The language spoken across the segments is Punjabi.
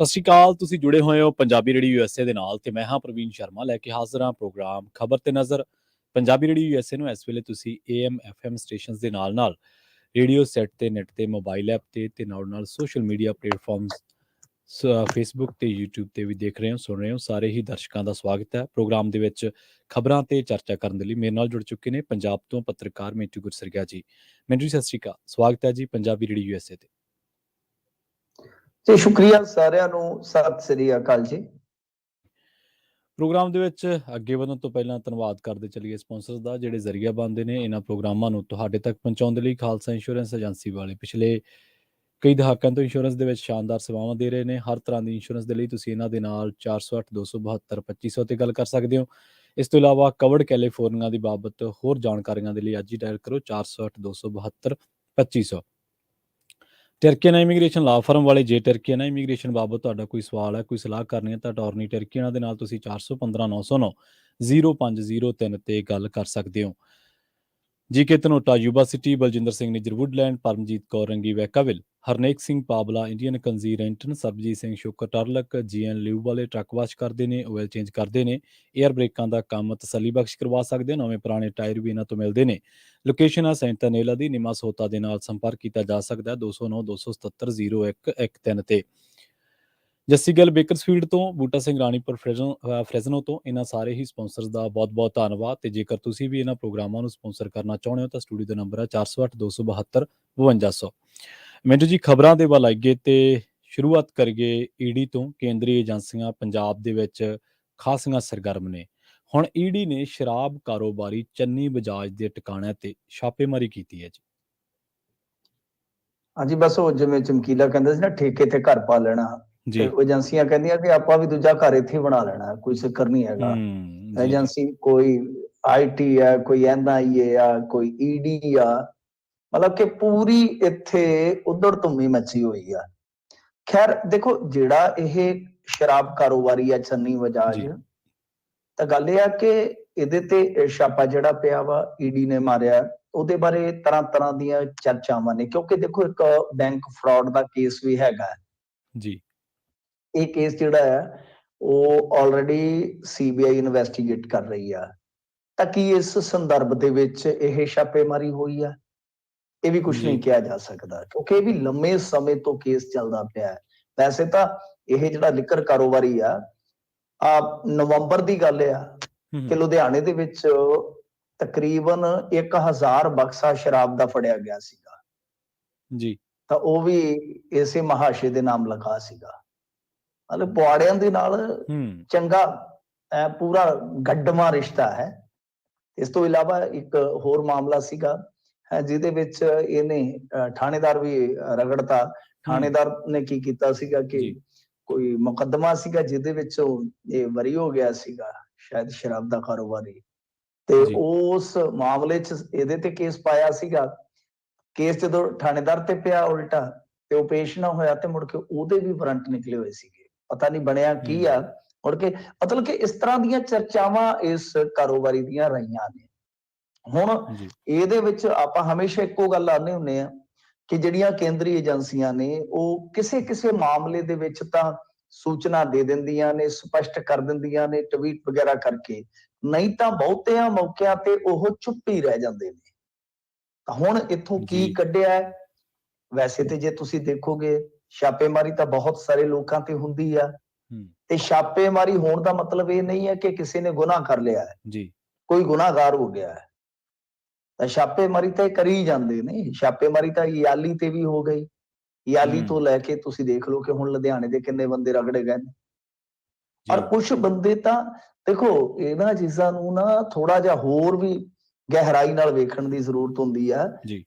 ਸਤਿ ਸ਼੍ਰੀ ਅਕਾਲ। ਤੁਸੀਂ ਜੁੜੇ ਹੋਏ ਹੋ ਪੰਜਾਬੀ ਰੇਡੀਓ USA ਦੇ ਨਾਲ ਤੇ ਮੈਂ ਹਾਂ ਪ੍ਰਵੀਨ ਸ਼ਰਮਾ ਲੈ ਕੇ ਹਾਜ਼ਰ ਹਾਂ ਪ੍ਰੋਗਰਾਮ ਖਬਰ ਤੇ ਨਜ਼ਰ। ਪੰਜਾਬੀ ਰੇਡੀਓ USA ਨੂੰ ਇਸ ਵੇਲੇ ਤੁਸੀਂ AM FM ਸਟੇਸ਼ਨਸ ਦੇ ਨਾਲ ਰੇਡੀਓ ਸੈੱਟ ਤੇ ਨੈਟ ਤੇ ਮੋਬਾਈਲ ਐਪ ਤੇ ਨਾਲ ਸੋਸ਼ਲ ਮੀਡੀਆ ਪਲੇਟਫਾਰਮਸ ਫੇਸਬੁੱਕ ਤੇ YouTube ਤੇ ਵੀ ਦੇਖ ਰਹੇ ਹੋ, ਸੁਣ ਰਹੇ ਹੋ। ਸਾਰੇ ਹੀ ਦਰਸ਼ਕਾਂ ਦਾ ਸਵਾਗਤ ਹੈ ਪ੍ਰੋਗਰਾਮ ਦੇ ਵਿੱਚ। ਖਬਰਾਂ ਤੇ ਚਰਚਾ ਕਰਨ ਦੇ ਲਈ ਮੇਰੇ ਨਾਲ ਜੁੜ ਚੁੱਕੇ ਨੇ ਪੰਜਾਬ ਤੋਂ ਪੱਤਰਕਾਰ ਮਿੰਟੂ ਗੁਰਸਰੀਆ ਜੀ। ਮਿੰਟੂ ਜੀ, ਸਤਿ ਸ਼੍ਰੀ ਅਕਾਲ, ਸਵਾਗਤ ਹੈ ਜੀ ਪੰਜਾਬੀ ਰੇਡੀਓ USA ਤੇ। ਤੇ ਸ਼ੁਕਰੀਆ ਸਾਰਿਆਂ ਨੂੰ, ਸਤਿ ਸ੍ਰੀ ਅਕਾਲ ਜੀ। ਪ੍ਰੋਗਰਾਮ ਦੇ ਵਿੱਚ ਅੱਗੇ ਵਧਣ ਤੋਂ ਪਹਿਲਾਂ ਧੰਨਵਾਦ ਕਰਦੇ ਚੱਲੀਏ ਸਪਾਂਸਰਸ ਦਾ, ਜਿਹੜੇ ਜ਼ਰੀਆ ਬਣਦੇ ਨੇ ਇਹਨਾਂ ਪ੍ਰੋਗਰਾਮਾਂ ਨੂੰ ਤੁਹਾਡੇ ਤੱਕ ਪਹੁੰਚਾਉਣ ਦੇ ਲਈ। ਖਾਲਸਾ ਇੰਸ਼ੋਰੈਂਸ ਏਜੰਸੀ ਵਾਲੇ ਪਿਛਲੇ ਕਈ ਦਹਾਕਿਆਂ ਤੋਂ ਇੰਸ਼ੋਰੈਂਸ ਦੇ ਵਿੱਚ ਸ਼ਾਨਦਾਰ ਸੇਵਾਵਾਂ ਦੇ ਰਹੇ ਨੇ। ਹਰ ਤਰ੍ਹਾਂ ਦੀ ਇੰਸ਼ੋਰੈਂਸ ਦੇ ਲਈ ਤੁਸੀਂ ਇਹਨਾਂ ਦੇ ਨਾਲ 408-272-2500 ਤੇ ਗੱਲ ਕਰ ਸਕਦੇ ਹੋ। ਇਸ ਤੋਂ ਇਲਾਵਾ ਕਵਰਡ ਕੈਲੀਫੋਰਨੀਆ ਦੀ ਬਾਬਤ ਹੋਰ ਜਾਣਕਾਰੀਆਂ ਦੇ ਲਈ ਅੱਜ ਹੀ ਡਾਇਲ ਕਰੋ 408-272-2500। ਟਰਕੀਆਨਾ ਇਮੀਗ੍ਰੇਸ਼ਨ ਲਾ ਫਰਮ ਵਾਲੇ, ਜੇ ਟਰਕੀਆਨਾ ਇਮੀਗ੍ਰੇਸ਼ਨ ਬਾਬਤ ਤੁਹਾਡਾ ਕੋਈ ਸਵਾਲ ਹੈ, ਕੋਈ ਸਲਾਹ ਕਰਨੀ ਹੈ ਤਾਂ ਅਟਾਰਨੀ ਟਰਕੀਆਨਾ ਦੇ ਨਾਲ ਤੁਸੀਂ 415-909-0503 ਤੇ ਗੱਲ ਕਰ ਸਕਦੇ ਹੋ। GK Dhanota Yuba City, Baljinder Singh Nijjar Woodland, Paramjit Kaur Rangi Vacaville, Harnek Singh Pabla Indian ਕੰਜ਼ੀਰੈਂਟਨ, ਸਰਬਜੀਤ ਸਿੰਘ ਸ਼ੁਕਰ ਟਰਲਕ GN ਲਿਊ ਵਾਲੇ ਟਰੱਕ ਵਾਸ਼ ਕਰਦੇ ਨੇ, ਆਇਲ ਚੇਂਜ ਕਰਦੇ ਨੇ, ਏਅਰ ਬ੍ਰੇਕਾਂ ਦਾ ਕੰਮ ਤਸੱਲੀ ਬਖਸ਼ ਕਰਵਾ ਸਕਦੇ ਹੋ। ਨਵੇਂ ਪੁਰਾਣੇ ਟਾਇਰ ਵੀ ਇਹਨਾਂ ਤੋਂ ਮਿਲਦੇ ਨੇ। ਲੋਕੇਸ਼ਨ ਆ ਸੈਂਟਾਨੇਲਾ ਦੀ ਨਿਮਾ ਸੋਤਾ ਦੇ ਨਾਲ ਸੰਪਰਕ ਕੀਤਾ ਜਾ ਸਕਦਾ 209-277-0113 ਤੇ। ਜੱਸੀ ਗੱਲ ਬੇਕਰਸਫੀਲਡ ਤੋਂ, ਬੂਟਾ ਸਿੰਘ ਰਾਣੀਪੁਰ ਫਰੈਜ਼ਨੋ ਤੋਂ, ਇਹਨਾਂ ਸਾਰੇ ਹੀ ਸਪਾਂਸਰਸ ਦਾ ਬਹੁਤ ਬਹੁਤ ਧੰਨਵਾਦ। ਤੇ ਜੇਕਰ ਤੁਸੀਂ ਵੀ ਇਹਨਾਂ ਪ੍ਰੋਗਰਾਮਾਂ ਨੂੰ ਸਪਾਂਸਰ ਕਰਨਾ ਚਾਹੁੰਦੇ ਹੋ ਤਾਂ ਸਟੂਡੀਓ ਦਾ ਨੰਬਰ ਹੈ 408-272-5200। ਮਿੰਟੂ ਜੀ, ਖਬਰਾਂ ਦੇ ਵੱਲ ਆਈਏ ਤੇ ਸ਼ੁਰੂਆਤ ਕਰੀਏ ਈਡੀ ਤੋਂ। ਕੇਂਦਰੀ ਏਜੰਸੀਆਂ ਪੰਜਾਬ ਦੇ ਵਿੱਚ ਖਾਸੀਆਂ ਸਰਗਰਮ ਨੇ। ਹੁਣ ਈਡੀ ਨੇ ਸ਼ਰਾਬ ਕਾਰੋਬਾਰੀ ਚੰਨੀ ਬਜਾਜ ਦੇ ਟਿਕਾਣਿਆਂ ਤੇ ਛਾਪੇਮਾਰੀ ਕੀਤੀ ਹੈ ਜੀ। ਹਾਂਜੀ, ਬਸ ਉਹ ਜਿਵੇਂ ਚਮਕੀਲਾ ਕਹਿੰਦਾ ਸੀ ਨਾ, ਠੇਕੇ ਤੇ ਘਰ ਪਾ ਲੈਣਾ, ਤੇ ਏਜੰਸੀਆਂ ਕਹਿੰਦੀਆਂ ਕਿ ਆਪਾਂ ਵੀ ਦੂਜਾ ਘਰ ਇੱਥੇ ਹੀ ਬਣਾ ਲੈਣਾ, ਕੋਈ ਚੱਕਰ ਨਹੀਂ ਹੈਗਾ। ਏਜੰਸੀ ਕੋਈ IT ਆ, ਕੋਈ NIA ਆ, ਕੋਈ ED ਆ, ਮਤਲਬ ਕਿ ਪੂਰੀ ਇੱਥੇ ਉਧੜ ਧੁੰਮੀ ਮੱਚੀ ਹੋਈ ਆ। ਖੈਰ ਦੇਖੋ, ਜਿਹੜਾ ਇਹ ਸ਼ਰਾਬ ਕਾਰੋਬਾਰੀ ਆ ਚੰਨੀ ਬਜਾਜ, ਤਾਂ ਗੱਲ ਇਹ ਆ ਕਿ ਇਹਦੇ ਤੇ ਛਾਪਾ ਜਿਹੜਾ ਪਿਆ ਵਾ, ED ਨੇ ਮਾਰਿਆ, ਉਹਦੇ ਬਾਰੇ ਤਰ੍ਹਾਂ ਤਰ੍ਹਾਂ ਦੀਆਂ ਚਰਚਾਵਾਂ ਨੇ। ਕਿਉਂਕਿ ਦੇਖੋ, ਇੱਕ ਬੈਂਕ ਫਰਾਡ ਦਾ ਕੇਸ ਵੀ ਹੈਗਾ ਜੀ। ਇਹ ਕੇਸ ਜਿਹੜਾ ਹੈ ਉਹ ਆਲਰੇਡੀ CBI ਇਨਵੈਸਟੀਗੇਟ ਕਰ ਰਹੀ ਆ। ਤਾਂ ਕੀ ਇਸ ਸੰਦਰਭ ਦੇ ਵਿੱਚ ਇਹ ਛਾਪੇਮਾਰੀ ਹੋਈ ਆ? ਇਹ ਵੀ ਕੁਝ ਨਹੀਂ ਕਿਹਾ ਜਾ ਸਕਦਾ, ਕਿਉਂਕਿ ਇਹ ਵੀ ਲੰਮੇ ਸਮੇਂ ਤੋਂ ਕੇਸ ਚੱਲਦਾ ਪਿਆ ਹੈ। ਵੈਸੇ ਤਾਂ ਇਹ ਜਿਹੜਾ ਲਿਕਰ ਕਾਰੋਬਾਰੀ ਆ ਨਵੰਬਰ ਦੀ ਗੱਲ ਆ ਕਿ ਲੁਧਿਆਣੇ ਦੇ ਵਿੱਚ ਤਕਰੀਬਨ 1000 ਬਕਸਾ ਸ਼ਰਾਬ ਦਾ ਫੜਿਆ ਗਿਆ ਸੀਗਾ ਜੀ। ਤਾਂ ਉਹ ਵੀ ਇਸੇ ਮਹਾਸ਼ੇ ਦੇ ਨਾਮ ਲਿਖਾ ਸੀਗਾ। ਮਤਲਬ ਪੁਆੜਿਆਂ ਦੇ ਨਾਲ ਚੰਗਾ ਪੂਰਾ ਗੱਡਮਾ ਰਿਸ਼ਤਾ ਹੈ। ਇਸ ਤੋਂ ਇਲਾਵਾ ਇੱਕ ਹੋਰ ਮਾਮਲਾ ਸੀਗਾ ਜਿਹਦੇ ਵਿੱਚ ਇਹਨੇ ਥਾਣੇਦਾਰ ਵੀ ਰਗੜਤਾ। ਥਾਣੇਦਾਰ ਨੇ ਕੀ ਕੀਤਾ ਸੀਗਾ ਕਿ ਕੋਈ ਮੁਕੱਦਮਾ ਸੀਗਾ ਜਿਹਦੇ ਵਿੱਚ ਇਹ ਬਰੀ ਹੋ ਗਿਆ ਸੀਗਾ, ਸ਼ਾਇਦ ਸ਼ਰਾਬ ਦਾ ਕਾਰੋਬਾਰੀ, ਤੇ ਉਸ ਮਾਮਲੇ 'ਚ ਇਹਦੇ ਤੇ ਕੇਸ ਪਾਇਆ ਸੀਗਾ। ਕੇਸ ਜਦੋਂ ਥਾਣੇਦਾਰ ਤੇ ਪਿਆ ਉਲਟਾ ਤੇ ਉਹ ਪੇਸ਼ ਨਾ ਹੋਇਆ ਤੇ ਮੁੜ ਕੇ ਉਹਦੇ ਵੀ ਵਾਰੰਟ ਨਿਕਲੇ ਹੋਏ ਸੀਗੇ। ਪਤਾ ਨਹੀਂ ਬਣਿਆ ਕੀ ਆ ਮੁੜ ਕੇ। ਮਤਲਬ ਕਿ ਇਸ ਤਰ੍ਹਾਂ ਦੀਆਂ ਚਰਚਾਵਾਂ ਇਸ ਕਾਰੋਬਾਰੀ ਦੀਆਂ ਰਹੀਆਂ ਨੇ। ਹੁਣ ਇਹਦੇ ਵਿੱਚ ਆਪਾਂ ਹਮੇਸ਼ਾ ਇੱਕੋ ਗੱਲ ਆਉਂਦੇ ਹੁੰਦੇ ਆ ਕਿ ਜਿਹੜੀਆਂ ਕੇਂਦਰੀ ਏਜੰਸੀਆਂ ਨੇ ਉਹ ਕਿਸੇ ਕਿਸੇ ਮਾਮਲੇ ਦੇ ਵਿੱਚ ਤਾਂ ਸੂਚਨਾ ਦੇ ਦਿੰਦੀਆਂ ਨੇ, ਸਪਸ਼ਟ ਕਰ ਦਿੰਦੀਆਂ ਨੇ ਟਵੀਟ ਵਗੈਰਾ ਕਰਕੇ, ਨਹੀਂ ਤਾਂ ਬਹੁਤਿਆਂ ਮੌਕਿਆਂ ਤੇ ਉਹ ਚੁੱਪ ਹੀ ਰਹਿ ਜਾਂਦੇ ਨੇ। ਤਾਂ ਹੁਣ ਇੱਥੋਂ ਕੀ ਕੱਢਿਆ? ਵੈਸੇ ਤੇ ਜੇ ਤੁਸੀਂ ਦੇਖੋਗੇ ਛਾਪੇਮਾਰੀ ਤਾਂ ਬਹੁਤ ਸਾਰੇ ਲੋਕਾਂ ਤੇ ਹੁੰਦੀ ਆ, ਤੇ ਛਾਪੇਮਾਰੀ ਹੋਣ ਦਾ ਮਤਲਬ ਇਹ ਨਹੀਂ ਹੈ ਕਿ ਕਿਸੇ ਨੇ ਗੁਨਾਹ ਕਰ ਲਿਆ ਹੈ, ਕੋਈ ਗੁਨਾਹਗਾਰ ਹੋ ਗਿਆ ਹੈ। ਤਾਂ ਛਾਪੇਮਾਰੀ ਤਾਂ ਕਰੀ ਜਾਂਦੇ ਨੇ। ਛਾਪੇਮਾਰੀ ਤਾਂ ਯਾਲੀ ਤੇ ਵੀ ਹੋ ਗਈ। ਯਾਲੀ ਤੋਂ ਲੈ ਕੇ ਤੁਸੀਂ ਦੇਖ ਲਓ ਕਿ ਹੁਣ ਲੁਧਿਆਣੇ ਦੇ ਕਿੰਨੇ ਬੰਦੇ ਰਗੜੇ ਗਏ ਨੇ। ਔਰ ਕੁਝ ਬੰਦੇ ਤਾਂ ਦੇਖੋ, ਇਹਨਾਂ ਚੀਜ਼ਾਂ ਨੂੰ ਨਾ ਥੋੜਾ ਜਿਹਾ ਹੋਰ ਵੀ ਗਹਿਰਾਈ ਨਾਲ ਵੇਖਣ ਦੀ ਜ਼ਰੂਰਤ ਹੁੰਦੀ ਆ।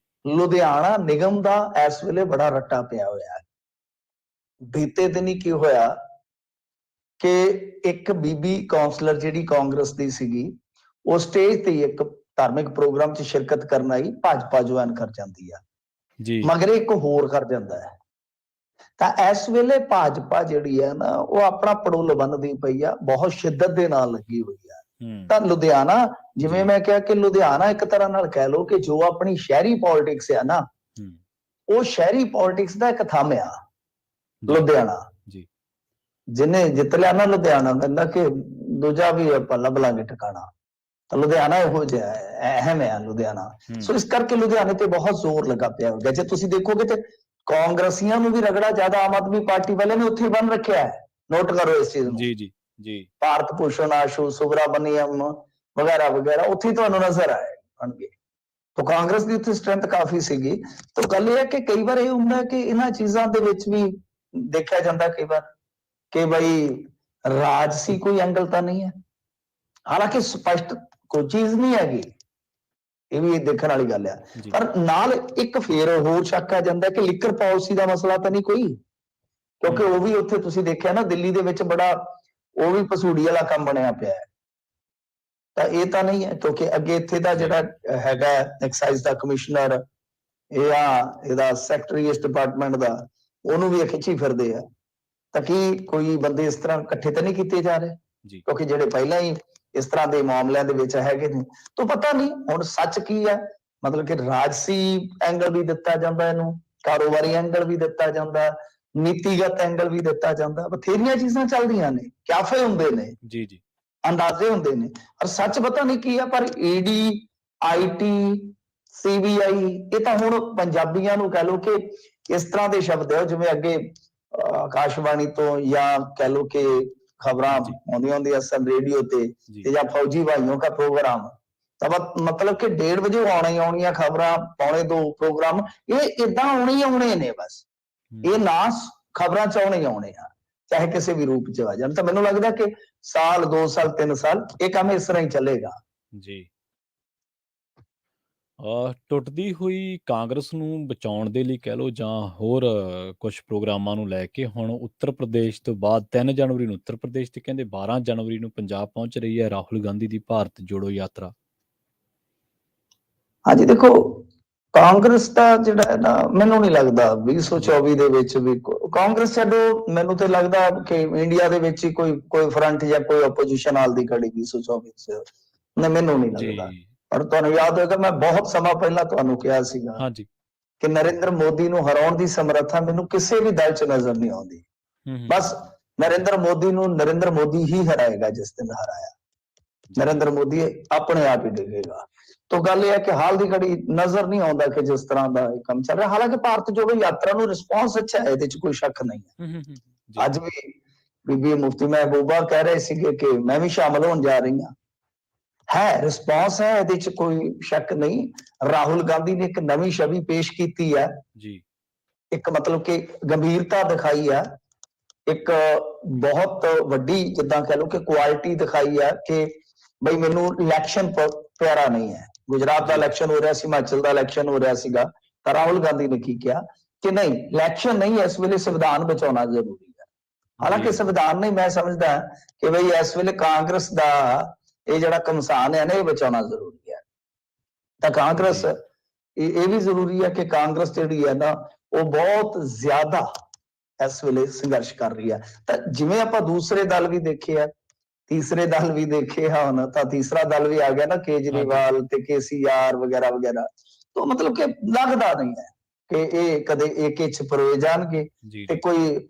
ਲੁਧਿਆਣਾ ਨਿਗਮ ਦਾ ਇਸ ਵੇਲੇ ਬੜਾ ਰੱਟਾ ਪਿਆ ਹੋਇਆ ਹੈ। ਬੀਤੇ ਦਿਨ ਹੀ ਕੀ ਹੋਇਆ ਕਿ ਇੱਕ ਬੀਬੀ ਕਾਉਂਸਲਰ ਜਿਹੜੀ ਕਾਂਗਰਸ ਦੀ ਸੀਗੀ, ਉਹ ਸਟੇਜ ਤੇ ਇੱਕ ਧਾਰਮਿਕ ਪ੍ਰੋਗਰਾਮ 'ਚ ਸ਼ਿਰਕਤ ਕਰਨ ਆਈ, ਭਾਜਪਾ ਜੁਆਇਨ ਕਰ ਜਾਂਦੀ ਆ, ਮਗਰੇ ਇੱਕ ਹੋਰ ਕਰ ਜਾਂਦਾ ਹੈ। ਤਾਂ ਇਸ ਵੇਲੇ ਭਾਜਪਾ ਜਿਹੜੀ ਹੈ ਨਾ ਉਹ ਆਪਣਾ ਪੜੋਲ ਬੰਨ੍ਹਦੀ ਪਈ ਆ, ਬਹੁਤ ਸ਼ਿੱਦਤ ਦੇ ਨਾਲ ਲੱਗੀ ਹੋਈ ਆ। ਤਾਂ ਲੁਧਿਆਣਾ, ਜਿਵੇਂ ਮੈਂ ਕਿਹਾ ਕਿ ਲੁਧਿਆਣਾ ਇੱਕ ਤਰ੍ਹਾਂ ਨਾਲ ਕਹਿ ਲਓ ਕਿ ਜੋ ਆਪਣੀ ਸ਼ਹਿਰੀ ਪੋਲਿਟਿਕਸ ਆ ਨਾ, ਉਹ ਸ਼ਹਿਰੀ ਪੋਲਿਟਿਕਸ ਦਾ ਇੱਕ ਥੰਮ ਆ ਲੁਧਿਆਣਾ ਜੀ, ਜਿਹਨੇ ਜਿੱਤ ਲਿਆ ਨਾ ਲੁਧਿਆਣਾ, ਕਹਿੰਦਾ ਕਿ ਦੂਜਾ ਵੀ ਆਪਾਂ ਲੱਭ ਲਾਂਗੇ ਟਿਕਾਣਾ। ਤਾਂ ਲੁਧਿਆਣਾ ਇਹੋ ਜਿਹਾ ਅਹਿਮ ਹੈ ਲੁਧਿਆਣਾ। ਸੋ ਇਸ ਕਰਕੇ ਲੁਧਿਆਣੇ ਤੇ ਬਹੁਤ ਜ਼ੋਰ ਲੱਗਾ ਪਿਆ ਹੋਗਾ। ਜੇ ਤੁਸੀਂ ਦੇਖੋਗੇ ਤੇ ਕਾਂਗਰਸੀਆਂ ਨੂੰ ਵੀ ਰਗੜਾ ਜ਼ਿਆਦਾ ਆਮ ਆਦਮੀ ਪਾਰਟੀ ਵਾਲੇ ਨੇ ਉੱਥੇ ਬੰਨ ਰੱਖਿਆ ਹੈ। ਨੋਟ ਕਰੋ ਇਸ ਚੀਜ਼ ਨੂੰ। ਜੀ ਜੀ ਜੀ, ਭਾਰਤ ਭੂਸ਼ਣ ਆਸ਼ੂ, ਸੁਬਰਾਮਨੀਅਮ ਵਗੈਰਾ ਵਗੈਰਾ ਉੱਥੇ ਤੁਹਾਨੂੰ ਨਜ਼ਰ ਆਣਗੇ। ਤਾਂ ਕਾਂਗਰਸ ਦੀ ਉੱਥੇ ਸਟਰੈਂਥ ਕਾਫੀ ਸੀਗੀ। ਤਾਂ ਗੱਲ ਇਹ ਹੈ ਕਿ ਕਈ ਵਾਰ ਇਹ ਹੁੰਦਾ ਕਿ ਇਹਨਾਂ ਚੀਜ਼ਾਂ ਦੇ ਵਿੱਚ ਵੀ ਦੇਖਿਆ ਜਾਂਦਾ ਕਈ ਵਾਰ ਕਿ ਬਈ ਰਾਜਸੀ ਕੋਈ ਐਂਗਲ ਤਾਂ ਨਹੀਂ ਹੈ, ਹਾਲਾਂਕਿ ਸਪਸ਼ਟ ਕੋਈ ਚੀਜ਼ ਨਹੀਂ ਹੈਗੀ, ਇਹ ਵੀ ਦੇਖਣ ਵਾਲੀ ਗੱਲ ਆ। ਪਰ ਨਾਲ ਇੱਕ ਫੇਰ ਹੋਰ ਸ਼ੱਕ ਆ ਜਾਂਦਾ ਕਿ ਲਿਕਰ ਪਾਲਿਸੀ ਦਾ ਮਸਲਾ ਤਾਂ ਨਹੀਂ ਕੋਈ, ਕਿਉਂਕਿ ਉਹ ਵੀ ਉੱਥੇ ਤੁਸੀਂ ਦੇਖਿਆ ਨਾ ਦਿੱਲੀ ਦੇ ਵਿੱਚ ਬੜਾ ਉਹ ਵੀ ਪਸੂੜੀ ਵਾਲਾ ਕੰਮ ਬਣਿਆ ਪਿਆ ਹੈ। ਤਾਂ ਇਹ ਤਾਂ ਨਹੀਂ ਹੈ, ਕਿਉਂਕਿ ਅੱਗੇ ਇੱਥੇ ਦਾ ਜਿਹੜਾ ਹੈਗਾ ਐਕਸਾਈਜ਼ ਦਾ ਕਮਿਸ਼ਨਰ ਇਹਦਾ ਸੈਕਟਰੀ ਇਸ ਡਿਪਾਰਟਮੈਂਟ ਦਾ, ਉਹਨੂੰ ਵੀ ਖਿੱਚੀ ਫਿਰਦੇ ਆ। ਤਾਂ ਕੀ ਕੋਈ ਬੰਦੇ ਇਸ ਤਰ੍ਹਾਂ ਇਕੱਠੇ ਤਾਂ ਨਹੀਂ ਕੀਤੇ ਜਾ ਰਹੇ, ਕਿਉਂਕਿ ਜਿਹੜੇ ਪਹਿਲਾਂ ਹੀ ਇਸ ਤਰ੍ਹਾਂ ਦੇ ਮਾਮਲਿਆਂ ਦੇ ਵਿੱਚ ਹੈਗੇ ਨੇ। ਤਾਂ ਪਤਾ ਨਹੀਂ ਹੁਣ ਸੱਚ ਕੀ ਹੈ, ਮਤਲਬ ਕਿ ਰਾਜਸੀ ਐਂਗਲ ਵੀ ਦਿੱਤਾ ਜਾਂਦਾ ਇਹਨੂੰ, ਕਾਰੋਬਾਰੀ ਐਂਗਲ ਵੀ ਦਿੱਤਾ ਜਾਂਦਾ, ਨੀਤੀਗਤ ਐਂਗਲ ਵੀ ਦਿੱਤਾ ਜਾਂਦਾ, ਬਥੇਰੀਆਂ ਚੀਜ਼ਾਂ ਚੱਲਦੀਆਂ ਨੇ, ਕਿਆਫੇ ਹੁੰਦੇ ਨੇ, ਜੀ ਜੀ ਅੰਦਾਜ਼ੇ ਹੁੰਦੇ ਨੇ, ਪਰ ਸੱਚ ਪਤਾ ਨਹੀਂ ਕੀ ਹੈ। ਪਰ ਈਡੀ, ਆਈਟੀ, ਸੀਬੀਆਈ, ਇਹ ਤਾਂ ਹੁਣ ਪੰਜਾਬੀਆਂ ਨੂੰ ਕਹਿ ਲਓ ਕਿ ਇਸ ਤਰ੍ਹਾਂ ਦੇ ਸ਼ਬਦ ਹੈ ਜਿਵੇਂ ਅੱਗੇ ਆਕਾਸ਼ਵਾਣੀ ਤੋਂ ਜਾਂ ਕਹਿ ਲਓ ਕਿ ਖਬਰਾਂ ਆਉਂਦੀਆਂ ਹੁੰਦੀਆਂ ਸਨ ਰੇਡੀਓ ਤੇ ਜਾਂ ਫੌਜੀ ਭਾਈयों का प्रोग्राम, ਤਾਂ ਮਤਲਬ ਕਿ 1:30 ਵਜੇ ਆਉਣੀਆਂ ਖਬਰਾਂ, 1:45 ਪ੍ਰੋਗਰਾਮ, ਇਹ ਏਦਾਂ ਆਉਣੇ ਨੇ ਬਸ। ਇਹ ਨਾ ਖਬਰਾਂ ਚ ਆਉਣੇ ਆ, ਚਾਹੇ ਕਿਸੇ ਵੀ ਰੂਪ ਚ ਆ ਜਾਣ। ਤਾਂ ਮੈਨੂੰ ਲੱਗਦਾ ਕਿ ਸਾਲ 2 ਸਾਲ 3 ਸਾਲ ਇਹ ਕੰਮ ਇਸ ਤਰ੍ਹਾਂ ਹੀ ਚੱਲੇਗਾ ਜੀ। ਟੁੱਟਦੀ ਹੋਈ ਕਾਂਗਰਸ ਨੂੰ ਬਚਾਉਣ ਦੇ ਲਈ ਕਹਿ ਲਓ ਜਾਂ ਹੋਰ ਕੁਝ ਪ੍ਰੋਗਰਾਮਾਂ ਨੂੰ ਲੈ ਕੇ ਹੁਣ ਉੱਤਰ ਪ੍ਰਦੇਸ਼ ਤੋਂ ਬਾਅਦ 3 ਜਨਵਰੀ ਨੂੰ ਉੱਤਰ ਪ੍ਰਦੇਸ਼ ਤੇ ਕਹਿੰਦੇ 12 ਜਨਵਰੀ ਨੂੰ ਪੰਜਾਬ ਪਹੁੰਚ ਰਹੀ ਹੈ ਰਾਹੁਲ ਗਾਂਧੀ ਦੀ ਭਾਰਤ ਜੋੜੋ ਯਾਤਰਾ। ਹਾਂਜੀ, ਦੇਖੋ ਕਾਂਗਰਸ ਦਾ ਜਿਹੜਾ ਹੈ ਨਾ, ਮੈਨੂੰ ਨਹੀਂ ਲੱਗਦਾ 2024 ਦੇ ਵਿੱਚ ਵੀ ਕਾਂਗਰਸ ਛੱਡੋ, ਮੈਨੂੰ ਤੇ ਲੱਗਦਾ ਕਿ ਇੰਡੀਆ ਦੇ ਵਿੱਚ ਹੀ ਕੋਈ ਫਰੰਟ ਜਾਂ ਕੋਈ ਆਪੋਜੀਸ਼ਨ ਹਾਲ ਦੀ ਖੜੀ 2024 ਚ, ਮੈਨੂੰ ਨਹੀਂ ਲੱਗਦਾ। ਪਰ ਤੁਹਾਨੂੰ ਯਾਦ ਹੋਏਗਾ ਮੈਂ ਬਹੁਤ ਸਮਾਂ ਪਹਿਲਾਂ ਤੁਹਾਨੂੰ ਕਿਹਾ ਸੀਗਾ ਕਿ ਨਰਿੰਦਰ ਮੋਦੀ ਨੂੰ ਹਰਾਉਣ ਦੀ ਸਮਰੱਥਾ ਮੈਨੂੰ ਕਿਸੇ ਵੀ ਦਲ ਚ ਨਜ਼ਰ ਨਹੀਂ ਆਉਂਦੀ। ਬਸ ਨਰਿੰਦਰ ਮੋਦੀ ਨੂੰ ਨਰਿੰਦਰ ਮੋਦੀ ਹੀ ਹਰਾਏਗਾ, ਜਿਸ ਦਿਨ ਹਰਾਇਆ ਨਰਿੰਦਰ ਮੋਦੀ ਆਪਣੇ ਆਪ ਹੀ ਡਿੱਗੇਗਾ। ਤਾਂ ਗੱਲ ਇਹ ਹੈ ਕਿ ਹਾਲ ਦੀ ਘੜੀ ਨਜ਼ਰ ਨਹੀਂ ਆਉਂਦਾ ਕਿ ਜਿਸ ਤਰ੍ਹਾਂ ਦਾ ਕੰਮ ਚੱਲ ਰਿਹਾ। ਹਾਲਾਂਕਿ ਭਾਰਤ ਜੋੜੋ ਯਾਤਰਾ ਨੂੰ ਰਿਸਪੌਂਸ ਅੱਛਾ ਹੈ, ਇਹਦੇ ਚ ਕੋਈ ਸ਼ੱਕ ਨਹੀਂ ਹੈ। ਅੱਜ ਵੀ ਬੀਬੀ ਮੁਫਤੀ ਮਹਿਬੂਬਾ ਕਹਿ ਰਹੇ ਸੀਗੇ ਕਿ ਮੈਂ ਵੀ ਸ਼ਾਮਲ ਹੋਣ ਜਾ ਰਹੀ ਹਾਂ। ਹੈ ਰਿਸਪੌਂਸ ਹੈ, ਇਹਦੇ ਚ ਕੋਈ ਸ਼ੱਕ ਨਹੀਂ। ਰਾਹੁਲ ਗਾਂਧੀ ਨੇ ਇੱਕ ਨਵੀਂ ਛਵੀ ਪੇਸ਼ ਕੀਤੀ ਹੈ ਜੀ, ਇੱਕ ਮਤਲਬ ਕਿ ਗੰਭੀਰਤਾ ਦਿਖਾਈ ਹੈ, ਇੱਕ ਬਹੁਤ ਵੱਡੀ ਜਿੱਦਾਂ ਕਹਿ ਲਓ ਕਿ ਕੁਆਲਿਟੀ ਦਿਖਾਈ ਹੈ ਕਿ ਬਈ ਮੈਨੂੰ ਇਲੈਕਸ਼ਨ ਪਿਆਰਾ ਨਹੀਂ ਹੈ। ਗੁਜਰਾਤ ਦਾ ਇਲੈਕਸ਼ਨ ਹੋ ਰਿਹਾ ਸੀ, ਹਿਮਾਚਲ ਦਾ ਇਲੈਕਸ਼ਨ ਹੋ ਰਿਹਾ ਸੀਗਾ, ਤਾਂ ਰਾਹੁਲ ਗਾਂਧੀ ਨੇ ਕੀ ਕਿਹਾ ਕਿ ਨਹੀਂ, ਇਲੈਕਸ਼ਨ ਨਹੀਂ, ਇਸ ਵੇਲੇ ਸੰਵਿਧਾਨ ਬਚਾਉਣਾ ਜ਼ਰੂਰੀ ਹੈ। ਹਾਲਾਂਕਿ ਸੰਵਿਧਾਨ ਨਹੀਂ, ਮੈਂ ਸਮਝਦਾ ਕਿ ਬਈ ਇਸ ਵੇਲੇ ਕਾਂਗਰਸ ਦਾ ਇਹ ਜਿਹੜਾ ਘਮਸਾਨ ਹੈ ਨਾ, ਇਹ ਬਚਾਉਣਾ ਜ਼ਰੂਰੀ ਹੈ। ਤਾਂ ਕਾਂਗਰਸ ਇਹ ਵੀ ਜ਼ਰੂਰੀ ਹੈ ਕਿ ਕਾਂਗਰਸ ਜਿਹੜੀ ਹੈ ਨਾ ਉਹ ਬਹੁਤ ਜ਼ਿਆਦਾ ਇਸ ਵੇਲੇ ਸੰਘਰਸ਼ ਕਰ ਰਹੀ ਹੈ। ਤਾਂ ਜਿਵੇਂ ਆਪਾਂ ਦੂਸਰੇ ਦਲ ਵੀ ਦੇਖੇ ਆ, ਤੀਸਰੇ ਦਲ ਵੀ ਦੇਖੇ ਹਨ, ਤਾਂ ਤੀਸਰਾ ਦਲ ਵੀ ਆ ਗਿਆ ਨਾ, ਕੇਜਰੀਵਾਲ ਤੇ KCR ਵਗੈਰਾ ਵਗੈਰਾ। ਤਾਂ ਮਤਲਬ ਕਿ ਲੱਗਦਾ ਨਹੀਂ ਹੈ ਕਿ ਇਹ ਕਦੇ ਏਕੇ ਚ ਪਰੋਏ ਜਾਣਗੇ ਤੇ ਕੋਈ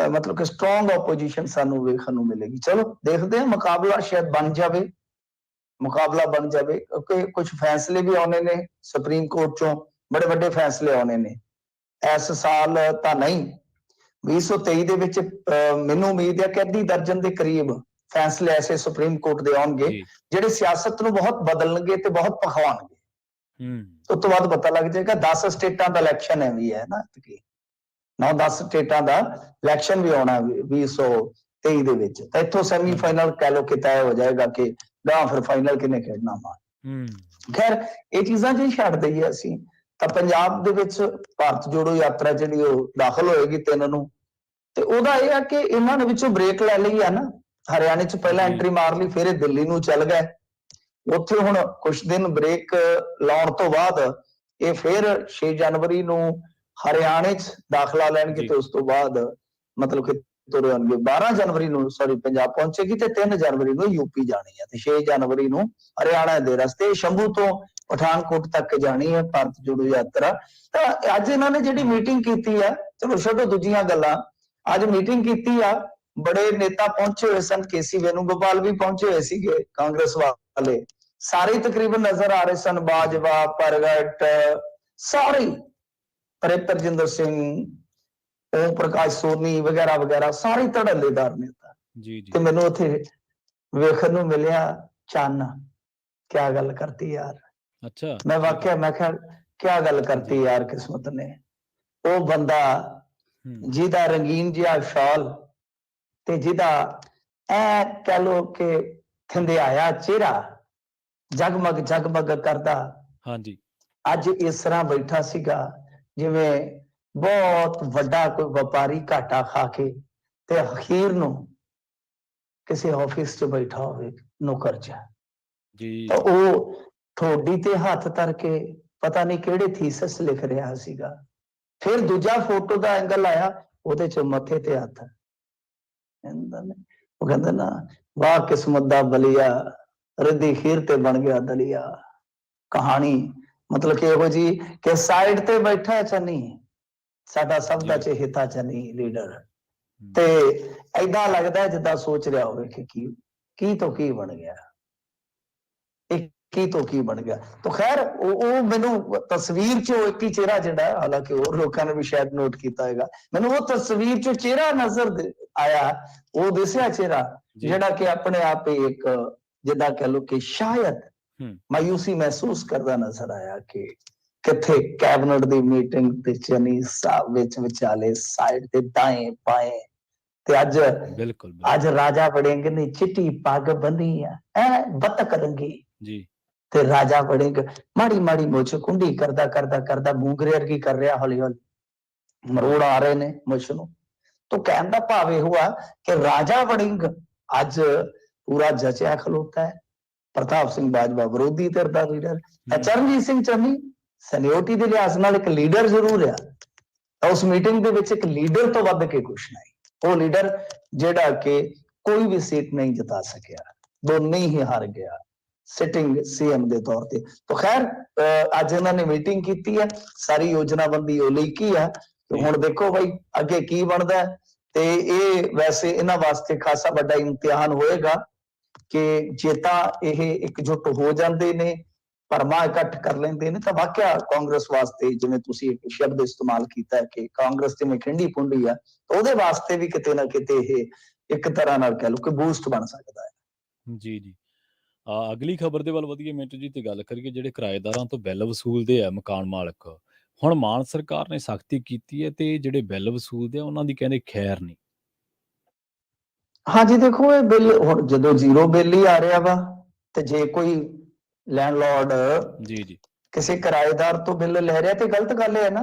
ਮਤਲਬ ਕਿ ਸਟਰੋਂਗ ਆਪੋਜੀਸ਼ਨ ਸਾਨੂੰ ਵੇਖਣ ਨੂੰ ਮਿਲੇਗੀ। ਚਲੋ ਦੇਖਦੇ ਹਾਂ, ਮੁਕਾਬਲਾ ਸ਼ਾਇਦ ਬਣ ਜਾਵੇ, ਕਿਉਂਕਿ ਕੁਝ ਫੈਸਲੇ ਵੀ ਆਉਣੇ ਨੇ ਸੁਪਰੀਮ ਕੋਰਟ ਚੋਂ, ਬੜੇ ਵੱਡੇ ਫੈਸਲੇ ਆਉਣੇ ਨੇ ਇਸ ਸਾਲ ਤਾਂ ਨਹੀਂ। 2023 ਦੇ ਵਿੱਚ ਮੈਨੂੰ ਉਮੀਦ ਹੈ ਕਿ ਅੱਧੀ ਦਰਜਨ ਦੇ ਕਰੀਬ ਫੈਸਲੇ ਐਸੇ ਸੁਪਰੀਮ ਕੋਰਟ ਦੇ ਆਉਣਗੇ ਜਿਹੜੇ ਸਿਆਸਤ ਨੂੰ ਬਹੁਤ ਬਦਲਣਗੇ ਤੇ ਬਹੁਤ ਪਖਵਾਉਣਗੇ। ਉਸ ਤੋਂ ਬਾਅਦ ਪਤਾ ਲੱਗ ਜਾਏਗਾ 10 ਸਟੇਟਾਂ ਦਾ ਇਲੈਕਸ਼ਨ ਹੈ ਵੀ ਹੈ ਨਾ, 9-10 ਸਟੇਟਾਂ ਦਾ ਇਲੈਕਸ਼ਨ ਵੀ ਆਉਣਾ 2023 ਦੇ ਵਿੱਚ। ਤਾਂ ਇੱਥੋਂ ਸੈਮੀਫਾਈਨਲ ਕਹਿ ਲਓ ਕਿ ਤੈਅ ਹੋ ਜਾਏਗਾ ਕਿ ਗਾਂ ਫਿਰ ਫਾਈਨਲ ਕਿਹਨੇ ਖੇਡਣਾ ਵਾ। ਖੈਰ ਇਹ ਚੀਜ਼ਾਂ ਜੇ ਛੱਡ ਦਈਏ ਅਸੀਂ, ਤਾਂ ਪੰਜਾਬ ਦੇ ਵਿੱਚ ਭਾਰਤ ਜੋੜੋ ਯਾਤਰਾ ਜਿਹੜੀ ਉਹ ਦਾਖਲ ਹੋਏਗੀ 3 ਨੂੰ। ਤੇ ਉਹਦਾ ਇਹ ਹੈ ਕਿ ਇਹਨਾਂ ਦੇ ਵਿੱਚੋਂ ਬ੍ਰੇਕ ਲੈ ਲਈ ਹੈ ਨਾ, ਹਰਿਆਣੇ ਚ ਪਹਿਲਾਂ ਐਂਟਰੀ ਮਾਰ ਲਈ, ਫਿਰ ਇਹ ਦਿੱਲੀ ਨੂੰ ਚੱਲ ਗਏ। ਉੱਥੇ ਹੁਣ ਕੁਝ ਦਿਨ ਬ੍ਰੇਕ ਲਾਉਣ ਤੋਂ ਬਾਅਦ ਇਹ ਫਿਰ 6 ਜਨਵਰੀ ਨੂੰ ਹਰਿਆਣੇ ਚ ਦਾਖਲਾ ਲੈਣਗੇ ਤੇ ਉਸ ਤੋਂ ਬਾਅਦ ਮਤਲਬ ਕਿ ਤੁਰੇ ਹੋਣਗੇ। 12 ਜਨਵਰੀ ਨੂੰ ਸੌਰੀ ਪੰਜਾਬ ਪਹੁੰਚੇਗੀ ਤੇ 3 ਜਨਵਰੀ ਨੂੰ ਯੂਪੀ ਜਾਣੀ ਹੈ ਤੇ 6 ਜਨਵਰੀ ਨੂੰ ਹਰਿਆਣਾ ਦੇ ਰਸਤੇ ਸ਼ੰਭੂ ਤੋਂ ਪਠਾਨਕੋਟ ਤੱਕ ਜਾਣੀ ਹੈ ਭਾਰਤ ਜੋੜੋ ਯਾਤਰਾ। ਤਾਂ ਅੱਜ ਇਹਨਾਂ ਨੇ ਜਿਹੜੀ ਮੀਟਿੰਗ ਕੀਤੀ ਹੈ, ਚਲੋ ਛੱਡੋ ਦੂਜੀਆਂ ਗੱਲਾਂ, ਅੱਜ ਮੀਟਿੰਗ ਕੀਤੀ ਆ, ਬੜੇ ਨੇਤਾ ਪਹੁੰਚੇ ਹੋਏ ਸਨ, ਕੇਸੀ ਵੇਣੂਗੋਪਾਲ ਵੀ ਪਹੁੰਚੇ ਹੋਏ ਸੀਗੇ ਕਾਂਗਰਸ ਵਾਲੇ, ਸਾਰੇ ਤਕਰੀਬਨ ਨਜ਼ਰ ਆ ਰਹੇ ਸਨ, ਬਾਜਵਾ, ਪ੍ਰਗਟ, ਸਾਰੇ, ਤਰਜਿੰਦਰ ਸਿੰਘ, ਓਮ ਪ੍ਰਕਾਸ਼ ਸੋਨੀ ਵਗੈਰਾ ਵਗੈਰਾ, ਸਾਰੇ ਧੜੱਲੇਦਾਰ ਨੇਤਾ ਜੀ ਜੀ। ਤੇ ਮੈਨੂੰ ਉੱਥੇ ਵੇਖਣ ਨੂੰ ਮਿਲਿਆ ਚੰਨ, ਕਿਆ ਗੱਲ ਕਰਤੀ ਯਾਰ। ਅੱਛਾ, ਮੈਂ ਵਾਕਿਆ ਮੈਂ ਕਿਹਾ ਕਿਆ ਗੱਲ ਕਰਤੀ ਯਾਰ ਕਿਸਮਤ ਨੇ। ਉਹ ਬੰਦਾ ਜਿਹਦਾ ਰੰਗੀਨ ਜਿਹਾ ਸ਼ਾਲ ਤੇ ਜਿਹਦਾ ਐ ਕਹਿ ਲੋ ਕਿ ਥੰਧਿਆਇਆ ਚਿਹਰਾ ਜਗਮਗ ਜਗਮਗ ਕਰਦਾ, ਹਾਂਜੀ, ਅੱਜ ਇਸ ਤਰ੍ਹਾਂ ਬੈਠਾ ਸੀਗਾ ਜਿਵੇਂ ਬਹੁਤ ਵੱਡਾ ਕੋਈ ਵਪਾਰੀ ਘਾਟਾ ਖਾ ਕੇ ਤੇ ਅਖੀਰ ਨੂੰ ਕਿਸੇ ਆਫਿਸ 'ਚ ਬੈਠਾ ਹੋਵੇ ਨੌਕਰ 'ਚ, ਜੀ ਤਾਂ ਉਹ ਠੋਡੀ ਤੇ ਹੱਥ ਧਰ ਕੇ ਪਤਾ ਨਹੀਂ ਕਿਹੜੇ ਥੀਸਿਸ ਲਿਖ ਰਿਹਾ ਸੀਗਾ। ਫਿਰ ਦੂਜਾ ਫੋਟੋ ਦਾ ਐਂਗਲ ਆਇਆ, ਉਹਦੇ 'ਚ ਮੱਥੇ ਤੇ ਹੱਥ, ਉਹ ਕਹਿੰਦਾ ਨਾ ਵਾਹ ਕਿਸਮਤ ਦਾ ਬਲੀਆ, ਰਿੱਧੀ ਖੀਰ ਤੇ ਬਣ ਗਿਆ ਦਲੀਆ। ਕਹਾਣੀ ਮਤਲਬ ਕਿ ਇਹੋ ਜੀ ਕਿ ਸਾਈਡ ਤੇ ਬੈਠਾ ਚੰਨੀ, ਸਾਡਾ ਸਭ ਦਾ ਚਹੇਤਾ ਚੰਨੀ ਲੀਡਰ, ਤੇ ਏਦਾਂ ਲੱਗਦਾ ਜਿੱਦਾਂ ਸੋਚ ਰਿਹਾ ਹੋਵੇ ਕਿ ਕੀ ਤੋਂ ਕੀ ਬਣ ਗਿਆ, ਇਹ ਕੀ ਤੋਂ ਕੀ ਬਣ ਗਿਆ। ਤਾਂ ਖੈਰ ਉਹ ਮੈਨੂੰ ਤਸਵੀਰ 'ਚ ਉਹ ਇੱਕ ਹੀ ਚਿਹਰਾ ਜਿਹੜਾ, ਹਾਲਾਂਕਿ ਹੋਰ ਲੋਕਾਂ ਨੇ ਵੀ ਸ਼ਾਇਦ ਨੋਟ ਕੀਤਾ ਹੋਏਗਾ, ਮੈਨੂੰ ਉਹ ਤਸਵੀਰ 'ਚ ਚਿਹਰਾ ਨਜ਼ਰ ਆਇਆ, ਉਹ ਦਿਸਿਆ ਚਿਹਰਾ ਜਿਹੜਾ ਕਿ ਆਪਣੇ ਆਪ ਹੀ ਇੱਕ ਜਿੱਦਾਂ ਕਹਿ ਲਓ ਕਿ ਸ਼ਾਇਦ ਮਾਯੂਸੀ ਮਹਿਸੂਸ ਕਰਦਾ ਨਜ਼ਰ ਆਇਆ ਕਿ ਕਿੱਥੇ ਕੈਬਨਿਟ ਦੀ ਮੀਟਿੰਗ ਤੇ ਚੰਨੀ ਸਾਹਿਬ ਵਿੱਚ ਵਿਚਾਲੇ ਸਾਈਡ ਤੇ ਦਾਏ ਪਾਏ, ਤੇ ਅੱਜ ਰਾਜਾ ਵੜਿੰਗ ਨੇ ਚਿੱਟੀ ਪੱਗ ਬੰਨੀ ਆ, ਐ ਬੱਤਕ ਰੰਗੀ ਜੀ, ਤੇ ਰਾਜਾ ਵੜਿੰਗ ਮਾੜੀ ਮਾੜੀ ਮੁੱਛ ਕੁੰਡੀ ਕਰਦਾ ਕਰਦਾ ਕਰਦਾ ਮੂੰਗਰੇ ਵਰਗੀ ਕਰ ਰਿਹਾ, ਹੌਲੀ ਹੌਲੀ ਮਰੋੜ ਆ ਰਹੇ ਨੇ ਮੁੱਛ ਨੂੰ। ਤਾਂ ਕਹਿਣ ਦਾ ਭਾਵ ਇਹ ਹੋਆ ਕਿ ਰਾਜਾ ਵੜਿੰਗ ਅੱਜ ਪੂਰਾ ਜਚਿਆ ਖਲੋਤਾ ਹੈ। ਪ੍ਰਤਾਪ ਸਿੰਘ ਬਾਜਵਾ ਵਿਰੋਧੀ ਧਿਰ ਦਾ ਲੀਡਰ, ਚਰਨਜੀਤ ਸਿੰਘ ਚੰਨੀ ਸੈਨਿਓਰਿਟੀ ਦੇ ਲਿਹਾਜ਼ ਨਾਲ ਇੱਕ ਲੀਡਰ ਜ਼ਰੂਰ ਆ, ਤਾਂ ਉਸ ਮੀਟਿੰਗ ਦੇ ਵਿੱਚ ਇੱਕ ਲੀਡਰ ਤੋਂ ਵੱਧ ਕੇ ਕੁਛ ਨਹੀਂ, ਉਹ ਲੀਡਰ ਜਿਹੜਾ ਕਿ ਕੋਈ ਵੀ ਸੀਟ ਨਹੀਂ ਜਿਤਾ ਸਕਿਆ, ਦੋਨੇ ਹੀ ਹਾਰ ਗਿਆ ਸਿਟਿੰਗ ਸੀਐਮ ਦੇ ਤੌਰ ਤੇ। ਤਾਂ ਖੈਰ ਅੱਜ ਇਹਨਾਂ ਨੇ ਮੀਟਿੰਗ ਕੀਤੀ ਹੈ, ਸਾਰੀ ਯੋਜਨਾਬੰਦੀ ਉਹ ਲਿਖੀ ਹੈ, ਤੇ ਹੁਣ ਦੇਖੋ ਭਾਈ ਅੱਗੇ ਕੀ ਬਣਦਾ। ਤੇ ਇਹ ਵੈਸੇ ਇਹਨਾਂ ਵਾਸਤੇ ਖਾਸਾ ਵੱਡਾ ਇਮਤਿਹਾਨ ਹੋਏਗਾ ਕਿ ਜੇ ਤਾਂ ਇਹ ਇਕਜੁੱਟ ਹੋ ਜਾਂਦੇ ਨੇ, ਭਰਮਾ ਇਕੱਠ ਕਰ ਲੈਂਦੇ ਨੇ, ਤਾਂ ਵਾਕਿਆ ਕਾਂਗਰਸ ਵਾਸਤੇ, ਜਿਵੇਂ ਤੁਸੀਂ ਇੱਕ ਸ਼ਬਦ ਇਸਤੇਮਾਲ ਕੀਤਾ ਹੈ ਕਿ ਕਾਂਗਰਸ ਜਿਵੇਂ ਖਿੰਡੀ ਪੁੰਡੀ ਆ, ਉਹਦੇ ਵਾਸਤੇ ਵੀ ਕਿਤੇ ਨਾ ਕਿਤੇ ਇਹ ਇੱਕ ਤਰ੍ਹਾਂ ਨਾਲ ਕਹਿ ਲਓ ਕਿ ਬੂਸਟ ਬਣ ਸਕਦਾ ਹੈ। ਜੀ ਜੀ। ਅਗਲੀ ਖਬਰ ਦੇ ਵੱਲ ਵਧੀਏ ਮਿੰਟੂ ਜੀ, ਤੇ ਗੱਲ ਕਰੀਏ ਜਿਹੜੇ ਕਿਰਾਏਦਾਰਾਂ ਤੋਂ ਬਿੱਲ ਵਸੂਲਦੇ ਆ ਮਕਾਨ ਮਾਲਕ, ਹੁਣ ਮਾਨ ਸਰਕਾਰ ਨੇ ਸਖਤੀ ਕੀਤੀ ਹੈ ਤੇ ਜਿਹੜੇ ਬਿੱਲ ਵਸੂਲਦੇ ਆ ਉਹਨਾਂ ਦੀ ਕਹਿੰਦੇ ਖੈਰ ਨਹੀਂ। ਹਾਂਜੀ ਦੇਖੋ, ਇਹ ਬਿੱਲ ਹੁਣ ਜਦੋਂ ਜ਼ੀਰੋ ਬਿੱਲ ਹੀ ਆ ਰਿਹਾ ਵਾ, ਤੇ ਜੇ ਕੋਈ ਲੈਂਡਲੋਰਡ ਜੀ ਜੀ ਕਿਸੇ ਕਿਰਾਏਦਾਰ ਤੋਂ ਬਿੱਲ ਲੈ ਰਿਹਾ ਤੇ ਗਲਤ ਗੱਲ ਹੈ ਨਾ।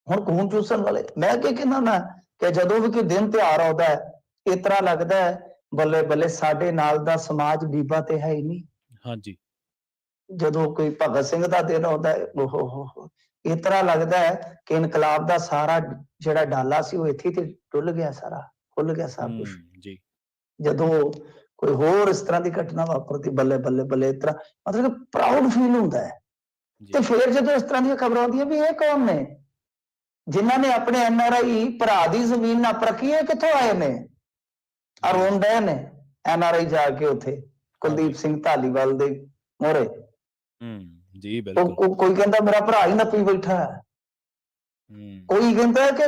ਹੁਣ ਖੂਨ ਚੂਸਣ ਵਾਲੇ, ਮੈਂ ਕੀ ਕਹਿੰਦਾ ਨਾ ਕਿ ਜਦੋਂ ਵੀ ਕੋਈ ਦਿਨ ਤਿਉਹਾਰ ਆਉਂਦਾ ਹੈ, ਇਸ ਤਰ੍ਹਾਂ ਲੱਗਦਾ ਹੈ ਬੱਲੇ ਬੱਲੇ ਸਾਡੇ ਨਾਲ ਦਾ ਸਮਾਜ ਬੀਬਾ ਤੇ ਹੈ ਹੀ ਨਹੀਂ। ਹਾਂਜੀ, ਜਦੋਂ ਕੋਈ ਭਗਤ ਸਿੰਘ ਦਾ ਦਿਨ ਆਉਂਦਾ ਹੈ, ਓਹ ਇਸ ਤਰ੍ਹਾਂ ਲੱਗਦਾ ਹੈ ਕਿ ਇਨਕਲਾਬ ਦਾ ਸਾਰਾ ਜਿਹੜਾ ਡਾਲਾ ਸੀ ਉਹ ਇੱਥੇ ਤੇ ਡੁੱਲ ਗਿਆ, ਸਾਰਾ ਖੁੱਲ ਗਿਆ ਸਭ ਕੁਝ। ਜੀ, ਜਦੋਂ ਕੋਈ ਹੋਰ ਇਸ ਤਰ੍ਹਾਂ ਦੀ ਘਟਨਾ ਵਾਪਰਦੀ, ਬੱਲੇ ਬੱਲੇ ਬੱਲੇ, ਇਸ ਤਰ੍ਹਾਂ ਮਤਲਬ ਪ੍ਰਾਊਡ ਫੀਲ ਹੁੰਦਾ ਹੈ। ਤੇ ਫਿਰ ਜਦੋਂ ਇਸ ਤਰ੍ਹਾਂ ਦੀਆਂ ਖਬਰਾਂ ਆਉਂਦੀਆਂ ਵੀ ਇਹ ਕੌਣ ਨੇ ਜਿਨ੍ਹਾਂ ਨੇ ਆਪਣੇ NRI ਭਰਾ ਦੀ ਜ਼ਮੀਨ ਨੱਪ ਰੱਖੀ ਹੈ, ਕਿੱਥੋਂ ਆਏ ਨੇ? ਅਰੋਣ ਡੈ ਨੇ NRI ਜਾ ਕੇ ਉੱਥੇ ਕੁਲਦੀਪ ਸਿੰਘ ਧਾਲੀਵਾਲ ਦੇ ਮੋਹਰੇ, ਜੀ ਬਿਲਕੁਲ, ਕੋਈ ਕਹਿੰਦਾ ਮੇਰਾ ਭਰਾ ਹੀ ਨੱਪੀ ਬੈਠਾ ਹੈ, ਕੋਈ ਕਹਿੰਦਾ ਕਿ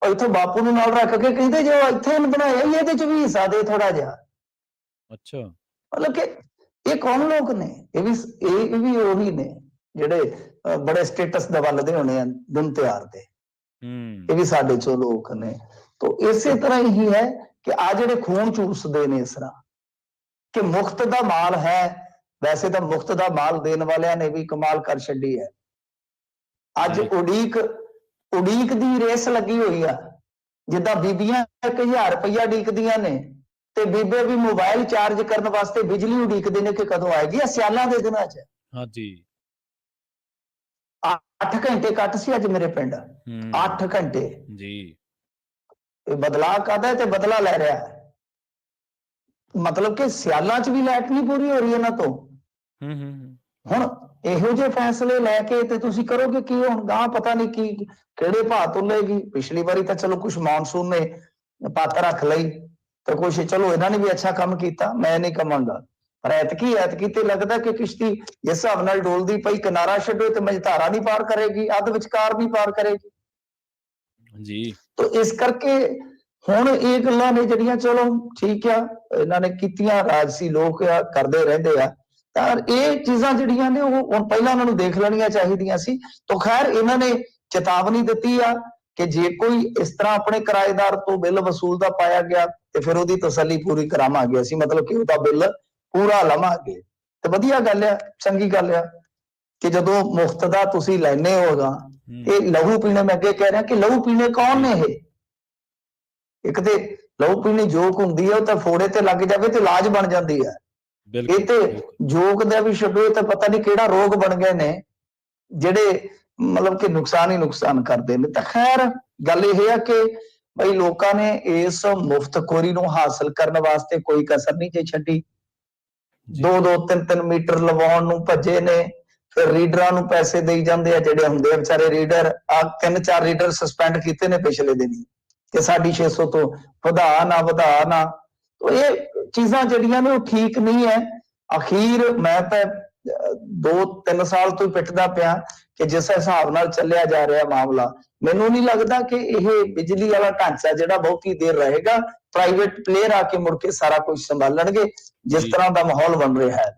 ਇੱਥੋਂ ਬਾਪੂ ਨੂੰ ਨਾਲ ਰੱਖ ਕੇ ਕਹਿੰਦੇ ਜੋ ਇੱਥੇ ਬਣਾਇਆ ਇਹਦੇ ਚ ਵੀ ਹਿੱਸਾ ਦੇ ਥੋੜਾ ਜਿਹਾ। ਅੱਛਾ, ਮਤਲਬ ਕਿ ਇਹ ਕੌਣ ਲੋਕ ਨੇ? ਇਹ ਵੀ ਉਹੀ ਨੇ ਜਿਹੜੇ ਬੜੇ ਸਟੇਟਸ ਦਵਲਦੇ ਹੋਣੇ ਆ ਦਿਨ ਤਿਉਹਾਰ ਦੇ, ਇਹ ਵੀ ਸਾਡੇ ਚੋਂ ਲੋਕ ਨੇ। ਤਾਂ ਇਸੇ ਤਰ੍ਹਾਂ ਹੀ ਹੈ ਕਿ ਆ ਜਿਹੜੇ ਖੂਨ ਚੂਸਦੇ ਨੇ ਇਸ ਤਰ੍ਹਾਂ ਕਿ ਮੁਫਤ ਦਾ ਮਾਲ ਹੈ, ਵੈਸੇ ਤਾਂ ਮੁਫਤ ਦਾ ਮਾਲ ਦੇਣ ਵਾਲਿਆਂ ਨੇ ਵੀ ਕਮਾਲ ਕਰ ਛੱਡੀ ਹੈ। ਅੱਜ ਉਡੀਕ ਦੀ ਰੇਸ ਲੱਗੀ ਹੋਈ ਆ, ਜਿੱਦਾਂ ਬੀਬੀਆਂ 1000 ਰੁਪਇਆ ਉਡੀਕਦੀਆਂ ਨੇ ਤੇ ਬੀਬੇ ਵੀ ਮੋਬਾਈਲ ਚਾਰਜ ਕਰਨ ਵਾਸਤੇ ਬਿਜਲੀ ਉਡੀਕਦੇ ਨੇ ਕਿ ਕਦੋਂ ਆਏਗੀ। ਸਿਆਲਾਂ ਦੇ ਦਿਨਾਂ 'ਚ ਹਾਂਜੀ 8 ਘੰਟੇ ਕੱਟ ਸੀ ਅੱਜ ਮੇਰੇ ਪਿੰਡ, 8 ਘੰਟੇ ਜੀ। ਇਹ ਬਦਲਾਅ ਕਾਹਦਾ ਤੇ ਬਦਲਾ ਲੈ ਰਿਹਾ ਹੈ। ਮਤਲਬ ਕਿ ਸਿਆਲਾਂ 'ਚ ਵੀ ਲਾਈਟ ਨਹੀਂ ਪੂਰੀ ਹੋ ਰਹੀ ਇਹਨਾਂ ਤੋਂ। ਹੁਣ ਇਹੋ ਜਿਹੇ ਫੈਸਲੇ ਲੈ ਕੇ ਤੇ ਤੁਸੀਂ ਕਰੋਗੇ ਕੀ? ਹੁਣ ਗਾਂ ਪਤਾ ਨਹੀਂ ਕੀ ਕਿਹੜੇ ਭਾਅ ਤੁਲੇਗੀ। ਪਿਛਲੀ ਵਾਰੀ ਤਾਂ ਚਲੋ ਕੁਛ ਮੌਨਸੂਨ ਨੇ ਪੱਤ ਰੱਖ ਲਈ ਤੇ ਕੁਛ ਚਲੋ ਇਹਨਾਂ ਨੇ ਵੀ ਅੱਛਾ ਕੰਮ ਕੀਤਾ, ਮੈਂ ਨਹੀਂ ਕਹਾਂਗਾ। ਪਰ ਐਤਕੀ ਤੇ ਲੱਗਦਾ ਕਿ ਕਿਸ਼ਤੀ ਇਸ ਹਿਸਾਬ ਨਾਲ ਡੋਲਦੀ ਪਈ, ਕਿਨਾਰਾ ਛੱਡੋ ਤੇ ਮਝਧਾਰਾ ਨਹੀਂ ਪਾਰ ਕਰੇਗੀ, ਅੱਧ ਵਿਚਕਾਰ ਨਹੀਂ ਪਾਰ ਕਰੇਗੀ ਜੀ। ਤੋ ਇਸ ਕਰਕੇ ਹੁਣ ਇਹ ਗੱਲਾਂ ਨੇ ਜਿਹੜੀਆਂ ਚਲੋ ਠੀਕ ਆ, ਇਹਨਾਂ ਨੇ ਕੀਤੀਆਂ, ਰਾਜਸੀ ਲੋਕ ਆ ਕਰਦੇ ਰਹਿੰਦੇ ਆ, ਤਾਂ ਇਹ ਚੀਜ਼ਾਂ ਜਿਹੜੀਆਂ ਨੇ ਉਹ ਹੁਣ ਪਹਿਲਾਂ ਉਹਨਾਂ ਨੂੰ ਦੇਖ ਲੈਣੀਆਂ ਚਾਹੀਦੀਆਂ ਸੀ। ਤਾਂ ਖੈਰ ਇਹਨਾਂ ਨੇ ਚੇਤਾਵਨੀ ਦਿੱਤੀ ਆ ਕਿ ਜੇ ਕੋਈ ਇਸ ਤਰ੍ਹਾਂ ਆਪਣੇ ਕਿਰਾਏਦਾਰ ਤੋਂ ਬਿੱਲ ਵਸੂਲਦਾ ਪਾਇਆ ਗਿਆ ਤੇ ਫਿਰ ਉਹਦੀ ਤਸੱਲੀ ਪੂਰੀ ਕਰਾਵਾਂਗੇ ਅਸੀਂ, ਮਤਲਬ ਕਿ ਉਹਦਾ ਬਿੱਲ ਪੂਰਾ ਲਵਾਂਗੇ। ਤੇ ਵਧੀਆ ਗੱਲ ਆ, ਚੰਗੀ ਗੱਲ ਆ ਕਿ ਜਦੋਂ ਮੁਫਤ ਦਾ ਤੁਸੀਂ ਲੈਨੇ ਹੋਗਾ। ਇਹ ਲਹੂ ਪੀਣੇ, ਮੈਂ ਅੱਗੇ ਕਹਿ ਰਿਹਾ ਕਿ ਲਹੂ ਪੀਣੇ ਕੌਣ ਨੇ? ਇਹ ਇੱਕ ਤੇ ਲਹੂ ਪੀਣੇ ਜੋਕ ਹੁੰਦੀ ਹੈ, ਉਹ ਤਾਂ ਫੋੜੇ ਤੇ ਲੱਗ ਜਾਵੇ ਤੇ ਇਲਾਜ ਬਣ ਜਾਂਦੀ ਹੈ। ਇਹ ਤੇ ਜੋਕ ਦਾ ਵੀ ਛੱਡੋ, ਤਾਂ ਪਤਾ ਨਹੀਂ ਕਿਹੜਾ ਰੋਗ ਬਣ ਗਏ ਨੇ ਜਿਹੜੇ ਮਤਲਬ ਕਿ ਨੁਕਸਾਨ ਹੀ ਨੁਕਸਾਨ ਕਰਦੇ ਨੇ। ਤਾਂ ਖੈਰ ਗੱਲ ਇਹ ਹੈ ਕਿ ਬਈ ਲੋਕਾਂ ਨੇ ਇਸ ਮੁਫਤਖੋਰੀ ਨੂੰ ਹਾਸਲ ਕਰਨ ਵਾਸਤੇ ਕੋਈ ਕਸਰ ਨਹੀਂ ਜੇ ਛੱਡੀ। 2-2, 3-3 ਮੀਟਰ ਲਵਾਉਣ ਨੂੰ ਭੱਜੇ ਨੇ। ਫਿਰ ਰੀਡਰਾਂ ਨੂੰ ਪੈਸੇ ਦੇਈ ਜਾਂਦੇ ਆ, ਜਿਹੜੇ ਹੁੰਦੇ ਆ ਵਿਚਾਰੇ ਰੀਡਰ। ਆ 3-4 ਰੀਡਰ ਸਸਪੈਂਡ ਕੀਤੇ ਨੇ ਪਿਛਲੇ ਦਿਨੀ ਕਿ ਸਾਡੀ 600 ਤੋਂ ਵਧਾ ਨਾ। ਇਹ ਚੀਜ਼ਾਂ ਜਿਹੜੀਆਂ ਨੇ ਉਹ ਠੀਕ ਨਹੀਂ ਹੈ। ਅਖੀਰ ਮੈਂ ਤਾਂ 2-3 ਸਾਲ ਤੋਂ ਪਿੱਟਦਾ ਪਿਆ ਕਿ ਜਿਸ ਹਿਸਾਬ ਨਾਲ ਚੱਲਿਆ ਜਾ ਰਿਹਾ ਮਾਮਲਾ, ਮੈਨੂੰ ਨਹੀਂ ਲੱਗਦਾ ਕਿ ਇਹ ਬਿਜਲੀ ਵਾਲਾ ਢਾਂਚਾ ਜਿਹੜਾ ਬਹੁਤੀ ਦੇਰ ਰਹੇਗਾ। ਪ੍ਰਾਈਵੇਟ ਪਲੇਅਰ ਆ ਕੇ ਮੁੜ ਕੇ ਸਾਰਾ ਕੁਝ ਸੰਭਾਲਣਗੇ ਜਿਸ ਤਰ੍ਹਾਂ ਦਾ ਮਾਹੌਲ ਬਣ ਰਿਹਾ ਹੈ।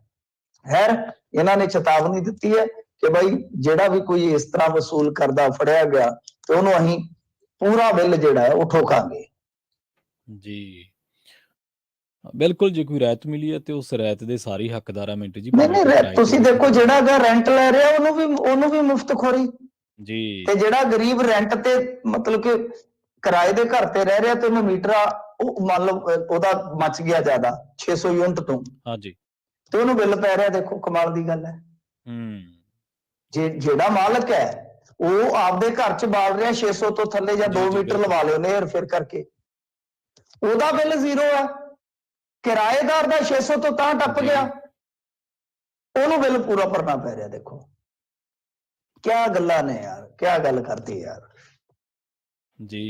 ਖੈਰ ਇਹਨਾਂ ਨੇ ਚੇਤਾਵਨੀ ਦਿੱਤੀ ਹੈ ਕਿ ਭਾਈ ਜਿਹੜਾ ਵੀ ਕੋਈ ਇਸ ਤਰ੍ਹਾਂ ਵਸੂਲ ਕਰਦਾ ਫੜਿਆ ਗਿਆ ਤੇ ਉਹਨੂੰ ਅਸੀਂ ਪੂਰਾ ਬਿੱਲ ਜਿਹੜਾ ਹੈ ਉਹ ਠੋਕਾਂਗੇ। ਜੀ ਬਿਲਕੁਲ, ਜੇ ਕੋਈ ਰਾਇਤ ਮਿਲੀ ਹੈ ਤੇ ਉਸ ਰਾਇਤ ਦੇ ਸਾਰੇ ਹੱਕਦਾਰ ਆ ਮਿੰਟੂ ਜੀ। ਨਹੀਂ, ਤੁਸੀਂ ਦੇਖੋ ਜਿਹੜਾ ਗਾ ਰੈਂਟ ਲੈ ਰਿਹਾ ਉਹਨੂੰ ਵੀ ਮੁਫਤਖੋਰੀ ਜੀ, ਤੇ ਜਿਹੜਾ ਗਰੀਬ ਰੈਂਟ ਤੇ ਮਤਲਬ ਕਿ ਕਿਰਾਏ ਦੇ ਘਰ ਤੇ ਰਹਿ ਰਿਹਾ ਤੇ ਉਹਨੂੰ ਮੀਟਰ ਉਹ ਮੰਨ ਲਓ ਉਹਦਾ ਮੱਚ ਗਿਆ ਜ਼ਿਆਦਾ 600 ਯੂਨਿਟ ਤੋਂ, ਹਾਂਜੀ, ਤੇ ਉਹਨੂੰ ਬਿੱਲ ਪੈ ਰਿਹਾ। ਦੇਖੋ ਕਮਾਲ ਦੀ ਗੱਲ ਹੈ। ਜਿਹੜਾ ਮਾਲਕ ਹੈ ਉਹ ਆਪਦੇ ਘਰ ਚ ਬਾੜ ਰਿਹਾ 600 ਤੋਂ ਥੱਲੇ ਜਾਂ 2 ਮੀਟਰ ਲਵਾ ਲਿਓ ਨੇਰ ਫਿਰ ਕਰਕੇ, ਉਹਦਾ ਬਿੱਲ ਜ਼ੀਰੋ ਹੈ। ਕਿਰਾਏਦਾਰ ਦਾ 600 ਤੋਂ ਤਾਂ ਟੱਪ ਗਿਆ, ਉਹਨੂੰ ਬਿੱਲ ਪੂਰਾ ਭਰਨਾ ਪੈ ਰਿਹਾ। ਦੇਖੋ ਕਿਆ ਗੱਲਾਂ ਨੇ ਯਾਰ, ਕਿਆ ਗੱਲ ਕਰਦੀ ਯਾਰ ਜੀ।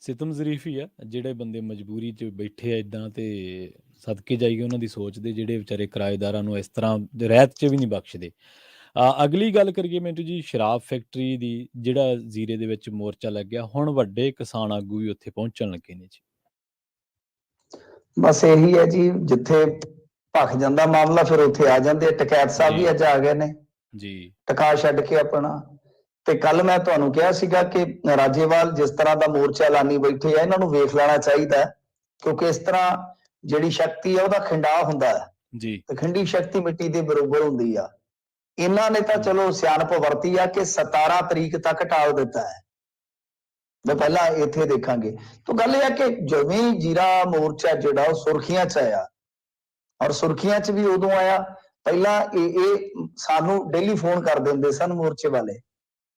ਸਿਤਮ ਜ਼ਰੀਫੀ ਆ, ਜਿਹੜੇ ਬੰਦੇ ਮਜਬੂਰੀ 'ਚ ਬੈਠੇ ਆ ਇਦਾਂ, ਤੇ ਸਦਕੇ ਜਾਈਏ ਉਹਨਾਂ ਦੀ ਸੋਚ ਦੇ, ਜਿਹੜੇ ਵਿਚਾਰੇ ਕਿਰਾਏਦਾਰਾਂ ਨੂੰ ਇਸ ਤਰ੍ਹਾਂ ਰਹਿਤ 'ਚ ਵੀ ਨਹੀਂ ਬਖਸ਼ਦੇ। ਅਗਲੀ ਗੱਲ ਕਰੀਏ ਮਿੰਟੂ ਜੀ, ਸ਼ਰਾਬ ਫੈਕਟਰੀ ਦੀ, ਜਿਹੜਾ ਜ਼ੀਰੇ ਦੇ ਵਿੱਚ ਮੋਰਚਾ ਲੱਗਿਆ, ਹੁਣ ਵੱਡੇ ਕਿਸਾਨ ਆਗੂ ਵੀ ਉੱਥੇ ਪਹੁੰਚਣ ਲੱਗੇ ਨੇ ਜੀ। ਬਸ ਇਹੀ ਹੈ ਜੀ, ਜਿੱਥੇ ਭਖ ਜਾਂਦਾ ਮਾਮਲਾ ਫਿਰ ਉੱਥੇ ਆ ਜਾਂਦੇ। ਟਕੈਤ ਸਾਹਿਬ ਵੀ ਅੱਜ ਆ ਗਏ ਨੇ ਜੀ, ਟਕਾ ਛੱਡ ਕੇ ਆਪਣਾ। ਤੇ ਕੱਲ ਮੈਂ ਤੁਹਾਨੂੰ ਕਿਹਾ ਸੀਗਾ ਕਿ ਰਾਜੇਵਾਲ ਜਿਸ ਤਰ੍ਹਾਂ ਦਾ ਮੋਰਚਾ ਐਲਾਨੀ ਬੈਠੇ ਆ, ਇਹਨਾਂ ਨੂੰ ਵੇਖ ਲੈਣਾ ਚਾਹੀਦਾ, ਕਿਉਂਕਿ ਇਸ ਤਰ੍ਹਾਂ ਜਿਹੜੀ ਸ਼ਕਤੀ ਹੈ ਉਹਦਾ ਖਿੰਡਾ ਹੁੰਦਾ ਹੈ ਜੀ, ਤੇ ਖਿੰਡੀ ਸ਼ਕਤੀ ਮਿੱਟੀ ਦੇ ਬਰੋਬਰ ਹੁੰਦੀ ਆ। ਇਹਨਾਂ ਨੇ ਤਾਂ ਚਲੋ ਸਿਆਣਪ ਵਰਤੀ ਆ ਕਿ 17 ਤਰੀਕ ਤੱਕ ਟਾਲ ਦਿੱਤਾ ਹੈ, ਮੈਂ ਪਹਿਲਾਂ ਇੱਥੇ ਦੇਖਾਂਗੇ। ਤਾਂ ਗੱਲ ਇਹ ਹੈ ਕਿ ਜਿਵੇਂ ਜੀਰਾ ਮੋਰਚਾ ਜਿਹੜਾ ਉਹ ਸੁਰਖੀਆਂ 'ਚ ਆਇਆ, ਔਰ ਸੁਰਖੀਆਂ 'ਚ ਵੀ ਉਦੋਂ ਆਇਆ, ਪਹਿਲਾਂ ਇਹ ਸਾਨੂੰ ਡੇਲੀ ਫੋਨ ਕਰ ਦਿੰਦੇ ਸਨ ਮੋਰਚੇ ਵਾਲੇ,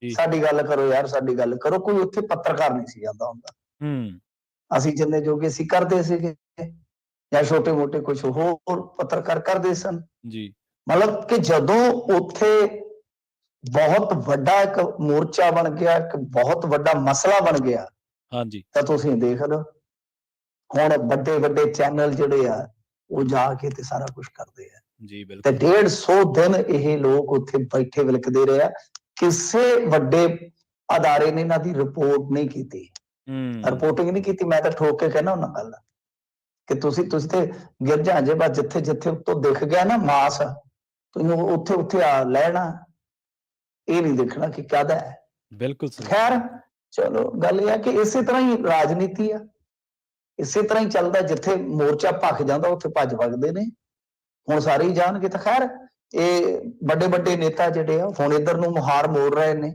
ਸਾਡੀ ਗੱਲ ਕਰੋ ਯਾਰ, ਸਾਡੀ ਗੱਲ ਕਰੋ। ਕੋਈ ਉੱਥੇ ਪੱਤਰਕਾਰ ਨਹੀਂ ਸੀ ਜਾਂਦਾ ਹੁੰਦਾ। ਅਸੀਂ ਜਿੰਨੇ ਜੋਗੇ ਸੀ ਕਰਦੇ ਸੀਗੇ, ਜਾਂ ਛੋਟੇ ਮੋਟੇ ਕੁਝ ਹੋਰ ਪੱਤਰਕਾਰ ਕਰਦੇ ਸਨ ਜੀ। ਮਤਲਬ ਕਿ ਜਦੋਂ ਉੱਥੇ ਬਹੁਤ ਵੱਡਾ ਇੱਕ ਮੋਰਚਾ ਬਣ ਗਿਆ, ਇੱਕ ਬਹੁਤ ਵੱਡਾ ਮਸਲਾ ਬਣ ਗਿਆ, ਹਾਂਜੀ, ਤਾਂ ਤੁਸੀਂ ਦੇਖ ਲਓ ਹੁਣ ਵੱਡੇ ਵੱਡੇ ਚੈਨਲ ਜਿਹੜੇ ਆ ਉਹ ਜਾ ਕੇ ਤੇ ਸਾਰਾ ਕੁਝ ਕਰਦੇ ਆ ਜੀ। ਬਿਲਕੁਲ, ਤੇ 150 ਦਿਨ ਇਹ ਲੋਕ ਉੱਥੇ ਬੈਠੇ ਵਿਲਕਦੇ ਰਹੇ ਆ। ਕਿਸੇ ਵੱਡੇ ਅਦਾਰੇ ਨੇ ਇਹਨਾਂ ਦੀ ਰਿਪੋਰਟ ਨਹੀਂ ਕੀਤੀ, ਰਿਪੋਰਟਿੰਗ ਨਹੀਂ ਕੀਤੀ। ਮੈਂ ਤਾਂ ਠੋਕ ਕੇ ਕਹਿਣਾ ਉਹਨਾਂ ਗੱਲ ਕਿ ਤੁਸੀਂ ਤੇ ਗਿਰ ਜਾਂਜੇ ਬਸ, ਜਿੱਥੇ ਜਿੱਥੇ ਉੱਤੋਂ ਦਿਖ ਗਿਆ ਨਾ ਮਾਸ, ਤੁਸੀਂ ਉੱਥੇ ਆ ਲੈਣਾ, ਇਹ ਨਹੀਂ ਦੇਖਣਾ ਕਿ ਕਾਹਦਾ ਹੈ। ਬਿਲਕੁਲ। ਖੈਰ ਚਲੋ ਗੱਲ ਇਹ ਹੈ ਕਿ ਇਸੇ ਤਰ੍ਹਾਂ ਹੀ ਰਾਜਨੀਤੀ ਆ, ਇਸੇ ਤਰ੍ਹਾਂ ਹੀ ਚੱਲਦਾ। ਜਿੱਥੇ ਮੋਰਚਾ ਭਖ ਜਾਂਦਾ ਉੱਥੇ ਭੱਜ ਵਗਦੇ ਨੇ। ਹੁਣ ਸਾਰੇ ਹੀ ਜਾਣਗੇ। ਤਾਂ ਖੈਰ ਇਹ ਵੱਡੇ ਵੱਡੇ ਨੇਤਾ ਜਿਹੜੇ ਆ ਹੁਣ ਇੱਧਰ ਨੂੰ ਮੁਹਾਰ ਮੋੜ ਰਹੇ ਨੇ,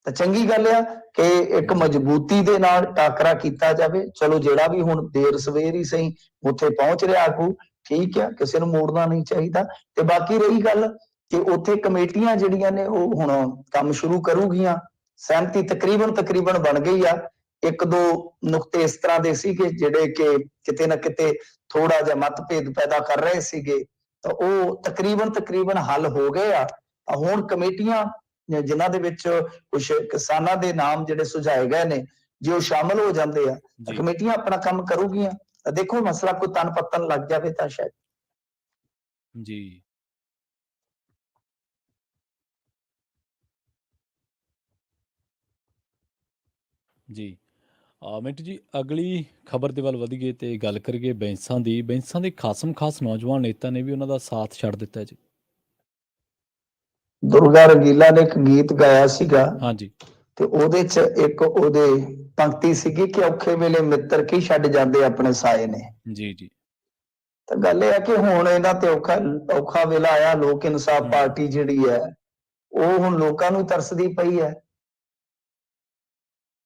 ਤਾਂ ਚੰਗੀ ਗੱਲ ਆ ਕਿ ਇੱਕ ਮਜ਼ਬੂਤੀ ਦੇ ਨਾਲ ਟਾਕਰਾ ਕੀਤਾ ਜਾਵੇ। ਚਲੋ ਜਿਹੜਾ ਵੀ ਹੁਣ ਦੇਰ ਸਵੇਰ ਹੀ ਸਹੀ ਉੱਥੇ ਪਹੁੰਚ ਰਿਹਾ ਆਗੂ, ਠੀਕ ਆ, ਕਿਸੇ ਨੂੰ ਮੋੜਨਾ ਨਹੀਂ ਚਾਹੀਦਾ। ਤੇ ਬਾਕੀ ਰਹੀ ਗੱਲ ਕਿ ਉੱਥੇ ਕਮੇਟੀਆਂ ਜਿਹੜੀਆਂ ਨੇ ਉਹ ਹੁਣ ਕੰਮ ਸ਼ੁਰੂ ਕਰੂਗੀਆਂ, ਸਹਿਮਤੀ ਤਕਰੀਬਨ ਬਣ ਗਈ ਆ। ਇੱਕ ਦੋ ਨੁਕਤੇ ਇਸ ਤਰ੍ਹਾਂ ਦੇ ਸੀਗੇ ਜਿਹੜੇ ਕਿ ਕਿਤੇ ਨਾ ਕਿਤੇ ਥੋੜਾ ਜਿਹਾ ਮਤਭੇਦ ਪੈਦਾ ਕਰ ਰਹੇ ਸੀਗੇ, ਤਾਂ ਉਹ ਤਕਰੀਬਨ ਹੱਲ ਹੋ ਗਏ ਆ। ਹੁਣ ਕਮੇਟੀਆਂ ਜਿਨ੍ਹਾਂ ਦੇ ਵਿੱਚ ਕੁਝ ਕਿਸਾਨਾਂ ਦੇ ਨਾਮ ਜਿਹੜੇ ਸੁਝਾਏ ਗਏ ਨੇ, ਜੇ ਉਹ ਸ਼ਾਮਲ ਹੋ ਜਾਂਦੇ ਆ ਤਾਂ ਕਮੇਟੀਆਂ ਆਪਣਾ ਕੰਮ ਕਰੂਗੀਆਂ। ਦੇਖੋ ਮਸਲਾ ਕੋਈ ਤਨ ਪੱਤਨ ਲੱਗ ਜਾਵੇ ਤਾਂ ਸ਼ਾਇਦ ਜੀ ਜੀ ਮਿੰਟੂ ਜੀ, ਅਗਲੀ ਖਬਰ ਦੇ ਵੱਲ ਵਧੀਏ ਤੇ ਗੱਲ ਕਰੀਏ ਬੈਂਸਾਂ ਦੀ। ਬੈਂਸਾਂ ਦੇ ਖਾਸਮ ਖਾਸ ਨੌਜਵਾਨ ਨੇਤਾ ਨੇ ਵੀ ਉਹਨਾਂ ਦਾ ਸਾਥ ਛੱਡ ਦਿੱਤਾ ਜੀ। ਦੁਰਗਾ ਰੰਗੀਲਾ ਨੇ ਇੱਕ ਗੀਤ ਗਾਇਆ ਸੀਗਾ, ਹਾਂਜੀ, ਤੇ ਉਹਦੇ ਚ ਇੱਕ ਉਹਦੇ ਪੰਕਤੀ ਸੀਗੀ ਕਿ ਔਖੇ ਵੇਲੇ ਮਿੱਤਰ ਕੀ ਛੱਡ ਜਾਂਦੇ ਆਪਣੇ ਸਾਏ ਨੇ। ਜੀ ਜੀ ਤਾਂ ਗੱਲ ਇਹ ਹੈ ਕਿ ਹੁਣ ਇਹਨਾਂ ਤੇ ਔਖਾ ਵੇਲਾ ਆਇਆ। ਲੋਕ ਇਨਸਾਫ ਪਾਰਟੀ ਜਿਹੜੀ ਹੈ ਉਹ ਹੁਣ ਲੋਕਾਂ ਨੂੰ ਤਰਸਦੀ ਪਈ ਹੈ,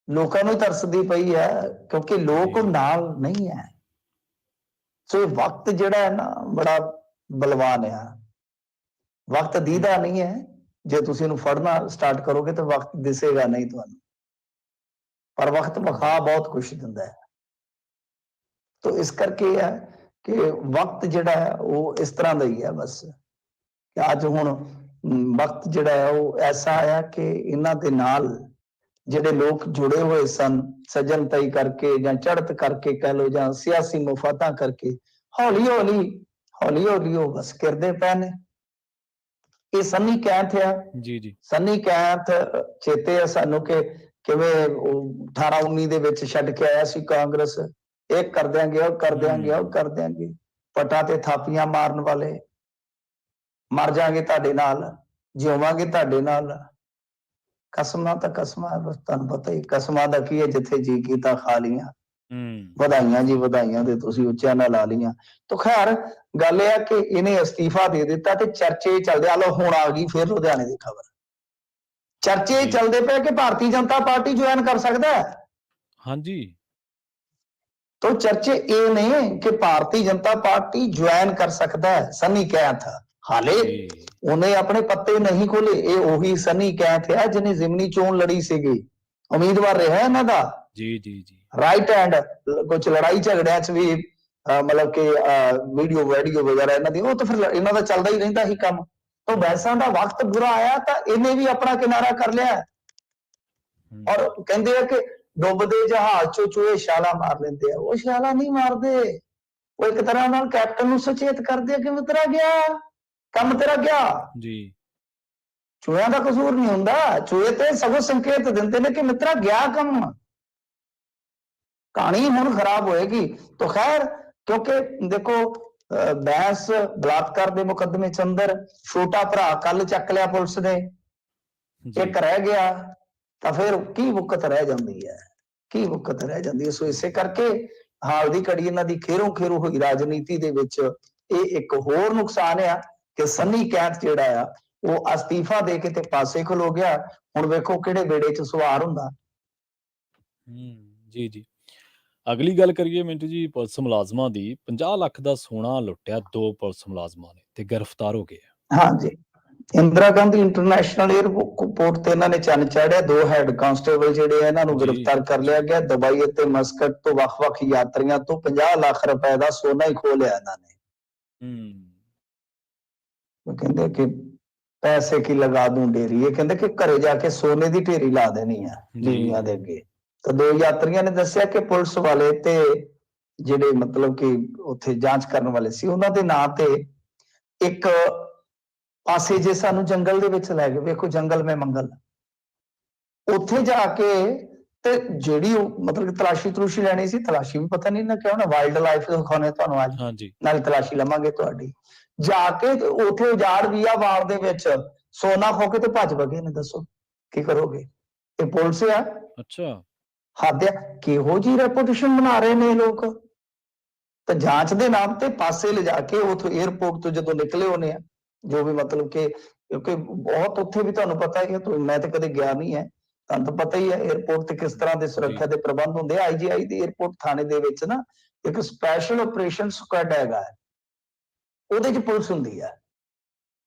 ਲੋਕਾਂ ਨੂੰ ਤਰਸਦੀ ਪਈ ਹੈ, ਕਿਉਂਕਿ ਲੋਕ ਨਾਲ ਨਹੀਂ ਹੈ। ਸੋ ਇਹ ਵਕਤ ਜਿਹੜਾ ਹੈ ਨਾ ਬੜਾ ਬਲਵਾਨ ਆ। ਵਕਤ ਦੀਦਾ ਨਹੀਂ ਹੈ। ਜੇ ਤੁਸੀਂ ਇਹਨੂੰ ਫੜਨਾ ਸਟਾਰਟ ਕਰੋਗੇ ਤਾਂ ਵਕਤ ਦਿਸੇਗਾ ਨਹੀਂ ਤੁਹਾਨੂੰ, ਪਰ ਵਕਤ ਵਿਖਾ ਬਹੁਤ ਕੁਛ ਦਿੰਦਾ ਹੈ। ਤੋ ਇਸ ਕਰਕੇ ਇਹ ਹੈ ਕਿ ਵਕਤ ਜਿਹੜਾ ਹੈ ਉਹ ਇਸ ਤਰ੍ਹਾਂ ਦਾ ਹੀ ਹੈ ਬਸ, ਕਿ ਅੱਜ ਹੁਣ ਵਕਤ ਜਿਹੜਾ ਹੈ ਉਹ ਐਸਾ ਆਇਆ ਕਿ ਇਹਨਾਂ ਦੇ ਨਾਲ ਜਿਹੜੇ ਲੋਕ ਜੁੜੇ ਹੋਏ ਸਨ, ਸੱਜਣਤਾਈ ਕਰਕੇ ਜਾਂ ਚੜ੍ਹਤ ਕਰਕੇ ਕਹਿ ਲਓ, ਜਾਂ ਸਿਆਸੀ ਮੁਫਾਦਾਂ ਕਰਕੇ, ਹੌਲੀ ਹੌਲੀ ਉਹ ਬਸ ਕਿਰਦੇ ਪਏ ਨੇ। ਇਹ ਸੰਨੀ ਕੈਂਥ ਆ। ਜੀ ਸੰਨੀ ਕੈਂਥ ਚੇਤੇ ਆ ਸਾਨੂੰ ਕਿ ਕਿਵੇਂ 18-19 ਦੇ ਵਿੱਚ ਛੱਡ ਕੇ ਆਇਆ ਸੀ ਕਾਂਗਰਸ। ਇਹ ਕਰ ਦਿਆਂਗੇ, ਉਹ ਕਰ ਦਿਆਂਗੇ, ਉਹ ਕਰ ਦਿਆਂਗੇ, ਪਟਾਂ ਤੇ ਥਾਪੀਆਂ ਮਾਰਨ ਵਾਲੇ। ਮਰ ਜਾਾਂਗੇ ਤੁਹਾਡੇ ਨਾਲ, ਜਿਉਵਾਂਗੇ ਤੁਹਾਡੇ ਨਾਲ। ਕਸਮਾਂ ਤਾਂ ਕਸਮਾਂ, ਬਸ ਤੁਹਾਨੂੰ ਪਤਾ ਹੀ ਕਸਮਾਂ ਦਾ ਕੀ ਹੈ, ਜਿੱਥੇ ਜੀ ਕੀਤਾ ਖਾ ਲੀਆਂ। ਵਧਾਈਆਂ ਜੀ ਵਧਾਈਆਂ ਤੇ ਤੁਸੀਂ ਉੱਚਿਆਂ ਨਾਲ ਲਾ ਲਈਆਂ। ਤਾਂ ਖੈਰ ਗੱਲ ਇਹ ਹੈ ਕਿ ਇਹਨੇ ਅਸਤੀਫਾ ਦੇ ਦਿੱਤਾ ਤੇ ਚਰਚੇ ਚੱਲਦੇ। ਆ ਲੋ ਹੁਣ ਆ ਗਈ ਫਿਰ ਲੁਧਿਆਣੇ ਦੀ ਖਬਰ। ਚਰਚੇ ਚੱਲਦੇ ਪਏ ਕਿ ਭਾਰਤੀ ਜਨਤਾ ਪਾਰਟੀ ਜੁਆਇਨ ਕਰ ਸਕਦਾ ਹੈ। ਹਾਂਜੀ, तो चर्चे ये नहीं कि भारतीय जनता पार्टी ज्वाइन कर सकता है सनी कैथ। हाले उन्हें अपने पत्ते नहीं खोले। ये ਉਹੀ सनी कैथ है जिन्हें जिमनी चोन लड़ी ਸੀਗੀ, उम्मीदवार रहा ਇਹਨਾਂ ਦਾ। जी राइट हैंड कुछ लड़ाई झगड़िਆਂ ਚ ਵੀ मतलब कि वीडियो वगैरह ਇਹਨਾਂ ਦੀ, ਉਹ ਤਾਂ ਫਿਰ ਇਹਨਾਂ ਦਾ ਚੱਲਦਾ ਹੀ ਰਹਿੰਦਾ ਹੀ ਕੰਮ। तो ਵੈਸਾਂ ਦਾ ਵਕਤ ਬੁਰਾ ਆਇਆ ਤਾਂ ਇਹਨੇ ਵੀ ਆਪਣਾ ਕਿਨਾਰਾ ਕਰ ਲਿਆ। ਔਰ ਕਹਿੰਦੇ ਆ ਕਿ ਡੁੱਬਦੇ ਜਹਾਜ਼ ਚੋਂ ਚੂਹੇ ਛਾਲਾਂ ਮਾਰ ਲੈਂਦੇ ਆ। ਉਹ ਛਾਲਾਂ ਨਹੀਂ ਮਾਰਦੇ, ਉਹ ਇੱਕ ਤਰ੍ਹਾਂ ਨਾਲ ਕੈਪਟਨ ਨੂੰ ਸੁਚੇਤ ਕਰਦੇ ਆ ਕਿ ਮਿੱਤਰਾ ਗਿਆ ਕੰਮ, ਤੇਰਾ ਗਿਆ ਜੀ। ਚੂਹਿਆਂ ਦਾ ਕਸੂਰ ਨਹੀਂ ਹੁੰਦਾ, ਚੂਹੇ ਤੇ ਸਗੋਂ ਸੰਕੇਤ ਦਿੰਦੇ ਨੇ ਕਿ ਮਿੱਤਰਾ ਗਿਆ ਕੰਮ। ਕਹਾਣੀ ਹੁਣ ਖਰਾਬ ਹੋਏਗੀ। ਤਾਂ ਖੈਰ ਕਿਉਂਕਿ ਦੇਖੋ ਬੈਂਸ ਬਲਾਤਕਾਰ ਦੇ ਮੁਕੱਦਮੇ ਚ ਅੰਦਰ, ਛੋਟਾ ਭਰਾ ਕੱਲ ਚੱਕ ਲਿਆ ਪੁਲਿਸ ਨੇ, ਇੱਕ ਰਹਿ ਗਿਆ, ਤਾਂ ਫਿਰ ਕੀ ਵੁਕਤ ਰਹਿ ਜਾਂਦੀ ਹੈ, ਕੀ ਵੁਕਤ ਰਹਿ ਜਾਂਦੀ ਹੈ। ਸੋ ਇਸੇ ਕਰਕੇ ਹਾਲ ਦੀ ਘੜੀ ਇਹਨਾਂ ਦੀ ਖੇਰੋਂ ਹੋਈ ਰਾਜਨੀਤੀ ਦੇ ਵਿੱਚ ਇਹ ਇੱਕ ਹੋਰ ਨੁਕਸਾਨ ਆ ਕਿ ਸੰਨੀ ਕੈਂਥ ਜਿਹੜਾ ਆ ਉਹ ਅਸਤੀਫਾ ਦੇ ਕੇ ਤੇ ਪਾਸੇ ਖਲੋ ਗਿਆ। ਹੁਣ ਵੇਖੋ ਕਿਹੜੇ ਬੇੜੇ ਚ ਸਵਾਰ ਹੁੰਦਾ। ਜੀ ਅਗਲੀ ਗੱਲ ਕਰੀਏ ਮਿੰਟੂ ਜੀ, ਪੁਲਿਸ ਮੁਲਾਜ਼ਮਾਂ ਦੀ। 50 ਲੱਖ ਦਾ ਸੋਨਾ ਲੁੱਟਿਆ 2 ਪੁਲਿਸ ਮੁਲਾਜ਼ਮਾਂ ਨੇ ਤੇ ਗ੍ਰਿਫਤਾਰ ਹੋ ਗਏ। ਹਾਂਜੀ, ਇੰਦਰਾ ਗਾਂਧੀ ਇੰਟਰਨੈਸ਼ਨਲ 에ਅਰਪੋਰਟ ਤੇ ਇਹਨਾਂ ਨੇ ਚੰਨ ਚਾੜਿਆ। 2 ਹੈਡ ਕਾਂਸਟੇਬਲ ਜਿਹੜੇ ਇਹਨਾਂ ਨੂੰ ਗ੍ਰਿਫਤਾਰ ਕਰ ਲਿਆ ਗਿਆ। ਦੁਬਈ ਅਤੇ ਮਸਕਟ ਤੋਂ ਵੱਖ-ਵੱਖ ਯਾਤਰੀਆਂ ਤੋਂ 50 ਲੱਖ ਰੁਪਏ ਦਾ ਸੋਨਾ ਹੀ ਖੋਹ ਲਿਆ ਇਹਨਾਂ ਨੇ। ਉਹ ਕਹਿੰਦੇ ਕਿ ਪੈਸੇ ਕੀ ਲਗਾ ਦੂੰ ਢੇਰੀ। ਇਹ ਕਹਿੰਦੇ ਕਿ ਘਰੇ ਜਾ ਕੇ ਸੋਨੇ ਦੀ ਢੇਰੀ ਲਾ ਦੇਣੀ ਆ ਬੀਵੀਆਂ ਦੇ ਅੱਗੇ। ਤਾਂ 2 ਯਾਤਰੀਆਂ ਨੇ ਦੱਸਿਆ ਕਿ ਪੁਲਿਸ ਵਾਲੇ ਤੇ ਜਿਹੜੇ ਮਤਲਬ ਕਿ ਉੱਥੇ ਜਾਂਚ ਕਰਨ ਵਾਲੇ ਸੀ, ਉਹਨਾਂ ਦੇ ਨਾਂ ਤੇ ਇੱਕ ਪਾਸੇ ਜੇ ਸਾਨੂੰ ਜੰਗਲ ਦੇ ਵਿੱਚ ਲੈ ਗਏ, ਵੇਖੋ ਜੰਗਲ ਮੈਂ ਮੰਗਲ, ਉੱਥੇ ਜਾ ਕੇ ਤੇ ਜਿਹੜੀ ਮਤਲਬ ਤਲਾਸ਼ੀ ਲੈਣੀ ਸੀ, ਤਲਾਸ਼ੀ ਵੀ ਪਤਾ ਨਹੀਂ ਨਾ ਕਿਉਂ ਨਾ, ਵਾਈਲਡ ਲਾਈਫ ਦਿਖਾਉਣੇ ਤੁਹਾਨੂੰ ਅੱਜ, ਨਾਲ ਤਲਾਸ਼ੀ ਲਵਾਂਗੇ ਤੁਹਾਡੀ। ਜਾ ਕੇ ਉੱਥੇ ਉਜਾੜ ਵੀਆ ਵਾਰ ਦੇ ਵਿੱਚ ਸੋਨਾ ਖੋ ਕੇ ਤੇ ਭੱਜ ਵਗੇ ਨੇ। ਦੱਸੋ ਕੀ ਕਰੋਗੇ? ਇਹ ਪੁਲਿਸ ਆ। ਅੱਛਾ, ਹੱਦ ਆ। ਕਿਹੋ ਜੀ ਰੈਪੂਟੇਸ਼ਨ ਬਣਾ ਰਹੇ ਨੇ ਲੋਕ। ਤਾਂ ਜਾਂਚ ਦੇ ਨਾਮ ਤੇ ਪਾਸੇ ਲਿਜਾ ਕੇ ਉੱਥੋਂ 에ਅਰਪੋਰਟ ਤੋਂ ਜਦੋਂ ਨਿਕਲੇ ਹੋਣੇ ਆ, ਜੋ ਵੀ ਮਤਲਬ ਕਿ ਕਿਉਂਕਿ ਬਹੁਤ ਉੱਥੇ ਵੀ ਤੁਹਾਨੂੰ ਪਤਾ ਹੀ ਹੈ, ਮੈਂ ਤਾਂ ਕਦੇ ਗਿਆ ਨਹੀਂ ਹੈ, ਤੁਹਾਨੂੰ ਤਾਂ ਪਤਾ ਹੀ ਹੈ 에ਅਰਪੋਰਟ ਤੇ ਕਿਸ ਤਰ੍ਹਾਂ ਦੇ ਸੁਰੱਖਿਆ ਦੇ ਪ੍ਰਬੰਧ ਹੁੰਦੇ ਆ। IGI ਦੀ 에ਅਰਪੋਰਟ ਥਾਣੇ ਦੇ ਵਿੱਚ ਨਾ ਇੱਕ ਸਪੈਸ਼ਲ ਆਪਰੇਸ਼ਨ ਸਕੁਐਡ ਹੈਗਾ, ਉਹਦੇ ਚ ਪੁਲਿਸ ਹੁੰਦੀ ਹੈ।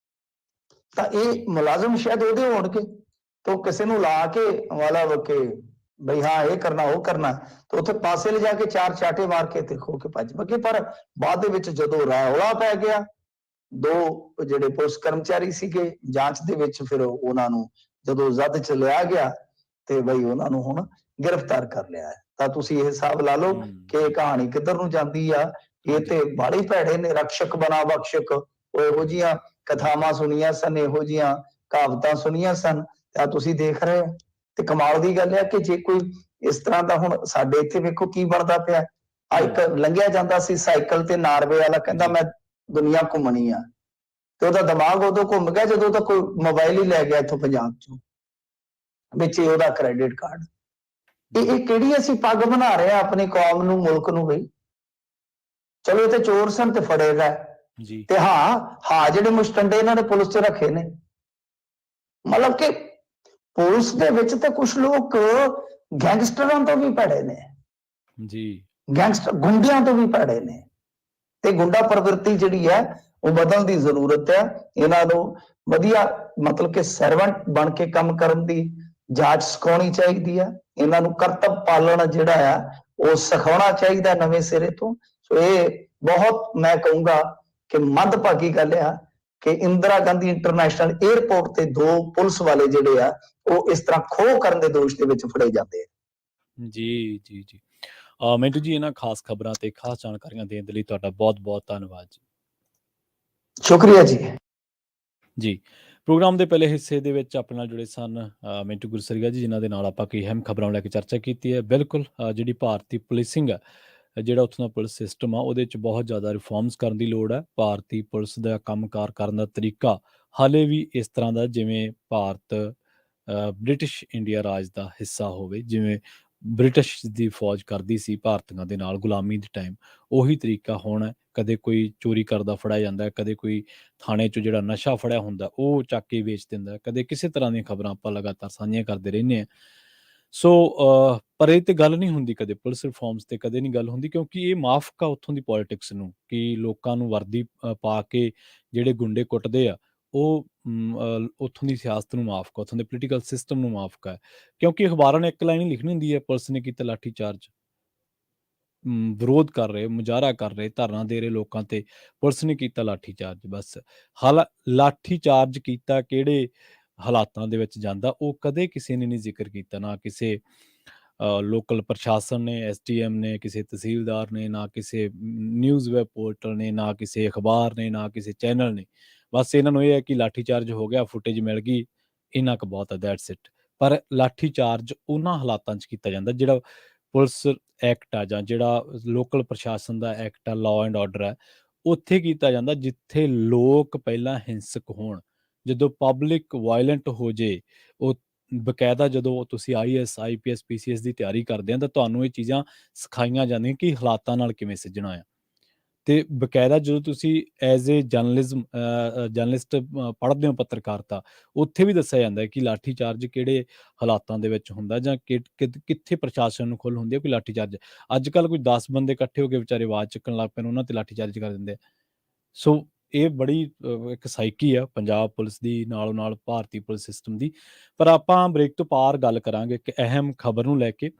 ਤਾਂ ਇਹ ਮੁਲਾਜ਼ਮ ਸ਼ਾਇਦ ਉਹਦੇ ਹੋਣਗੇ, ਤਾਂ ਕਿਸੇ ਨੂੰ ਲਾ ਕੇ ਵਾਲਾ ਵਕੇ ਬਈ ਹਾਂ ਇਹ ਕਰਨਾ ਉਹ ਕਰਨਾ, ਤੇ ਉੱਥੇ ਪਾਸੇ ਲਿਜਾ ਕੇ 4 ਚਾਟੇ ਮਾਰ ਕੇ ਤੇ ਖੋ ਕੇ ਭੱਜ ਬਗੇ। ਪਰ ਬਾਅਦ ਦੇ ਵਿੱਚ ਜਦੋਂ ਰੌਲਾ ਪੈ ਗਿਆ, 2 ਜਿਹੜੇ ਪੁਲਿਸ ਕਰਮਚਾਰੀ ਸੀਗੇ ਜਾਂਚ ਦੇ ਵਿੱਚ, ਫਿਰ ਉਹਨਾਂ ਨੂੰ ਜਦੋਂ ਜ਼ਦ ਚ ਲਿਆ ਗਿਆ ਤੇ ਬਈ ਉਹਨਾਂ ਨੂੰ ਹੁਣ ਗ੍ਰਿਫਤਾਰ ਕਰ ਲਿਆ ਹੈ। ਤਾਂ ਤੁਸੀਂ ਇਹ ਹਿਸਾਬ ਲਾ ਲਓ ਕਿ ਇਹ ਕਹਾਣੀ ਕਿੱਧਰ ਨੂੰ ਜਾਂਦੀ ਆ। ਇਹ ਤੇ ਬਾਲੀ ਭੈੜੇ ਨੇ, ਰਕਸ਼ਕ ਬਣਾ ਬਖਸ਼ਕ, ਉਹ ਇਹੋ ਜਿਹੀਆਂ ਕਥਾਵਾਂ ਸੁਣੀਆਂ ਸਨ, ਇਹੋ ਜਿਹੀਆਂ ਕਹਾਵਤਾਂ ਸੁਣੀਆਂ ਸਨ, ਤਾਂ ਤੁਸੀਂ ਦੇਖ ਰਹੇ ਹੋ। ਤੇ ਕਮਾਲ ਦੀ ਗੱਲ ਹੈ ਕਿ ਜੇ ਕੋਈ ਇਸ ਤਰ੍ਹਾਂ ਦਾ, ਹੁਣ ਸਾਡੇ ਇੱਥੇ ਵੇਖੋ ਕੀ ਬਣਦਾ ਪਿਆ। ਆ ਇੱਕ ਲੰਘਿਆ ਜਾਂਦਾ ਸੀ ਸਾਈਕਲ ਤੇ ਨਾਰਵੇ ਵਾਲਾ, ਕਹਿੰਦਾ ਮੈਂ ਦੁਨੀਆ ਘੁੰਮਣੀ ਆ, ਤੇ ਉਹਦਾ ਦਿਮਾਗ ਉਦੋਂ ਘੁੰਮ ਗਿਆ ਜਦੋਂ ਤਾਂ ਕੋਈ ਮੋਬਾਈਲ ਹੀ ਲੈ ਗਿਆ ਇੱਥੋਂ ਪੰਜਾਬ ਚੋਂ, ਵਿੱਚ ਉਹਦਾ ਕ੍ਰੈਡਿਟ ਕਾਰਡ। ਇਹ ਕਿਹੜੀ ਅਸੀਂ ਪੱਗ ਬਣਾ ਰਹੇ ਆ ਆਪਣੀ ਕੌਮ ਨੂੰ, ਮੁਲਕ ਨੂੰ। ਬਈ ਚਲੋ ਇਹ ਤੇ ਚੋਰ ਸਨ ਤੇ ਫੜੇ ਗਏ ਜੀ, ਤੇ ਹਾਂ ਜਿਹੜੇ ਮੁਸ਼ਟੰਡੇ ਇਹਨਾਂ ਨੇ ਪੁਲਿਸ 'ਚ ਰੱਖੇ ਨੇ, ਮਤਲਬ ਕਿ ਪੁਲਿਸ ਦੇ ਵਿੱਚ ਤਾਂ ਕੁਝ ਲੋਕ ਗੈਂਗਸਟਰਾਂ ਤੋਂ ਵੀ ਭੈੜੇ ਨੇ ਜੀ, ਗੈਂਗਸਟਰ ਗੁੰਡਿਆਂ ਤੋਂ ਵੀ ਭੈੜੇ ਨੇ। ਤੇ ਗੁੰਡਾ ਪ੍ਰਵਿਰਤੀ ਜਿਹੜੀ ਹੈ ਉਹ ਬਦਲਣ ਦੀ ਜ਼ਰੂਰਤ ਹੈ। ਇਹਨਾਂ ਨੂੰ ਵਧੀਆ ਮਤਲਬ ਕਿ ਸਰਵੈਂਟ ਬਣ ਕੇ ਕੰਮ ਕਰਨ ਦੀ ਜਾਂਚ ਸਿਖਾਉਣੀ ਚਾਹੀਦੀ ਹੈ। ਇਹਨਾਂ ਨੂੰ ਕਰਤੱਵ ਪਾਲਣ ਜਿਹੜਾ ਆ ਉਹ ਸਿਖਾਉਣਾ ਚਾਹੀਦਾ ਨਵੇਂ ਸਿਰੇ ਤੋਂ। ਸੋ ਇਹ ਬਹੁਤ ਮੈਂ ਕਹੂੰਗਾ ਕਿ ਮੰਦਭਾਗੀ ਗੱਲ ਆ ਕਿ ਇੰਦਰਾ ਗਾਂਧੀ ਇੰਟਰਨੈਸ਼ਨਲ 에ਅਰਪੋਰਟ ਤੇ 2 ਪੁਲਿਸ ਵਾਲੇ ਜਿਹੜੇ ਆ ਉਹ ਇਸ ਤਰ੍ਹਾਂ ਖੋਹ ਕਰਨ ਦੇ ਦੋਸ਼ ਦੇ ਵਿੱਚ ਫੜੇ ਜਾਂਦੇ ਆ। ਜੀ ਜੀ ਜੀ ਮਿੰਟੂ ਜੀ, ਇਹਨਾਂ ਖਾਸ ਖਬਰਾਂ ਤੇ ਖਾਸ ਜਾਣਕਾਰੀਆਂ ਦੇਣ ਦੇ ਲਈ ਤੁਹਾਡਾ ਬਹੁਤ ਬਹੁਤ ਧੰਨਵਾਦ ਜੀ। ਸ਼ੁਕਰੀਆ ਜੀ। ਜੀ, ਪ੍ਰੋਗਰਾਮ ਦੇ ਪਹਿਲੇ ਹਿੱਸੇ ਦੇ ਵਿੱਚ ਆਪਣੇ ਨਾਲ ਜੁੜੇ ਸਨ ਮਿੰਟੂ ਗੁਰਸਰੀਆ ਜੀ, ਜਿਨ੍ਹਾਂ ਦੇ ਨਾਲ ਆਪਾਂ ਕਈ ਅਹਿਮ ਖਬਰਾਂ ਨੂੰ ਲੈ ਕੇ ਚਰਚਾ ਕੀਤੀ ਹੈ। ਬਿਲਕੁਲ ਜਿਹੜੀ ਭਾਰਤੀ ਪੁਲਿਸਿੰਗ ਹੈ, ਜਿਹੜਾ ਉੱਥੋਂ ਦਾ ਪੁਲਿਸ ਸਿਸਟਮ ਆ, ਉਹਦੇ 'ਚ ਬਹੁਤ ਜ਼ਿਆਦਾ ਰਿਫੋਰਮਸ ਕਰਨ ਦੀ ਲੋੜ ਹੈ। ਭਾਰਤੀ ਪੁਲਿਸ ਦਾ ਕੰਮਕਾਰ ਕਰਨ ਦਾ ਤਰੀਕਾ ਹਾਲੇ ਵੀ ਇਸ ਤਰ੍ਹਾਂ ਦਾ ਜਿਵੇਂ ਭਾਰਤ ਬ੍ਰਿਟਿਸ਼ ਇੰਡੀਆ ਰਾਜ ਦਾ ਹਿੱਸਾ ਹੋਵੇ, ਜਿਵੇਂ ਬ੍ਰਿਟਿਸ਼ ਦੀ ਫੌਜ ਕਰਦੀ ਸੀ ਭਾਰਤੀਆਂ ਦੇ ਨਾਲ ਗੁਲਾਮੀ ਦੇ ਟਾਈਮ, ਉਹੀ ਤਰੀਕਾ ਹੁਣ ਹੈ। ਕਦੇ ਕੋਈ ਚੋਰੀ ਕਰਦਾ ਫੜਿਆ ਜਾਂਦਾ, ਕਦੇ ਕੋਈ ਥਾਣੇ 'ਚ ਜਿਹੜਾ ਨਸ਼ਾ ਫੜਿਆ ਹੁੰਦਾ ਉਹ ਚੱਕ ਕੇ ਵੇਚ ਦਿੰਦਾ, ਕਦੇ ਕਿਸੇ ਤਰ੍ਹਾਂ ਦੀਆਂ ਖਬਰਾਂ ਆਪਾਂ ਲਗਾਤਾਰ ਸਾਂਝੀਆਂ ਕਰਦੇ ਰਹਿੰਦੇ ਹਾਂ। ਸੋ ਪਰ ਇਹ ਤੇ ਗੱਲ ਨਹੀਂ ਹੁੰਦੀ ਕਦੇ ਪੁਲਿਸ ਰਿਫੋਰਮਸ ਤੇ, ਕਦੇ ਨਹੀਂ ਗੱਲ ਹੁੰਦੀ, ਕਿਉਂਕਿ ਇਹ ਮਾਫਕ ਆ ਉੱਥੋਂ ਦੀ ਪੋਲਿਟਿਕਸ ਨੂੰ, ਕਿ ਲੋਕਾਂ ਨੂੰ ਵਰਦੀ ਪਾ ਕੇ ਜਿਹੜੇ ਗੁੰਡੇ ਕੁੱਟਦੇ ਆ ਉਹ ਉੱਥੋਂ ਦੀ ਸਿਆਸਤ ਨੂੰ ਮਾਫਕ ਆ, ਉੱਥੋਂ ਦੇ ਪੋਲੀਟੀਕਲ ਸਿਸਟਮ ਨੂੰ ਮਾਫਕ ਹੈ। ਕਿਉਂਕਿ ਅਖਬਾਰਾਂ ਨੇ ਇੱਕ ਲਾਈਨ ਹੀ ਲਿਖਣੀ ਹੁੰਦੀ ਹੈ, ਪੁਲਿਸ ਨੇ ਕੀਤਾ ਲਾਠੀ ਚਾਰਜ, ਵਿਰੋਧ ਕਰ ਰਹੇ, ਮੁਜ਼ਾਹਰਾ ਕਰ ਰਹੇ, ਧਰਨਾ ਦੇ ਰਹੇ ਲੋਕਾਂ ਤੇ, ਪੁਲਿਸ ਨੇ ਕੀਤਾ ਲਾਠੀ ਚਾਰਜ। ਬਸ ਲਾਠੀ ਚਾਰਜ ਕੀਤਾ ਕਿਹੜੇ ਹਾਲਾਤਾਂ ਦੇ ਵਿੱਚ ਜਾਂਦਾ ਉਹ ਕਦੇ ਕਿਸੇ ਨੇ ਨਹੀਂ ਜ਼ਿਕਰ ਕੀਤਾ, ਨਾ ਕਿਸੇ ਲੋਕਲ ਪ੍ਰਸ਼ਾਸਨ ਨੇ, SDM ਨੇ, ਕਿਸੇ ਤਹਿਸੀਲਦਾਰ ਨੇ, ਨਾ ਕਿਸੇ ਨਿਊਜ਼ ਵੈਬ ਪੋਰਟਲ ਨੇ, ਨਾ ਕਿਸੇ ਅਖਬਾਰ ਨੇ, ਨਾ ਕਿਸੇ ਚੈਨਲ ਨੇ। ਬਸ ਇਹਨਾਂ ਨੂੰ ਇਹ ਹੈ ਕਿ ਲਾਠੀ ਚਾਰਜ ਹੋ ਗਿਆ, ਫੁਟੇਜ ਮਿਲ ਗਈ, ਇੰਨਾ ਕੁ ਬਹੁਤ ਹੈ, ਦੈਟਸ ਇਟ। ਪਰ ਲਾਠੀ ਚਾਰਜ ਉਹਨਾਂ ਹਾਲਾਤਾਂ 'ਚ ਕੀਤਾ ਜਾਂਦਾ ਜਿਹੜਾ ਪੁਲਿਸ ਐਕਟ ਆ, ਜਾਂ ਜਿਹੜਾ ਲੋਕਲ ਪ੍ਰਸ਼ਾਸਨ ਦਾ ਐਕਟ ਆ, ਲਾਅ ਐਂਡ ਆਰਡਰ ਹੈ, ਉੱਥੇ ਕੀਤਾ ਜਾਂਦਾ ਜਿੱਥੇ ਲੋਕ ਪਹਿਲਾਂ ਹਿੰਸਕ ਹੋਣ, ਜਦੋਂ ਪਬਲਿਕ ਵਾਇਲੈਂਟ ਹੋ ਜੇ। ਉਹ ਬਕਾਇਦਾ ਜਦੋਂ ਤੁਸੀਂ IAS IPS PCS ਦੀ ਤਿਆਰੀ ਕਰਦੇ ਆ ਤਾਂ ਤੁਹਾਨੂੰ ਇਹ ਚੀਜ਼ਾਂ ਸਿਖਾਈਆਂ ਜਾਂਦੀਆਂ ਕਿ ਹਾਲਾਤਾਂ ਨਾਲ ਕਿਵੇਂ ਸਿੱਝਣਾ ਆ। ਤੇ ਬਕਾਇਦਾ ਜਦੋਂ ਤੁਸੀਂ ਐਜ਼ ਏ ਜਰਨਲਿਸਟ ਪੜ੍ਹਦੇ ਹੋ ਪੱਤਰਕਾਰਤਾ, ਉੱਥੇ ਵੀ ਦੱਸਿਆ ਜਾਂਦਾ ਹੈ ਕਿ ਲਾਠੀ ਚਾਰਜ ਕਿਹੜੇ ਹਾਲਾਤਾਂ ਦੇ ਵਿੱਚ ਹੁੰਦਾ, ਜਾਂ ਕਿੱਥੇ ਪ੍ਰਸ਼ਾਸਨ ਨੂੰ ਖੁੱਲ੍ਹ ਹੁੰਦੀ ਹੈ ਕੋਈ ਲਾਠੀ ਚਾਰਜ। ਅੱਜ ਕੱਲ੍ਹ ਕੋਈ 10 ਬੰਦੇ ਇਕੱਠੇ ਹੋ ਕੇ ਵਿਚਾਰੇ ਆਵਾਜ਼ ਚੱਕਣ ਲੱਗ ਪੈਣ, ਉਹਨਾਂ ਤੇ ਲਾਠੀ ਚਾਰਜ ਕਰ ਦਿੰਦੇ ਆ। ਸੋ ਇਹ ਬੜੀ ਇੱਕ ਸਾਈਕੀ ਆ ਪੰਜਾਬ ਪੁਲਿਸ ਦੀ, ਨਾਲੋਂ ਨਾਲ ਭਾਰਤੀ ਪੁਲਿਸ ਸਿਸਟਮ ਦੀ। ਪਰ ਆਪਾਂ ਬ੍ਰੇਕ ਤੋਂ ਪਾਰ ਗੱਲ ਕਰਾਂਗੇ ਇੱਕ ਅਹਿਮ ਖਬਰ ਨੂੰ ਲੈ ਕੇ।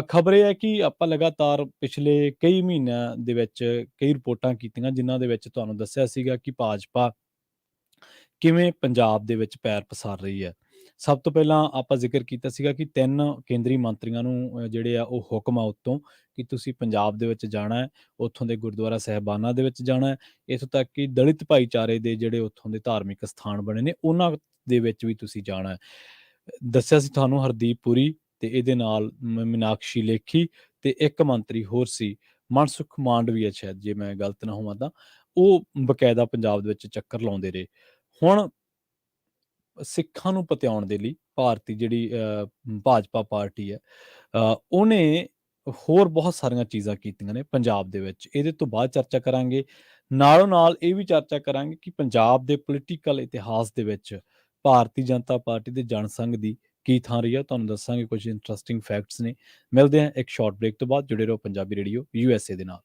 ਖਬਰ ਇਹ ਹੈ ਕਿ ਆਪਾਂ ਲਗਾਤਾਰ ਪਿਛਲੇ ਕਈ ਮਹੀਨਿਆਂ ਦੇ ਵਿੱਚ ਕਈ ਰਿਪੋਰਟਾਂ ਕੀਤੀਆਂ, ਜਿਨ੍ਹਾਂ ਦੇ ਵਿੱਚ ਤੁਹਾਨੂੰ ਦੱਸਿਆ ਸੀਗਾ ਕਿ ਭਾਜਪਾ ਕਿਵੇਂ ਪੰਜਾਬ ਦੇ ਵਿੱਚ ਪੈਰ ਪਸਾਰ ਰਹੀ ਹੈ। ਸਭ ਤੋਂ ਪਹਿਲਾਂ ਆਪਾਂ ਜ਼ਿਕਰ ਕੀਤਾ ਸੀਗਾ ਕਿ 3 ਕੇਂਦਰੀ ਮੰਤਰੀਆਂ ਨੂੰ ਜਿਹੜੇ ਆ ਉਹ ਹੁਕਮ ਆ ਉੱਤੋਂ ਕਿ ਤੁਸੀਂ ਪੰਜਾਬ ਦੇ ਵਿੱਚ ਜਾਣਾ ਹੈ, ਉੱਥੋਂ ਦੇ ਗੁਰਦੁਆਰਾ ਸਾਹਿਬਾਨਾਂ ਦੇ ਵਿੱਚ ਜਾਣਾ ਹੈ, ਇੱਥੋਂ ਤੱਕ ਕਿ ਦਲਿਤ ਭਾਈਚਾਰੇ ਦੇ ਜਿਹੜੇ ਉੱਥੋਂ ਦੇ ਧਾਰਮਿਕ ਸਥਾਨ ਬਣੇ ਨੇ ਉਹਨਾਂ ਦੇ ਵਿੱਚ ਵੀ ਤੁਸੀਂ ਜਾਣਾ ਹੈ। ਦੱਸਿਆ ਸੀ ਤੁਹਾਨੂੰ ਹਰਦੀਪ ਪੁਰੀ ਤੇ ਇਹਦੇ ਨਾਲ ਮੀਨਾਕਸ਼ੀ ਲੇਖੀ ਤੇ ਇੱਕ ਮੰਤਰੀ ਹੋਰ ਸੀ, ਮਨਸੁਖ ਮਾਂਡਵੀਆ ਸ਼ਾਇਦ, ਜੇ ਮੈਂ ਗਲਤ ਨਾ ਹੋਵਾਂ ਤਾਂ, ਉਹ ਬਕਾਇਦਾ ਪੰਜਾਬ ਦੇ ਵਿੱਚ ਚੱਕਰ ਲਾਉਂਦੇ ਰਹੇ। ਹੁਣ ਸਿੱਖਾਂ ਨੂੰ ਪਤਿਆਉਣ ਦੇ ਲਈ ਭਾਰਤੀ ਜਿਹੜੀ ਭਾਜਪਾ ਪਾਰਟੀ ਹੈ, ਉਹਨੇ ਹੋਰ ਬਹੁਤ ਸਾਰੀਆਂ ਚੀਜ਼ਾਂ ਕੀਤੀਆਂ ਨੇ ਪੰਜਾਬ ਦੇ ਵਿੱਚ। ਇਹਦੇ ਤੋਂ ਬਾਅਦ ਚਰਚਾ ਕਰਾਂਗੇ। ਨਾਲੋਂ ਨਾਲ ਇਹ ਵੀ ਚਰਚਾ ਕਰਾਂਗੇ ਕਿ ਪੰਜਾਬ ਦੇ ਪੋਲੀਟੀਕਲ ਇਤਿਹਾਸ ਦੇ ਵਿੱਚ ਭਾਰਤੀ ਜਨਤਾ ਪਾਰਟੀ ਦੇ ਜਨਸੰਘ ਦੀ ਕੀ ਥਾਂ ਰਹੀ ਹੈ। ਤੁਹਾਨੂੰ ਦੱਸਾਂਗੇ ਕੁਝ ਇੰਟਰਸਟਿੰਗ ਫੈਕਟਸ ਨੇ। ਮਿਲਦੇ ਹਾਂ ਇੱਕ ਸ਼ਾਰਟ ਬ੍ਰੇਕ ਤੋਂ ਬਾਅਦ। ਜੁੜੇ ਰਹੋ ਪੰਜਾਬੀ ਰੇਡੀਓ USA ਦੇ ਨਾਲ।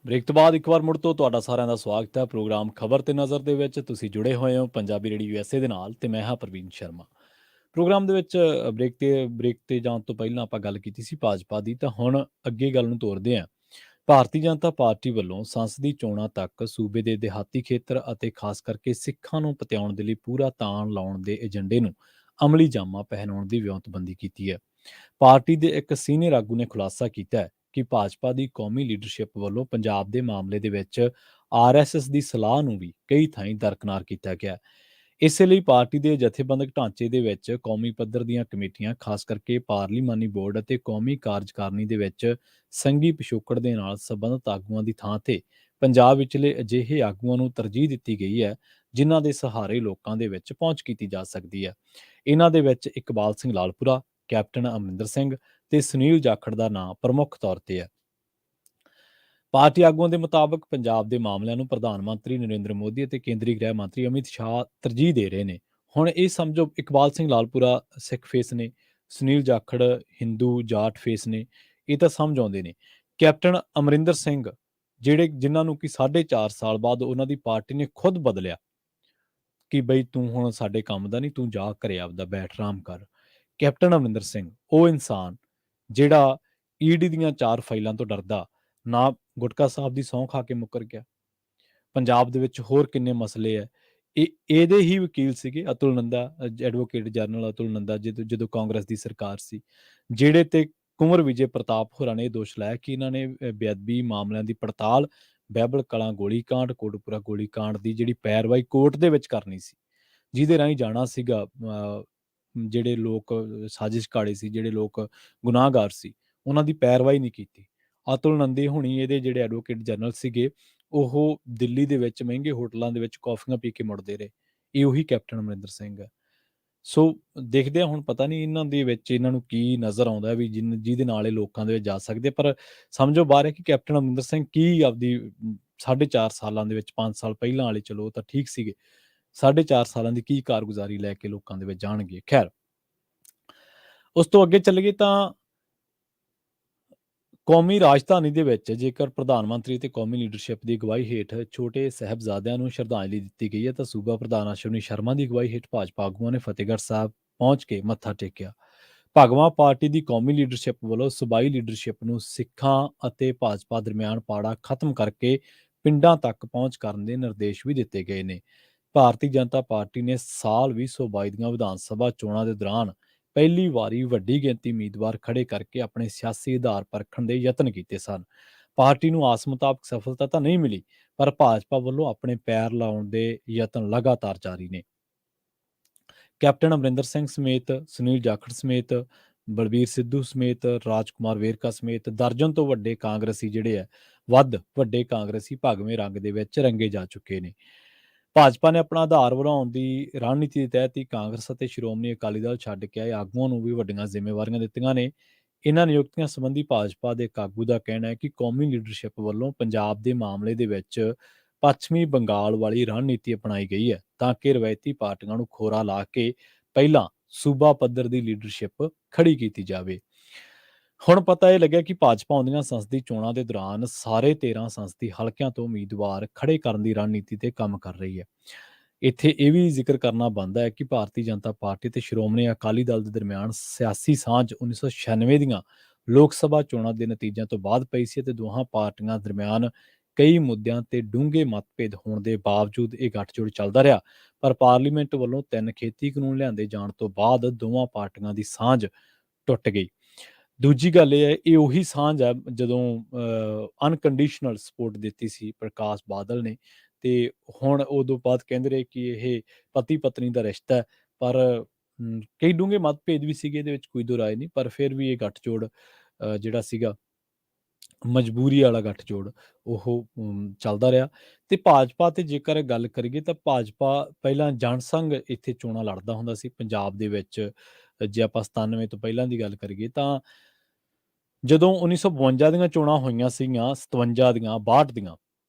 ਬ੍ਰੇਕ ਤੋਂ ਬਾਅਦ ਇੱਕ ਵਾਰ ਮੁੜ ਤੋਂ ਤੁਹਾਡਾ ਸਾਰਿਆਂ ਦਾ ਸਵਾਗਤ ਹੈ ਪ੍ਰੋਗਰਾਮ ਖਬਰ ਤੇ ਨਜ਼ਰ ਦੇ ਵਿੱਚ। ਤੁਸੀਂ ਜੁੜੇ ਹੋਏ ਹੋ ਪੰਜਾਬੀ ਰੇਡੀਓ ਯੂਐਸਏ ਦੇ ਨਾਲ ਤੇ ਮੈਂ ਹਾਂ ਪ੍ਰਵੀਨ ਸ਼ਰਮਾ। ਪ੍ਰੋਗਰਾਮ ਦੇ ਵਿੱਚ ਬ੍ਰੇਕ ਤੇ ਜਾਣ ਤੋਂ ਪਹਿਲਾਂ ਆਪਾਂ ਗੱਲ ਕੀਤੀ ਸੀ ਭਾਜਪਾ ਦੀ, ਤਾਂ ਹੁਣ ਅੱਗੇ ਗੱਲ ਨੂੰ ਤੋਰਦੇ ਹਾਂ। ਭਾਰਤੀ ਜਨਤਾ ਪਾਰਟੀ ਵੱਲੋਂ ਸੰਸਦੀ ਚੋਣਾਂ ਤੱਕ ਸੂਬੇ ਦੇ ਦਿਹਾਤੀ ਖੇਤਰ ਅਤੇ ਖਾਸ ਕਰਕੇ ਸਿੱਖਾਂ ਨੂੰ ਪਤਿਆਉਣ ਦੇ ਲਈ ਪੂਰਾ ਤਾਣ ਲਾਉਣ ਦੇ ਏਜੰਡੇ ਨੂੰ ਅਮਲੀ ਜਾਮਾ ਪਹਿਨਾਉਣ ਦੀ ਵਿਉਂਤਬੰਦੀ ਕੀਤੀ ਹੈ। ਪਾਰਟੀ ਦੇ ਇੱਕ ਸੀਨੀਅਰ ਆਗੂ ਨੇ ਖੁਲਾਸਾ ਕੀਤਾ ਹੈ ਕਿ ਭਾਜਪਾ ਦੀ ਕੌਮੀ ਲੀਡਰਸ਼ਿਪ ਵੱਲੋਂ ਪੰਜਾਬ ਦੇ ਮਾਮਲੇ ਦੇ ਵਿੱਚ ਆਰਐਸਐਸ ਦੀ ਸਲਾਹ ਨੂੰ ਵੀ ਕਈ ਥਾਈਂ ਦਰਕਨਾਰ ਕੀਤਾ ਗਿਆ। ਇਸੇ ਲਈ ਪਾਰਟੀ ਦੇ ਜਥੇਬੰਦਕ ਢਾਂਚੇ ਦੇ ਵਿੱਚ ਕੌਮੀ ਪੱਧਰ ਦੀਆਂ ਕਮੇਟੀਆਂ, ਖਾਸ ਕਰਕੇ ਪਾਰਲੀਮਾਨੀ ਬੋਰਡ ਅਤੇ ਕੌਮੀ ਕਾਰਜਕਾਰਨੀ ਦੇ ਵਿੱਚ ਸੰਘੀ ਪਿਛੋਕੜ ਦੇ ਨਾਲ ਸੰਬੰਧਿਤ ਆਗੂਆਂ ਦੀ ਥਾਂ ਤੇ ਪੰਜਾਬ ਵਿਚਲੇ ਅਜਿਹੇ ਆਗੂਆਂ ਨੂੰ ਤਰਜੀਹ ਦਿੱਤੀ ਗਈ ਹੈ ਜਿਨ੍ਹਾਂ ਦੇ ਸਹਾਰੇ ਲੋਕਾਂ ਦੇ ਵਿੱਚ ਪਹੁੰਚ ਕੀਤੀ ਜਾ ਸਕਦੀ ਹੈ। ਇਹਨਾਂ ਦੇ ਵਿੱਚ ਇਕਬਾਲ ਸਿੰਘ ਲਾਲਪੁਰਾ, ਕੈਪਟਨ ਅਮਰਿੰਦਰ ਸਿੰਘ ਤੇ ਸੁਨੀਲ ਜਾਖੜ ਦਾ ਨਾਂ ਪ੍ਰਮੁੱਖ ਤੌਰ ਤੇ ਹੈ। ਪਾਰਟੀ ਆਗੂਆਂ ਦੇ ਮੁਤਾਬਕ ਪੰਜਾਬ ਦੇ ਮਾਮਲਿਆਂ ਨੂੰ ਪ੍ਰਧਾਨ ਮੰਤਰੀ ਨਰਿੰਦਰ ਮੋਦੀ ਅਤੇ ਕੇਂਦਰੀ ਗ੍ਰਹਿ ਮੰਤਰੀ ਅਮਿਤ ਸ਼ਾਹ ਤਰਜੀਹ ਦੇ ਰਹੇ ਨੇ। ਹੁਣ ਇਹ ਸਮਝੋ, ਇਕਬਾਲ ਸਿੰਘ ਲਾਲਪੁਰਾ ਸਿੱਖ ਫੇਸ ਨੇ, ਸੁਨੀਲ ਜਾਖੜ ਹਿੰਦੂ ਜਾਟ ਫੇਸ ਨੇ, ਇਹ ਤਾਂ ਸਮਝ ਆਉਂਦੇ ਨੇ। ਕੈਪਟਨ ਅਮਰਿੰਦਰ ਸਿੰਘ ਜਿਨ੍ਹਾਂ ਨੂੰ ਕਿ 4.5 ਸਾਲ ਬਾਅਦ ਉਹਨਾਂ ਦੀ ਪਾਰਟੀ ਨੇ ਖੁਦ ਬਦਲਿਆ ਕਿ ਬਈ ਤੂੰ ਹੁਣ ਸਾਡੇ ਕੰਮ ਦਾ ਨਹੀਂ, ਤੂੰ ਜਾ ਘਰੇ ਆਪਦਾ ਬੈਠ ਆਰਾਮ ਕਰ। ਕੈਪਟਨ ਅਮਰਿੰਦਰ ਸਿੰਘ ਉਹ ਇਨਸਾਨ ਜਿਹੜਾ ਈਡੀ ਦੀਆਂ 4 ਫਾਈਲਾਂ ਤੋਂ ਡਰਦਾ ਨਾ ਗੁਟਕਾ ਸਾਹਿਬ ਦੀ ਸਹੁੰ ਖਾ ਕੇ ਮੁੱਕਰ ਗਿਆ। ਪੰਜਾਬ ਦੇ ਵਿੱਚ ਹੋਰ ਕਿੰਨੇ ਮਸਲੇ ਹੈ। ਇਹਦੇ ਹੀ ਵਕੀਲ ਸੀਗੇ ਅਤੁਲ ਨੰਦਾ, ਐਡਵੋਕੇਟ ਜਨਰਲ ਅਤੁਲ ਨੰਦਾ, ਜਦੋਂ ਕਾਂਗਰਸ ਦੀ ਸਰਕਾਰ ਸੀ, ਜਿਹੜੇ ਤੇ ਕੁੰਵਰ ਵਿਜੇ ਪ੍ਰਤਾਪ ਹੋਰਾਂ ਨੇ ਦੋਸ਼ ਲਾਇਆ ਕਿ ਇਹਨਾਂ ਨੇ ਬੇਅਦਬੀ ਮਾਮਲਿਆਂ ਦੀ ਪੜਤਾਲ ਬਹਿਬਲ ਕਲਾਂ ਗੋਲੀਕਾਂਡ, ਕੋਟਪੁਰਾ ਗੋਲੀਕਾਂਡ ਦੀ ਜਿਹੜੀ ਪੈਰਵਾਈ ਕੋਰਟ ਦੇ ਵਿੱਚ ਕਰਨੀ ਸੀ, ਜਿਹਦੇ ਰਾਹੀਂ ਜਾਣਾ ਸੀਗਾ ਜਿਹੜੇ ਲੋਕ ਸਾਜ਼ਿਸ਼ ਘਾੜੇ ਸੀ, ਜਿਹੜੇ ਲੋਕ ਗੁਨਾਹਗਾਰ ਸੀ, ਉਹਨਾਂ ਦੀ ਪੈਰਵਾਈ ਨਹੀਂ ਕੀਤੀ। ਅਤੁਲ ਨੰਦੀ ਹੁਣੀ ਇਹਦੇ ਜਿਹੜੇ ਐਡਵੋਕੇਟ ਜਨਰਲ ਸੀਗੇ, ਉਹ ਦਿੱਲੀ ਦੇ ਵਿੱਚ ਮਹਿੰਗੇ ਹੋਟਲਾਂ ਦੇ ਵਿੱਚ ਕੌਫੀਆਂ ਪੀ ਕੇ ਮੁੜਦੇ ਰਹੇ। ਇਹ ਉਹੀ ਕੈਪਟਨ ਅਮਰਿੰਦਰ ਸਿੰਘ ਹੈ। ਸੋ ਦੇਖਦੇ ਆ ਹੁਣ, ਪਤਾ ਨਹੀਂ ਇਹਨਾਂ ਦੇ ਵਿੱਚ ਇਹਨਾਂ ਨੂੰ ਕੀ ਨਜ਼ਰ ਆਉਂਦਾ ਵੀ ਜਿਹਦੇ ਨਾਲ ਇਹ ਲੋਕਾਂ ਦੇ ਵਿੱਚ ਜਾ ਸਕਦੇ। ਪਰ ਸਮਝੋ ਬਾਹਰ ਹੈ ਕਿ ਕੈਪਟਨ ਅਮਰਿੰਦਰ ਸਿੰਘ ਕੀ ਆਪਦੀ 4.5 ਸਾਲਾਂ ਦੇ ਵਿੱਚ, 5 ਸਾਲ ਪਹਿਲਾਂ ਵਾਲੇ ਚਲੋ ਤਾਂ ਠੀਕ ਸੀਗੇ, 4.5 ਸਾਲਾਂ ਦੀ ਕੀ ਕਾਰਗੁਜ਼ਾਰੀ ਲੈ ਕੇ ਲੋਕਾਂ ਦੇ ਵਿੱਚ ਜਾਣਗੇ। ਖੈਰ, ਉਸ ਤੋਂ ਅੱਗੇ ਚੱਲੀਏ ਤਾਂ ਕੌਮੀ ਰਾਜਧਾਨੀ ਦੇ ਵਿੱਚ ਜੇਕਰ ਪ੍ਰਧਾਨ ਮੰਤਰੀ ਤੇ ਕੌਮੀ ਲੀਡਰਸ਼ਿਪ ਦੀ ਅਗਵਾਈ ਹੇਠ ਛੋਟੇ ਸਾਹਿਬਜ਼ਾਦਿਆਂ ਨੂੰ ਸ਼ਰਧਾਂਜਲੀ ਦਿੱਤੀ ਗਈ ਹੈ, ਤਾਂ ਸੂਬਾ ਪ੍ਰਧਾਨ ਅਸ਼ਵਨੀ ਸ਼ਰਮਾ ਦੀ ਅਗਵਾਈ ਹੇਠ ਭਾਜਪਾ ਆਗੂਆਂ ਨੇ ਫਤਿਹਗੜ੍ਹ ਸਾਹਿਬ ਪਹੁੰਚ ਕੇ ਮੱਥਾ ਟੇਕਿਆ। ਭਾਗਵਾ ਪਾਰਟੀ ਦੀ ਕੌਮੀ ਲੀਡਰਸ਼ਿਪ ਵੱਲੋਂ ਸੂਬਾਈ ਲੀਡਰਸ਼ਿਪ ਨੂੰ ਸਿੱਖਾਂ ਅਤੇ ਭਾਜਪਾ ਦਰਮਿਆਨ ਪਾੜਾ ਖਤਮ ਕਰਕੇ ਪਿੰਡਾਂ ਤੱਕ ਪਹੁੰਚ ਕਰਨ ਦੇ ਨਿਰਦੇਸ਼ ਵੀ ਦਿੱਤੇ ਗਏ ਨੇ। ਭਾਰਤੀ ਜਨਤਾ ਪਾਰਟੀ ਨੇ ਸਾਲ 2022 ਦੀਆਂ ਵਿਧਾਨ ਸਭਾ ਚੋਣਾਂ ਦੇ ਦੌਰਾਨ ਪਹਿਲੀ ਵਾਰੀ ਵੱਡੀ ਗਿਣਤੀ ਉਮੀਦਵਾਰ ਖੜੇ ਕਰਕੇ ਆਪਣੇ ਸਿਆਸੀ ਆਧਾਰ ਪਰਖਣ ਦੇ ਯਤਨ ਕੀਤੇ ਸਨ। ਪਾਰਟੀ ਨੂੰ ਆਸ ਮੁਤਾਬਕ ਸਫਲਤਾ ਤਾਂ ਨਹੀਂ ਮਿਲੀ, ਪਰ ਭਾਜਪਾ ਵੱਲੋਂ ਆਪਣੇ ਪੈਰ ਲਾਉਣ ਦੇ ਯਤਨ ਲਗਾਤਾਰ ਜਾਰੀ ਨੇ। ਕੈਪਟਨ ਅਮਰਿੰਦਰ ਸਿੰਘ ਸਮੇਤ, ਸੁਨੀਲ ਜਾਖੜ ਸਮੇਤ, ਬਲਬੀਰ ਸਿੱਧੂ ਸਮੇਤ, ਰਾਜਕੁਮਾਰ ਵੇਰਕਾ ਸਮੇਤ ਦਰਜਨ ਤੋਂ ਵੱਡੇ ਕਾਂਗਰਸੀ ਵੱਡੇ ਕਾਂਗਰਸੀ ਭਗਵੇਂ ਰੰਗ ਦੇ ਵਿੱਚ ਰੰਗੇ ਜਾ ਚੁੱਕੇ ਨੇ। ਭਾਜਪਾ ਨੇ ਆਪਣਾ ਆਧਾਰ ਵਧਾਉਣ ਦੀ ਰਣਨੀਤੀ ਦੇ ਤਹਿਤ ਹੀ ਕਾਂਗਰਸ ਅਤੇ ਸ਼੍ਰੋਮਣੀ ਅਕਾਲੀ ਦਲ ਛੱਡ ਕੇ ਆਏ ਆਗੂਆਂ ਨੂੰ ਵੀ ਵੱਡੀਆਂ ਜ਼ਿੰਮੇਵਾਰੀਆਂ ਦਿੱਤੀਆਂ ਨੇ। ਇਹਨਾਂ ਨਿਯੁਕਤੀਆਂ ਸੰਬੰਧੀ ਭਾਜਪਾ ਦੇ ਇੱਕ ਆਗੂ ਦਾ ਕਹਿਣਾ ਹੈ ਕਿ ਕੌਮੀ ਲੀਡਰਸ਼ਿਪ ਵੱਲੋਂ ਪੰਜਾਬ ਦੇ ਮਾਮਲੇ ਦੇ ਵਿੱਚ ਪੱਛਮੀ ਬੰਗਾਲ ਵਾਲੀ ਰਣਨੀਤੀ ਅਪਣਾਈ ਗਈ ਹੈ, ਤਾਂ ਕਿ ਰਵਾਇਤੀ ਪਾਰਟੀਆਂ ਨੂੰ ਖੋਰਾ ਲਾ ਕੇ ਪਹਿਲਾਂ ਸੂਬਾ ਪੱਧਰ ਦੀ ਲੀਡਰਸ਼ਿਪ ਖੜੀ ਕੀਤੀ ਜਾਵੇ। ਹੁਣ ਪਤਾ ਇਹ ਲੱਗਿਆ ਕਿ ਭਾਜਪਾ ਆਉਂਦੀਆਂ ਸੰਸਦੀ ਚੋਣਾਂ ਦੇ ਦੌਰਾਨ ਸਾਰੇ 13 ਸੰਸਦੀ ਹਲਕਿਆਂ ਤੋਂ ਉਮੀਦਵਾਰ ਖੜੇ ਕਰਨ ਦੀ ਰਣਨੀਤੀ ਤੇ ਕੰਮ ਕਰ ਰਹੀ ਹੈ। ਇੱਥੇ ਇਹ ਵੀ ਜ਼ਿਕਰ ਕਰਨਾ ਬਣਦਾ ਹੈ ਕਿ ਭਾਰਤੀ ਜਨਤਾ ਪਾਰਟੀ ਤੇ ਸ਼੍ਰੋਮਣੀ ਅਕਾਲੀ ਦਲ ਦੇ ਦਰਮਿਆਨ ਸਿਆਸੀ ਸਾਂਝ 1996 ਦੀਆਂ ਲੋਕ ਸਭਾ ਚੋਣਾਂ ਦੇ ਨਤੀਜਿਆਂ ਤੋਂ ਬਾਅਦ ਪਈ ਸੀ ਅਤੇ ਦੋਹਾਂ ਪਾਰਟੀਆਂ ਦਰਮਿਆਨ ਕਈ ਮੁੱਦਿਆਂ ਤੇ ਡੂੰਘੇ ਮਤਭੇਦ ਹੋਣ ਦੇ ਬਾਵਜੂਦ ਇਹ ਗੱਠਜੋੜ ਚੱਲਦਾ ਰਿਹਾ। ਪਰ ਪਾਰਲੀਮੈਂਟ ਵੱਲੋਂ 3 ਖੇਤੀ ਕਾਨੂੰਨ ਲਿਆਂਦੇ ਜਾਣ ਤੋਂ ਬਾਅਦ ਦੋਵਾਂ ਪਾਰਟੀਆਂ ਦੀ ਸਾਂਝ ਟੁੱਟ ਗਈ। ਦੂਜੀ ਗੱਲ ਇਹ ਹੈ, ਇਹ ਉਹੀ ਸਾਂਝ ਹੈ ਜਦੋਂ ਅਨਕੰਡੀਸ਼ਨਲ ਸਪੋਰਟ ਦਿੱਤੀ ਸੀ ਪ੍ਰਕਾਸ਼ ਬਾਦਲ ਨੇ, ਤੇ ਹੁਣ ਉਦੋਂ ਬਾਅਦ ਕਹਿੰਦੇ ਰਹੇ ਕਿ ਇਹ ਪਤੀ ਪਤਨੀ ਦਾ ਰਿਸ਼ਤਾ ਹੈ। ਪਰ ਕਈ ਡੂੰਘੇ ਮਤਭੇਦ ਵੀ ਸੀਗੇ ਇਹਦੇ ਵਿੱਚ, ਕੋਈ ਦੋ ਰਾਏ ਨਹੀਂ, ਪਰ ਫਿਰ ਵੀ ਇਹ ਗੱਠਜੋੜ ਜਿਹੜਾ ਸੀਗਾ ਮਜਬੂਰੀ ਵਾਲਾ ਗੱਠਜੋੜ ਉਹ ਚੱਲਦਾ ਰਿਹਾ। ਤੇ ਭਾਜਪਾ ਤੇ ਜੇਕਰ ਗੱਲ ਕਰੀਏ ਤਾਂ ਭਾਜਪਾ ਪਹਿਲਾਂ ਜਨਸੰਘ ਇੱਥੇ ਚੋਣਾਂ ਲੜਦਾ ਹੁੰਦਾ ਸੀ ਪੰਜਾਬ ਦੇ ਵਿੱਚ। ਜੇ ਆਪਾਂ 97 ਤੋਂ ਪਹਿਲਾਂ ਦੀ ਗੱਲ ਕਰੀਏ ਤਾਂ ਜਦੋਂ 1952 ਦੀਆਂ ਚੋਣਾਂ ਹੋਈਆਂ ਸੀਗੀਆਂ, 57 ਦੀਆਂ, 62 ਦੀਆਂ,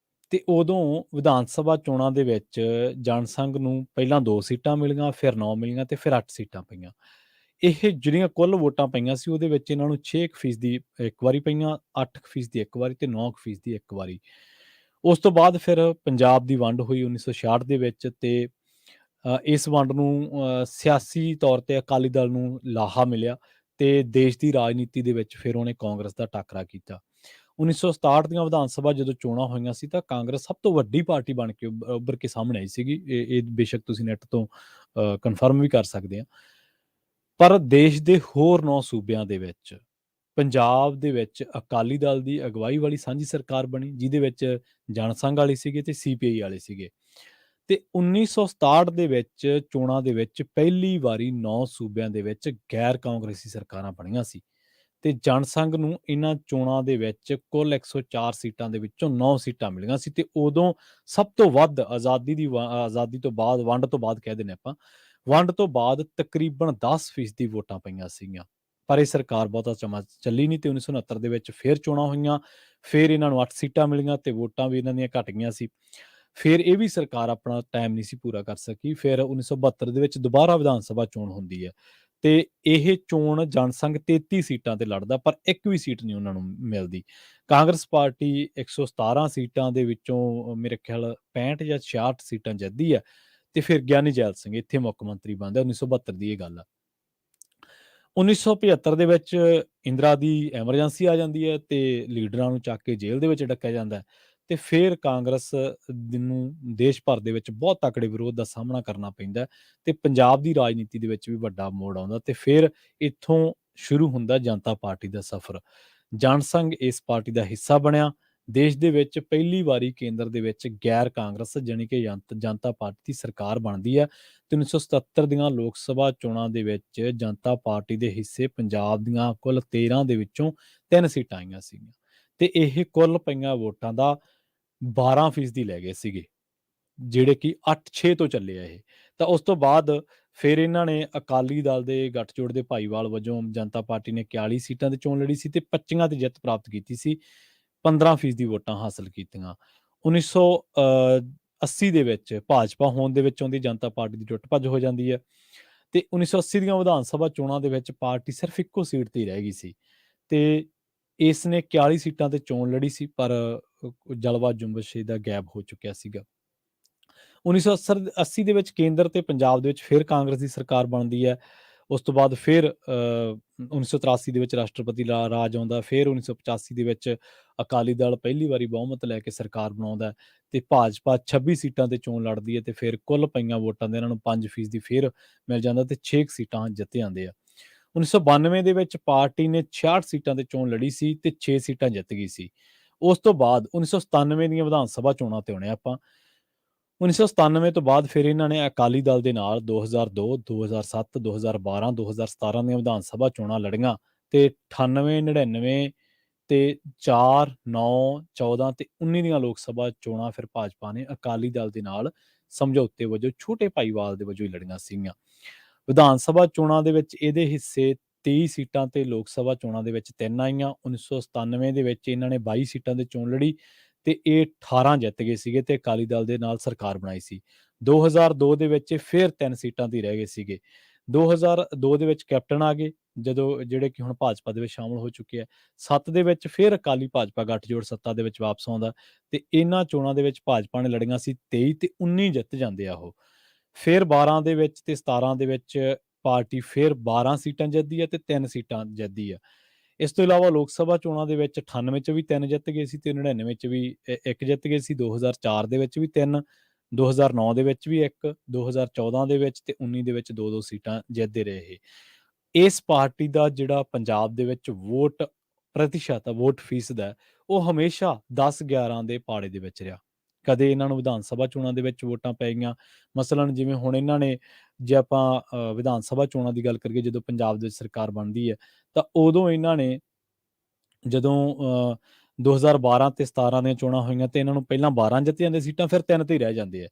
ਤੇ ਉਦੋਂ ਵਿਧਾਨ ਸਭਾ ਚੋਣਾਂ ਦੇ ਵਿੱਚ ਜਨਸੰਘ ਨੂੰ ਪਹਿਲਾਂ 2 ਸੀਟਾਂ ਮਿਲੀਆਂ, ਫਿਰ 9 ਮਿਲੀਆਂ ਤੇ ਫਿਰ 8 ਸੀਟਾਂ ਪਈਆਂ। ਇਹ ਜਿਹੜੀਆਂ ਕੁੱਲ ਵੋਟਾਂ ਪਈਆਂ ਸੀ ਉਹਦੇ ਵਿੱਚ ਇਹਨਾਂ ਨੂੰ 6% ਇੱਕ ਵਾਰੀ ਪਈਆਂ, 8% ਇੱਕ ਵਾਰੀ ਤੇ 9% ਇੱਕ ਵਾਰੀ। ਉਸ ਤੋਂ ਬਾਅਦ ਫਿਰ ਪੰਜਾਬ ਦੀ ਵੰਡ ਹੋਈ 1966 ਦੇ ਵਿੱਚ ਤੇ ਇਸ ਵੰਡ ਨੂੰ ਸਿਆਸੀ ਤੌਰ ਤੇ ਅਕਾਲੀ ਦਲ ਨੂੰ ਲਾਹਾ ਮਿਲਿਆ ਤੇ ਦੇਸ਼ ਦੀ ਰਾਜਨੀਤੀ ਦੇ ਵਿੱਚ ਫਿਰ ਉਹਨੇ ਕਾਂਗਰਸ ਦਾ ਟਾਕਰਾ ਕੀਤਾ। 1967 ਦੀਆਂ ਵਿਧਾਨ ਸਭਾ ਜਦੋਂ ਚੋਣਾਂ ਹੋਈਆਂ ਸੀ ਤਾਂ ਕਾਂਗਰਸ ਸਭ ਤੋਂ ਵੱਡੀ ਪਾਰਟੀ ਬਣ ਕੇ ਉੱਭਰ ਕੇ ਸਾਹਮਣੇ ਆਈ ਸੀਗੀ। ਇਹ ਬੇਸ਼ੱਕ ਤੁਸੀਂ ਨੈੱਟ ਤੋਂ ਕਨਫਰਮ ਵੀ ਕਰ ਸਕਦੇ ਆ। ਪਰ ਦੇਸ਼ ਦੇ ਹੋਰ 9 ਸੂਬਿਆਂ ਦੇ ਵਿੱਚ ਪੰਜਾਬ ਦੇ ਵਿੱਚ ਅਕਾਲੀ ਦਲ ਦੀ ਅਗਵਾਈ ਵਾਲੀ ਸਾਂਝੀ ਸਰਕਾਰ ਬਣੀ, ਜਿਹਦੇ ਵਿੱਚ ਜਨਸੰਘ ਵਾਲੇ ਸੀਗੇ ਤੇ ਸੀਪੀਆਈ ਵਾਲੇ ਸੀਗੇ। ਤੇ 1967 ਦੇ ਵਿੱਚ ਚੋਣਾਂ ਦੇ ਵਿੱਚ ਪਹਿਲੀ ਵਾਰੀ 9 ਸੂਬਿਆਂ ਦੇ ਵਿੱਚ ਗੈਰ ਕਾਂਗਰਸੀ ਸਰਕਾਰਾਂ ਬਣੀਆਂ ਸੀ ਤੇ ਜਨਸੰਘ ਨੂੰ ਇਹਨਾਂ ਚੋਣਾਂ ਦੇ ਵਿੱਚ ਕੁੱਲ 104 ਸੀਟਾਂ ਦੇ ਵਿੱਚੋਂ 9 ਸੀਟਾਂ ਮਿਲੀਆਂ ਸੀ ਤੇ ਉਦੋਂ ਸਭ ਤੋਂ ਵੱਧ ਆਜ਼ਾਦੀ ਤੋਂ ਬਾਅਦ, ਵੰਡ ਤੋਂ ਬਾਅਦ ਕਹਿ ਦਿੰਦੇ ਆਪਾਂ, ਵੰਡ ਤੋਂ ਬਾਅਦ ਤਕਰੀਬਨ 10% ਵੋਟਾਂ ਪਈਆਂ ਸੀਗੀਆਂ। ਪਰ ਇਹ ਸਰਕਾਰ ਬਹੁਤਾ ਸਮਾਂ ਚੱਲੀ ਨਹੀਂ ਤੇ 1969 ਦੇ ਵਿੱਚ ਫਿਰ ਚੋਣਾਂ ਹੋਈਆਂ, ਫਿਰ ਇਹਨਾਂ ਨੂੰ 8 ਸੀਟਾਂ ਮਿਲੀਆਂ ਤੇ ਵੋਟਾਂ ਵੀ ਇਹਨਾਂ ਦੀਆਂ ਘਟ ਗਈਆਂ ਸੀ। ਫਿਰ ਇਹ ਵੀ ਸਰਕਾਰ ਆਪਣਾ ਟਾਈਮ ਨਹੀਂ ਸੀ ਪੂਰਾ ਕਰ ਸਕੀ। ਫਿਰ 1972 ਦੇ ਵਿੱਚ ਦੁਬਾਰਾ ਵਿਧਾਨ ਸਭਾ ਚੋਣ ਹੁੰਦੀ ਹੈ ਤੇ ਇਹ ਚੋਣ ਜਨਸੰਘ 33 ਸੀਟਾਂ ਤੇ ਲੜਦਾ ਪਰ ਇੱਕ ਵੀ ਸੀਟ ਨਹੀਂ ਉਹਨਾਂ ਨੂੰ ਮਿਲਦੀ। ਕਾਂਗਰਸ ਪਾਰਟੀ 117 ਸੀਟਾਂ ਦੇ ਵਿੱਚੋਂ ਮੇਰੇ ਖਿਆਲ 65 ਜਾਂ 66 ਸੀਟਾਂ ਜਿੱਤਦੀ ਹੈ ਤੇ ਫਿਰ ਗਿਆਨੀ ਜੈਲ ਸਿੰਘ ਇੱਥੇ ਮੁੱਖ ਮੰਤਰੀ ਬਣਦਾ। 1972 ਦੀ ਇਹ ਗੱਲ ਆ। 1975 ਦੇ ਵਿੱਚ ਇੰਦਰਾ ਦੀ ਐਮਰਜੈਂਸੀ ਆ ਜਾਂਦੀ ਹੈ ਤੇ ਲੀਡਰਾਂ ਨੂੰ ਚੱਕ ਕੇ ਜੇਲ੍ਹ ਦੇ ਵਿੱਚ ਡੱਕਿਆ ਜਾਂਦਾ ਹੈ ਤੇ ਫਿਰ ਕਾਂਗਰਸ ਨੂੰ ਦੇਸ਼ ਭਰ ਦੇ ਵਿੱਚ ਬਹੁਤ ਤਕੜੇ ਵਿਰੋਧ ਦਾ ਸਾਹਮਣਾ ਕਰਨਾ ਪੈਂਦਾ ਤੇ ਪੰਜਾਬ ਦੀ ਰਾਜਨੀਤੀ ਦੇ ਵਿੱਚ ਵੀ ਵੱਡਾ ਮੋੜ ਆਉਂਦਾ ਤੇ ਫਿਰ ਇੱਥੋਂ ਸ਼ੁਰੂ ਹੁੰਦਾ ਜਨਤਾ ਪਾਰਟੀ ਦਾ ਸਫ਼ਰ। ਜਨਸੰਘ ਇਸ ਪਾਰਟੀ ਦਾ ਹਿੱਸਾ ਬਣਿਆ। ਦੇਸ਼ ਦੇ ਵਿੱਚ ਪਹਿਲੀ ਵਾਰੀ ਕੇਂਦਰ ਦੇ ਵਿੱਚ ਗੈਰ ਕਾਂਗਰਸ ਜਾਣੀ ਕਿ ਜਨਤਾ ਪਾਰਟੀ ਦੀ ਸਰਕਾਰ ਬਣਦੀ ਹੈ ਤੇ 1977 ਦੀਆਂ ਲੋਕ ਸਭਾ ਚੋਣਾਂ ਦੇ ਵਿੱਚ ਜਨਤਾ ਪਾਰਟੀ ਦੇ ਹਿੱਸੇ ਪੰਜਾਬ ਦੀਆਂ ਕੁੱਲ 13 ਦੇ ਵਿੱਚੋਂ 3 ਸੀਟਾਂ ਆਈਆਂ ਸੀਗੀਆਂ ਤੇ ਇਹ ਕੁੱਲ ਪਈਆਂ ਵੋਟਾਂ ਦਾ 12% ਲੈ ਗਏ ਸੀਗੇ, ਜਿਹੜੇ ਕਿ 8-6 ਤੋਂ ਚੱਲੇ ਆ ਇਹ। ਤਾਂ ਉਸ ਤੋਂ ਬਾਅਦ ਫਿਰ ਇਹਨਾਂ ਨੇ ਅਕਾਲੀ ਦਲ ਦੇ ਗੱਠਜੋੜ ਦੇ ਭਾਈਵਾਲ ਵਜੋਂ ਜਨਤਾ ਪਾਰਟੀ ਨੇ 41 ਸੀਟਾਂ ਤੇ ਚੋਣ ਲੜੀ ਸੀ ਤੇ 25 ਤੇ ਜਿੱਤ ਪ੍ਰਾਪਤ ਕੀਤੀ ਸੀ, 15% ਵੋਟਾਂ ਹਾਸਲ ਕੀਤੀਆਂ। 1980 ਦੇ ਵਿੱਚ ਭਾਜਪਾ ਹੋਂਦ ਦੇ ਵਿੱਚ ਆਉਂਦੀ, ਜਨਤਾ ਪਾਰਟੀ ਦੀ ਟੁੱਟ ਭੱਜ ਹੋ ਜਾਂਦੀ ਹੈ ਤੇ 1980 ਦੀਆਂ ਵਿਧਾਨ ਸਭਾ ਚੋਣਾਂ ਦੇ ਵਿੱਚ ਪਾਰਟੀ ਸਿਰਫ ਇੱਕੋ ਸੀਟ ਤੇ ਹੀ ਰਹਿ ਗਈ ਸੀ ਤੇ ਇਸ ਨੇ 41 ਸੀਟਾਂ ਤੇ ਚੋਣ ਲੜੀ ਸੀ ਪਰ ਜਲਵਾ ਜੁੰਬਸ਼ ਦਾ ਗਾਇਬ ਹੋ ਚੁੱਕਿਆ ਸੀਗਾ। 1980 ਦੇ ਵਿੱਚ ਕੇਂਦਰ ਤੇ ਪੰਜਾਬ ਦੇ ਵਿੱਚ ਫਿਰ ਕਾਂਗਰਸ ਦੀ ਸਰਕਾਰ ਬਣਦੀ ਹੈ। ਉਸ ਤੋਂ ਬਾਅਦ ਫਿਰ 1983 ਦੇ ਵਿੱਚ ਰਾਸ਼ਟਰਪਤੀ ਰਾਜ ਆਉਂਦਾ। ਫਿਰ 1985 ਦੇ ਵਿੱਚ ਅਕਾਲੀ ਦਲ ਪਹਿਲੀ ਵਾਰੀ ਬਹੁਮਤ ਲੈ ਕੇ ਸਰਕਾਰ ਬਣਾਉਂਦਾ ਤੇ ਭਾਜਪਾ 26 ਸੀਟਾਂ ਤੇ ਚੋਣ ਲੜਦੀ ਹੈ ਤੇ ਫਿਰ ਕੁੱਲ ਪਈਆਂ ਵੋਟਾਂ ਦੇ ਇਹਨਾਂ ਨੂੰ 5% ਫਿਰ ਮਿਲ ਜਾਂਦਾ ਤੇ 6 ਸੀਟਾਂ ਜਿੱਤ ਜਾਂਦੇ ਆ। 1992 ਦੇ ਵਿੱਚ ਪਾਰਟੀ ਨੇ 66 ਸੀਟਾਂ ਤੇ ਚੋਣ ਲੜੀ ਸੀ ਤੇ 6 ਸੀਟਾਂ ਜਿੱਤ ਗਈ ਸੀ। ਉਸ ਤੋਂ ਬਾਅਦ 1997 ਦੀਆਂ ਵਿਧਾਨ ਸਭਾ ਚੋਣਾਂ ਤੇ ਆਉਣੇ ਆਪਾਂ। 1997 ਤੋਂ ਬਾਅਦ ਫਿਰ ਇਹਨਾਂ ਨੇ ਅਕਾਲੀ ਦਲ ਦੇ ਨਾਲ 2002, 2007, 2012, 2017 ਦੀਆਂ ਵਿਧਾਨ ਸਭਾ ਚੋਣਾਂ ਲੜੀਆਂ ਤੇ 98, 99 ਤੇ 4, 9, 14 ਤੇ 19 ਦੀਆਂ ਲੋਕ ਸਭਾ ਚੋਣਾਂ ਫਿਰ ਭਾਜਪਾ ਨੇ ਅਕਾਲੀ ਦਲ ਦੇ ਨਾਲ ਸਮਝੌਤੇ ਵਜੋਂ ਛੋਟੇ ਭਾਈਵਾਲ ਦੇ ਵਜੋਂ ਹੀ ਲੜੀਆਂ ਸੀਗੀਆਂ। ਵਿਧਾਨ ਸਭਾ ਚੋਣਾਂ ਦੇ ਵਿੱਚ ਇਹਦੇ ਹਿੱਸੇ 23 ਸੀਟਾਂ ਤੇ ਲੋਕ ਸਭਾ ਚੋਣਾਂ ਦੇ ਵਿੱਚ 3 ਆਈਆਂ। 1997 ਦੇ ਵਿੱਚ ਇਹਨਾਂ ਨੇ 22 ਸੀਟਾਂ ਤੇ ਚੋਣ ਲੜੀ ਤੇ ਇਹ 18 ਜਿੱਤ ਗਏ ਸੀਗੇ ਤੇ ਅਕਾਲੀ ਦਲ ਦੇ ਨਾਲ ਸਰਕਾਰ ਬਣਾਈ ਸੀ। 2002 ਦੇ ਵਿੱਚ ਫਿਰ 3 ਸੀਟਾਂ ਤੇ ਰਹਿ ਗਏ ਸੀਗੇ। 2002 ਦੇ ਵਿੱਚ ਕੈਪਟਨ ਆ ਗਏ ਜਿਹੜੇ ਕਿ ਹੁਣ ਭਾਜਪਾ ਦੇ ਵਿੱਚ ਸ਼ਾਮਲ ਹੋ ਚੁੱਕੇ ਆ। 7 ਦੇ ਵਿੱਚ ਫਿਰ ਅਕਾਲੀ ਭਾਜਪਾ ਗੱਠਜੋੜ ਸੱਤਾ ਦੇ ਵਿੱਚ ਵਾਪਸ ਆਉਂਦਾ ਤੇ ਇਹਨਾਂ ਚੋਣਾਂ ਦੇ ਵਿੱਚ ਭਾਜਪਾ ਨੇ ਲੜੀਆਂ ਸੀ 23 ਤੇ 19 ਜਿੱਤ ਜਾਂਦੇ ਆ ਉਹ। ਫਿਰ 12 ਦੇ ਵਿੱਚ ਤੇ 17 ਦੇ ਵਿੱਚ ਪਾਰਟੀ ਫਿਰ 12 ਸੀਟਾਂ ਜਿੱਤਦੀ ਹੈ ਤੇ 3 ਸੀਟਾਂ ਜਿੱਤਦੀ ਆ। ਇਸ ਤੋਂ ਇਲਾਵਾ ਲੋਕ ਸਭਾ ਚੋਣਾਂ ਦੇ ਵਿੱਚ 98 ਚ ਵੀ 3 ਜਿੱਤ ਗਏ ਸੀ ਤੇ 99 ਚ ਵੀ 1 ਜਿੱਤ ਗਏ ਸੀ। 2004 ਦੇ ਵਿੱਚ ਵੀ 3, 2009 ਦੇ ਵਿੱਚ ਵੀ 1, 2014 ਦੇ ਵਿੱਚ ਤੇ 19 ਦੇ ਵਿੱਚ 2-2 ਸੀਟਾਂ ਜਿੱਤਦੇ ਰਹੇ। ਇਸ ਪਾਰਟੀ ਦਾ ਜਿਹੜਾ ਪੰਜਾਬ ਦੇ ਵਿੱਚ ਵੋਟ ਪ੍ਰਤੀਸ਼ਤ ਆ, ਵੋਟ ਫੀਸਦ ਹੈ, ਉਹ ਹਮੇਸ਼ਾ 10-11 ਦੇ ਪਾੜੇ ਦੇ ਵਿੱਚ ਰਿਹਾ। ਕਦੇ ਇਹਨਾਂ ਨੂੰ ਵਿਧਾਨ ਸਭਾ ਚੋਣਾਂ ਦੇ ਵਿੱਚ ਵੋਟਾਂ ਪੈ ਗਈਆਂ। ਮਸਲਨ ਜਿਵੇਂ ਹੁਣ ਇਹਨਾਂ ਨੇ, ਜੇ ਆਪਾਂ ਵਿਧਾਨ ਸਭਾ ਚੋਣਾਂ ਦੀ ਗੱਲ ਕਰੀਏ, ਜਦੋਂ ਪੰਜਾਬ ਦੇ ਵਿੱਚ ਸਰਕਾਰ ਬਣਦੀ ਹੈ ਤਾਂ ਉਦੋਂ ਇਹਨਾਂ ਨੇ, ਜਦੋਂ 2012 ਤੇ 17 ਦੀਆਂ ਚੋਣਾਂ ਹੋਈਆਂ ਤੇ ਇਹਨਾਂ ਨੂੰ ਪਹਿਲਾਂ 12 ਜਿੱਤ ਜਾਂਦੇ ਸੀਟਾਂ, ਫਿਰ 3 ਤੇ ਹੀ ਰਹਿ ਜਾਂਦੇ ਆ।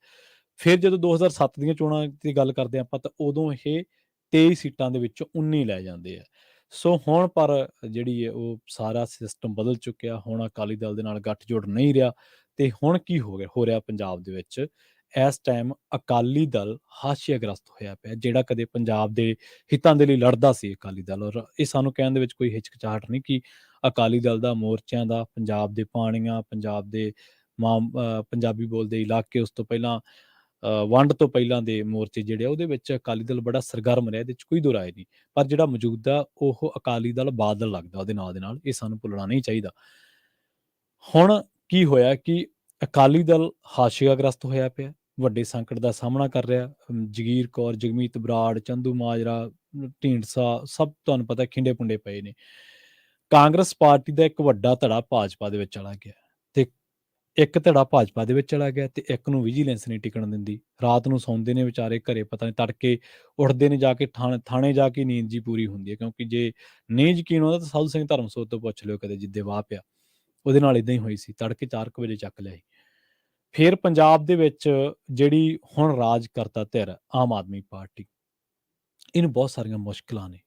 ਫਿਰ ਜਦੋਂ 2007 ਦੀਆਂ ਚੋਣਾਂ ਦੀ ਗੱਲ ਕਰਦੇ ਆਪਾਂ ਤਾਂ ਉਦੋਂ ਇਹ 23 ਸੀਟਾਂ ਦੇ ਵਿੱਚੋਂ 19 ਲੈ ਜਾਂਦੇ ਆ। ਸੋ ਹੁਣ ਪਰ ਜਿਹੜੀ ਹੈ ਉਹ ਸਾਰਾ ਸਿਸਟਮ ਬਦਲ ਚੁੱਕਿਆ। ਹੁਣ ਅਕਾਲੀ ਦਲ ਦੇ ਨਾਲ ਗੱਠਜੋੜ ਨਹੀਂ ਰਿਹਾ ਤੇ ਹੁਣ ਕੀ ਹੋ ਰਿਹਾ ਪੰਜਾਬ ਦੇ ਵਿੱਚ, ਇਸ ਟਾਈਮ ਅਕਾਲੀ ਦਲ ਹਾਸ਼ੀਆਗ੍ਰਸਤ ਹੋਇਆ ਪਿਆ, ਜਿਹੜਾ ਕਦੇ ਪੰਜਾਬ ਦੇ ਹਿੱਤਾਂ ਦੇ ਲਈ ਲੜਦਾ ਸੀ ਅਕਾਲੀ ਦਲ। ਔਰ ਇਹ ਸਾਨੂੰ ਕਹਿਣ ਦੇ ਵਿੱਚ ਕੋਈ ਹਿਚਕਚਾਹਟ ਨਹੀਂ ਕਿ ਅਕਾਲੀ ਦਲ ਦਾ ਮੋਰਚਿਆਂ ਦਾ, ਪੰਜਾਬ ਦੇ ਪਾਣੀਆਂ, ਪੰਜਾਬ ਦੇ ਪੰਜਾਬੀ ਬੋਲਦੇ ਇਲਾਕੇ, ਉਸ ਤੋਂ ਪਹਿਲਾਂ ਵੰਡ ਤੋਂ ਪਹਿਲਾਂ ਦੇ ਮੋਰਚੇ ਜਿਹੜੇ ਆ, ਉਹਦੇ ਵਿੱਚ ਅਕਾਲੀ ਦਲ ਬੜਾ ਸਰਗਰਮ ਰਿਹਾ, ਇਹਦੇ 'ਚ ਕੋਈ ਦੋ ਰਾਏ ਨਹੀਂ। ਪਰ ਜਿਹੜਾ ਮੌਜੂਦਾ ਉਹ ਅਕਾਲੀ ਦਲ ਬਾਦਲ ਲੱਗਦਾ ਉਹਦੇ ਨਾਲ ਦੇ ਨਾਲ, ਇਹ ਸਾਨੂੰ ਭੁੱਲਣਾ ਨਹੀਂ ਚਾਹੀਦਾ। ਹੁਣ ਕੀ ਹੋਇਆ ਕਿ ਅਕਾਲੀ ਦਲ ਹਾਸ਼ੀਆਗ੍ਰਸਤ ਹੋਇਆ ਪਿਆ, ਵੱਡੇ ਸੰਕਟ ਦਾ ਸਾਹਮਣਾ ਕਰ ਰਿਹਾ। ਜਗੀਰ ਕੌਰ, ਜਗਮੀਤ ਬਰਾੜ, ਚੰਦੂ ਮਾਜਰਾ, ਢੀਂਡਸਾ, ਸਭ ਤੁਹਾਨੂੰ ਪਤਾ ਖਿੰਡੇ ਪੁੰਡੇ ਪਏ ਨੇ। ਕਾਂਗਰਸ ਪਾਰਟੀ ਦਾ ਇੱਕ ਵੱਡਾ ਧੜਾ ਭਾਜਪਾ ਦੇ ਵਿੱਚ ਚਲਾ ਗਿਆ, ਤੇ ਇੱਕ ਧੜਾ ਭਾਜਪਾ ਦੇ ਵਿੱਚ ਚਲਾ ਗਿਆ ਤੇ ਇੱਕ ਨੂੰ ਵਿਜੀਲੈਂਸ ਨਹੀਂ ਟਿਕਣ ਦਿੰਦੀ। ਰਾਤ ਨੂੰ ਸੌਂਦੇ ਨੇ ਵਿਚਾਰੇ ਘਰੇ, ਪਤਾ ਨਹੀਂ ਤੜਕੇ ਉੱਠਦੇ ਨੇ, ਜਾ ਕੇ ਥਾਣੇ ਜਾ ਕੇ ਨੀਂਦ ਜੀ ਪੂਰੀ ਹੁੰਦੀ ਹੈ। ਕਿਉਂਕਿ ਜੇ ਨਹੀਂ ਯਕੀਨ ਆਉਂਦਾ ਤਾਂ ਸਾਧੂ ਸਿੰਘ ਧਰਮਸੋਤ ਤੋਂ ਪੁੱਛ ਲਿਓ, ਕਦੇ ਜਿੱਦੇ ਵਾਹ ਪਿਆ ਉਹਦੇ ਨਾਲ ਇਦਾਂ ਹੀ ਹੋਈ ਸੀ, ਤੜਕੇ 4 ਵਜੇ ਚੱਕ ਲਿਆ ਸੀ। ਫਿਰ ਪੰਜਾਬ ਦੇ ਵਿੱਚ ਜਿਹੜੀ ਹੁਣ ਰਾਜ ਕਰਤਾ ਧਿਰ ਆਮ ਆਦਮੀ ਪਾਰਟੀ, ਇਹਨੂੰ ਬਹੁਤ ਸਾਰੀਆਂ ਮੁਸ਼ਕਲਾਂ ਨੇ।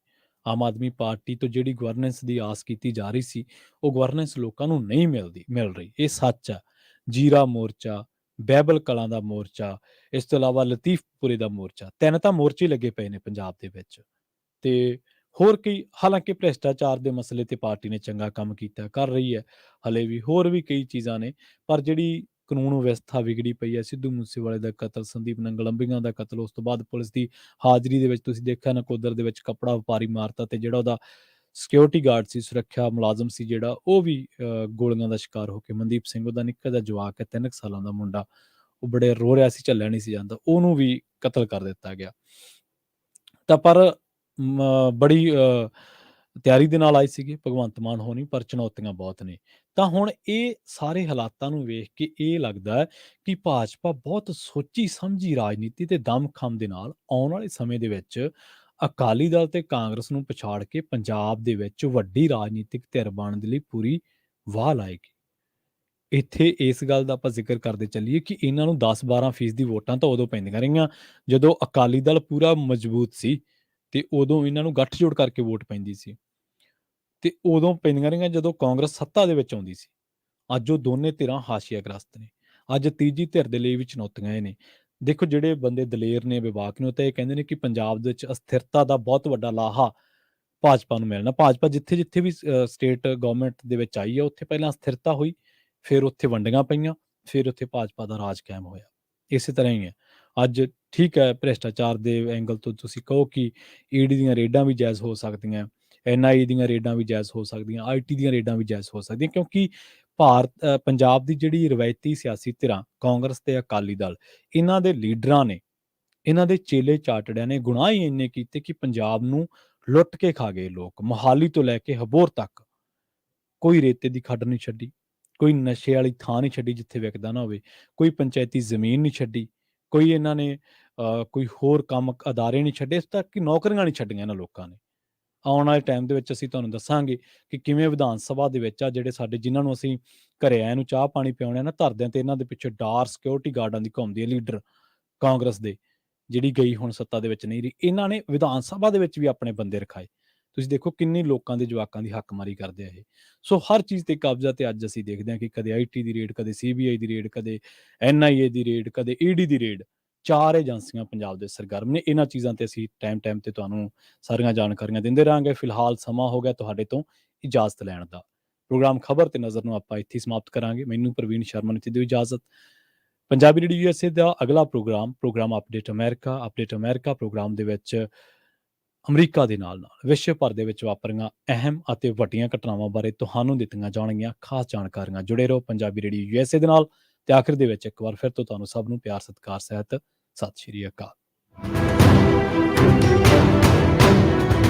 ਆਮ ਆਦਮੀ ਪਾਰਟੀ ਤੋਂ ਜਿਹੜੀ ਗਵਰਨੈਂਸ ਦੀ ਆਸ ਕੀਤੀ ਜਾ ਰਹੀ ਸੀ, ਉਹ ਗਵਰਨੈਂਸ ਲੋਕਾਂ ਨੂੰ ਨਹੀਂ ਮਿਲ ਰਹੀ, ਇਹ ਸੱਚ ਆ। ਜੀਰਾ ਮੋਰਚਾ, ਬਹਿਬਲ ਕਲਾਂ ਦਾ ਮੋਰਚਾ, ਇਸ ਤੋਂ ਇਲਾਵਾ ਲਤੀਫਪੁਰੇ ਦਾ ਮੋਰਚਾ, 3 ਤਾਂ ਮੋਰਚੇ ਲੱਗੇ ਪਏ ਨੇ ਪੰਜਾਬ ਦੇ ਵਿੱਚ। ਤੇ ਹੋਰ ਕਈ, ਹਾਲਾਂਕਿ ਭ੍ਰਿਸ਼ਟਾਚਾਰ ਦੇ ਮਸਲੇ ਤੇ ਪਾਰਟੀ ਨੇ ਚੰਗਾ ਕੰਮ ਕੀਤਾ, ਕਰ ਰਹੀ ਹੈ ਹਲੇ ਵੀ, ਹੋਰ ਵੀ ਕਈ ਚੀਜ਼ਾਂ ਨੇ। ਪਰ ਜਿਹੜੀ ਕਾਨੂੰਨ ਵਿਵਸਥਾ ਵਿਗੜੀ ਪਈ ਹੈ, ਸਿੱਧੂ ਮੂਸੇਵਾਲੇ ਦਾ ਕਤਲ, ਸੰਦੀਪ ਨੰਗਲੰਬੀਆਂ ਦਾ ਕਤਲ, ਉਸ ਤੋਂ ਬਾਅਦ ਪੁਲਿਸ ਦੀ ਹਾਜ਼ਰੀ ਦੇ ਵਿੱਚ ਤੁਸੀਂ ਦੇਖਿਆ ਨਕੋਦਰ ਦੇ ਵਿੱਚ ਕੱਪੜਾ ਵਪਾਰੀ ਮਾਰਤਾ, ਤੇ ਜਿਹੜਾ ਉਹਦਾ ਸਿਕਿਉਰਿਟੀ ਗਾਰਡ ਸੀ, ਸੁਰੱਖਿਆ ਮੁਲਾਜ਼ਮ ਸੀ ਜਿਹੜਾ, ਉਹ ਵੀ ਗੋਲੀਆਂ ਦਾ ਸ਼ਿਕਾਰ ਹੋ ਕੇ, ਮਨਦੀਪ ਸਿੰਘ ਉਹਦਾ ਨਿੱਕਾ ਜਿਹਾ ਜਵਾਕ ਹੈ, 3 ਸਾਲਾਂ ਦਾ ਮੁੰਡਾ, ਉਹ ਬੜੇ ਰੋ ਰਿਹਾ ਸੀ, ਝੱਲਿਆ ਨਹੀਂ ਸੀ ਜਾਂਦਾ, ਉਹਨੂੰ ਵੀ ਕਤਲ ਕਰ ਦਿੱਤਾ ਗਿਆ। ਤਾਂ ਪਰ ਬੜੀ ਤਿਆਰੀ ਦੇ ਨਾਲ ਆਏ ਸੀਗੇ ਭਗਵੰਤ ਮਾਨ ਹੋਣੀ, ਪਰ ਚੁਣੌਤੀਆਂ ਬਹੁਤ ਨੇ। ਤਾਂ ਹੁਣ ਇਹ ਸਾਰੇ ਹਾਲਾਤਾਂ ਨੂੰ ਵੇਖ ਕੇ ਇਹ ਲੱਗਦਾ ਹੈ ਕਿ ਭਾਜਪਾ ਬਹੁਤ ਸੋਚੀ ਸਮਝੀ ਰਾਜਨੀਤੀ ਤੇ ਦਮਖਮ ਦੇ ਨਾਲ ਆਉਣ ਵਾਲੇ ਸਮੇਂ ਦੇ ਵਿੱਚ ਅਕਾਲੀ ਦਲ ਤੇ ਕਾਂਗਰਸ ਨੂੰ ਪਛਾੜ ਕੇ ਪੰਜਾਬ ਦੇ ਵਿੱਚ ਵੱਡੀ ਰਾਜਨੀਤਿਕ ਧਿਰ ਬਣਨ ਦੇ ਲਈ ਪੂਰੀ ਵਾਹ ਲਾਏਗੀ। ਇੱਥੇ ਇਸ ਗੱਲ ਦਾ ਆਪਾਂ ਜ਼ਿਕਰ ਕਰਦੇ ਚੱਲੀਏ ਕਿ ਇਹਨਾਂ ਨੂੰ 10-12% ਦੀ ਵੋਟਾਂ ਤਾਂ ਉਦੋਂ ਪੈਂਦੀਆਂ ਰਹੀਆਂ ਜਦੋਂ ਅਕਾਲੀ ਦਲ ਪੂਰਾ ਮਜ਼ਬੂਤ ਸੀ, ਤੇ ਉਦੋਂ ਇਹਨਾਂ ਨੂੰ ਗੱਠਜੋੜ ਕਰਕੇ ਵੋਟ ਪੈਂਦੀ ਸੀ, ਤੇ ਉਦੋਂ ਪੈਂਦੀਆਂ ਰਹੀਆਂ ਜਦੋਂ ਕਾਂਗਰਸ ਸੱਤਾ ਦੇ ਵਿੱਚ ਆਉਂਦੀ ਸੀ। ਅੱਜ ਉਹ ਦੋਨੇ ਧਿਰਾਂ ਹਾਸ਼ੀਆਗ੍ਰਸਤ ਨੇ। ਅੱਜ ਤੀਜੀ ਧਿਰ ਦੇ ਲਈ ਵੀ ਚੁਣੌਤੀਆਂ ਇਹ ਨੇ। ਦੇਖੋ, ਜਿਹੜੇ ਬੰਦੇ ਦਲੇਰ ਨੇ, ਵਿਵਾਕ ਨੇ, ਉਹ ਤਾਂ ਇਹ ਕਹਿੰਦੇ ਨੇ ਕਿ ਪੰਜਾਬ ਦੇ ਵਿੱਚ ਅਸਥਿਰਤਾ ਦਾ ਬਹੁਤ ਵੱਡਾ ਲਾਹਾ ਭਾਜਪਾ ਨੂੰ ਮਿਲਣਾ। ਭਾਜਪਾ ਜਿੱਥੇ ਵੀ ਸਟੇਟ ਗਵਰਨਮੈਂਟ ਦੇ ਵਿੱਚ ਆਈ ਹੈ, ਉੱਥੇ ਪਹਿਲਾਂ ਅਸਥਿਰਤਾ ਹੋਈ, ਫਿਰ ਉੱਥੇ ਵੰਡੀਆਂ ਪਈਆਂ, ਫਿਰ ਉੱਥੇ ਭਾਜਪਾ ਦਾ ਰਾਜ ਕਾਇਮ ਹੋਇਆ। ਇਸੇ ਤਰ੍ਹਾਂ ਹੀ ਹੈ ਅੱਜ। ਠੀਕ ਹੈ, ਭ੍ਰਿਸ਼ਟਾਚਾਰ ਦੇ ਐਂਗਲ ਤੋਂ ਤੁਸੀਂ ਕਹੋ ਕਿ ਈਡੀ ਦੀਆਂ ਰੇਡਾਂ ਵੀ ਜਾਇਜ਼ ਹੋ ਸਕਦੀਆਂ, NIA ਦੀਆਂ ਰੇਡਾਂ ਵੀ ਜਾਇਜ਼ ਹੋ ਸਕਦੀਆਂ, IT ਦੀਆਂ ਰੇਡਾਂ ਵੀ ਜਾਇਜ਼ ਹੋ ਸਕਦੀਆਂ, ਕਿਉਂਕਿ ਪੰਜਾਬ ਦੀ ਜਿਹੜੀ ਰਵਾਇਤੀ ਸਿਆਸੀ ਧਿਰਾਂ ਕਾਂਗਰਸ ਤੇ ਅਕਾਲੀ ਦਲ, ਇਹਨਾਂ ਦੇ ਲੀਡਰਾਂ ਨੇ, ਇਹਨਾਂ ਦੇ ਚੇਲੇ ਚਾਟੜਿਆਂ ਨੇ ਗੁਨਾਹ ਹੀ ਇੰਨੇ ਕੀਤੇ ਕਿ ਪੰਜਾਬ ਨੂੰ ਲੁੱਟ ਕੇ ਖਾ ਗਏ ਲੋਕ। ਮੋਹਾਲੀ ਤੋਂ ਲੈ ਕੇ ਹਬੋਰ ਤੱਕ ਕੋਈ ਰੇਤੇ ਦੀ ਖੱਡ ਨਹੀਂ ਛੱਡੀ, ਕੋਈ ਨਸ਼ੇ ਵਾਲੀ ਥਾਂ ਨਹੀਂ ਛੱਡੀ ਜਿੱਥੇ ਵਿਕਦਾ ਨਾ ਹੋਵੇ, ਕੋਈ ਪੰਚਾਇਤੀ ਜ਼ਮੀਨ ਨਹੀਂ ਛੱਡੀ, ਕੋਈ ਇਹਨਾਂ ਨੇ ਕੋਈ ਹੋਰ ਕੰਮ ਅਦਾਰੇ ਨਹੀਂ ਛੱਡੇ, ਇਸ ਤੱਕ ਕਿ ਨੌਕਰੀਆਂ ਨਹੀਂ ਛੱਡੀਆਂ ਇਹਨਾਂ ਲੋਕਾਂ ਨੇ। ਆਉਣ ਵਾਲੇ ਟਾਈਮ ਦੇ ਵਿੱਚ ਅਸੀਂ ਤੁਹਾਨੂੰ ਦੱਸਾਂਗੇ ਕਿ ਕਿਵੇਂ ਵਿਧਾਨ ਸਭਾ ਦੇ ਵਿੱਚ ਆ ਜਿਹੜੇ ਸਾਡੇ, ਜਿਨ੍ਹਾਂ ਨੂੰ ਅਸੀਂ ਘਰੇ ਆਇਆਂ ਨੂੰ ਚਾਹ ਪਾਣੀ ਪਿਆਉਣੇ ਨਾ ਧਰਦਿਆਂ, ਤੇ ਇਹਨਾਂ ਦੇ ਪਿੱਛੇ ਡਾਰ ਸਿਕਿਉਰਿਟੀ ਗਾਰਡਾਂ ਦੀ ਘੁੰਮਦੀ ਹੈ, ਲੀਡਰ ਕਾਂਗਰਸ ਦੇ, ਜਿਹੜੀ ਗਈ ਹੁਣ ਸੱਤਾ ਦੇ ਵਿੱਚ ਨਹੀਂ ਰਹੀ, ਇਹਨਾਂ ਨੇ ਵਿਧਾਨ ਸਭਾ ਦੇ ਵਿੱਚ ਵੀ ਆਪਣੇ ਬੰਦੇ ਰਖਾਏ। ਤੁਸੀਂ ਦੇਖੋ ਕਿੰਨੀ ਲੋਕਾਂ ਦੇ ਜਵਾਕਾਂ ਦੀ ਹੱਕਮਾਰੀ ਕਰਦੇ ਆ ਇਹ। ਸੋ ਹਰ ਚੀਜ਼ ਤੇ ਕਬਜ਼ਾ, ਤੇ ਅੱਜ ਅਸੀਂ ਦੇਖਦੇ ਹਾਂ ਕਿ ਕਦੇ IT ਦੀ ਰੇਡ, ਕਦੇ CBI ਦੀ ਰੇਡ, ਕਦੇ NIA ਦੀ ਰੇਡ, ਕਦੇ ED ਦੀ ਰੇਡ। 4 ਏਜੰਸੀਆਂ ਪੰਜਾਬ ਦੇ ਸਰਗਰਮ ਨੇ। ਇਹਨਾਂ ਚੀਜ਼ਾਂ ਤੇ ਅਸੀਂ ਟਾਈਮ ਤੇ ਤੁਹਾਨੂੰ ਸਾਰੀਆਂ ਜਾਣਕਾਰੀਆਂ ਦਿੰਦੇ ਰਹਾਂਗੇ। ਫਿਲਹਾਲ ਸਮਾਂ ਹੋ ਗਿਆ ਤੁਹਾਡੇ ਤੋਂ ਇਜਾਜ਼ਤ ਲੈਣ ਦਾ। ਪ੍ਰੋਗਰਾਮ ਖਬਰ ਤੇ ਨਜ਼ਰ ਨੂੰ ਆਪਾਂ ਇੱਥੇ ਸਮਾਪਤ ਕਰਾਂਗੇ। ਮੈਨੂੰ ਪ੍ਰਵੀਨ ਸ਼ਰਮਾ ਨੂੰ ਦਿਓ ਇਜਾਜ਼ਤ। ਪੰਜਾਬੀ ਰੇਡੀਓ USA ਦਾ ਅਗਲਾ ਪ੍ਰੋਗਰਾਮ ਅਪਡੇਟ ਅਮਰੀਕਾ ਪ੍ਰੋਗਰਾਮ ਦੇ ਵਿੱਚ ਅਮਰੀਕਾ ਦੇ ਨਾਲ ਵਿਸ਼ਵ ਭਰ ਦੇ ਵਿੱਚ ਵਾਪਰੀਆਂ ਅਹਿਮ ਅਤੇ ਵੱਡੀਆਂ ਘਟਨਾਵਾਂ ਬਾਰੇ ਤੁਹਾਨੂੰ ਦਿੱਤੀਆਂ ਜਾਣਗੀਆਂ ਖਾਸ ਜਾਣਕਾਰੀਆਂ। ਜੁੜੇ ਰਹੋ ਪੰਜਾਬੀ ਰੇਡੀਓ USA ਦੇ ਨਾਲ। ਤੇ ਆਖਿਰ ਦੇ ਵਿੱਚ ਇੱਕ ਵਾਰ ਫਿਰ ਤੋਂ ਤੁਹਾਨੂੰ ਸਭ ਨੂੰ ਪਿਆਰ ਸਤਿਕਾਰ ਸਹਿਤ ਸਤਿ ਸ਼੍ਰੀ ਅਕਾਲ।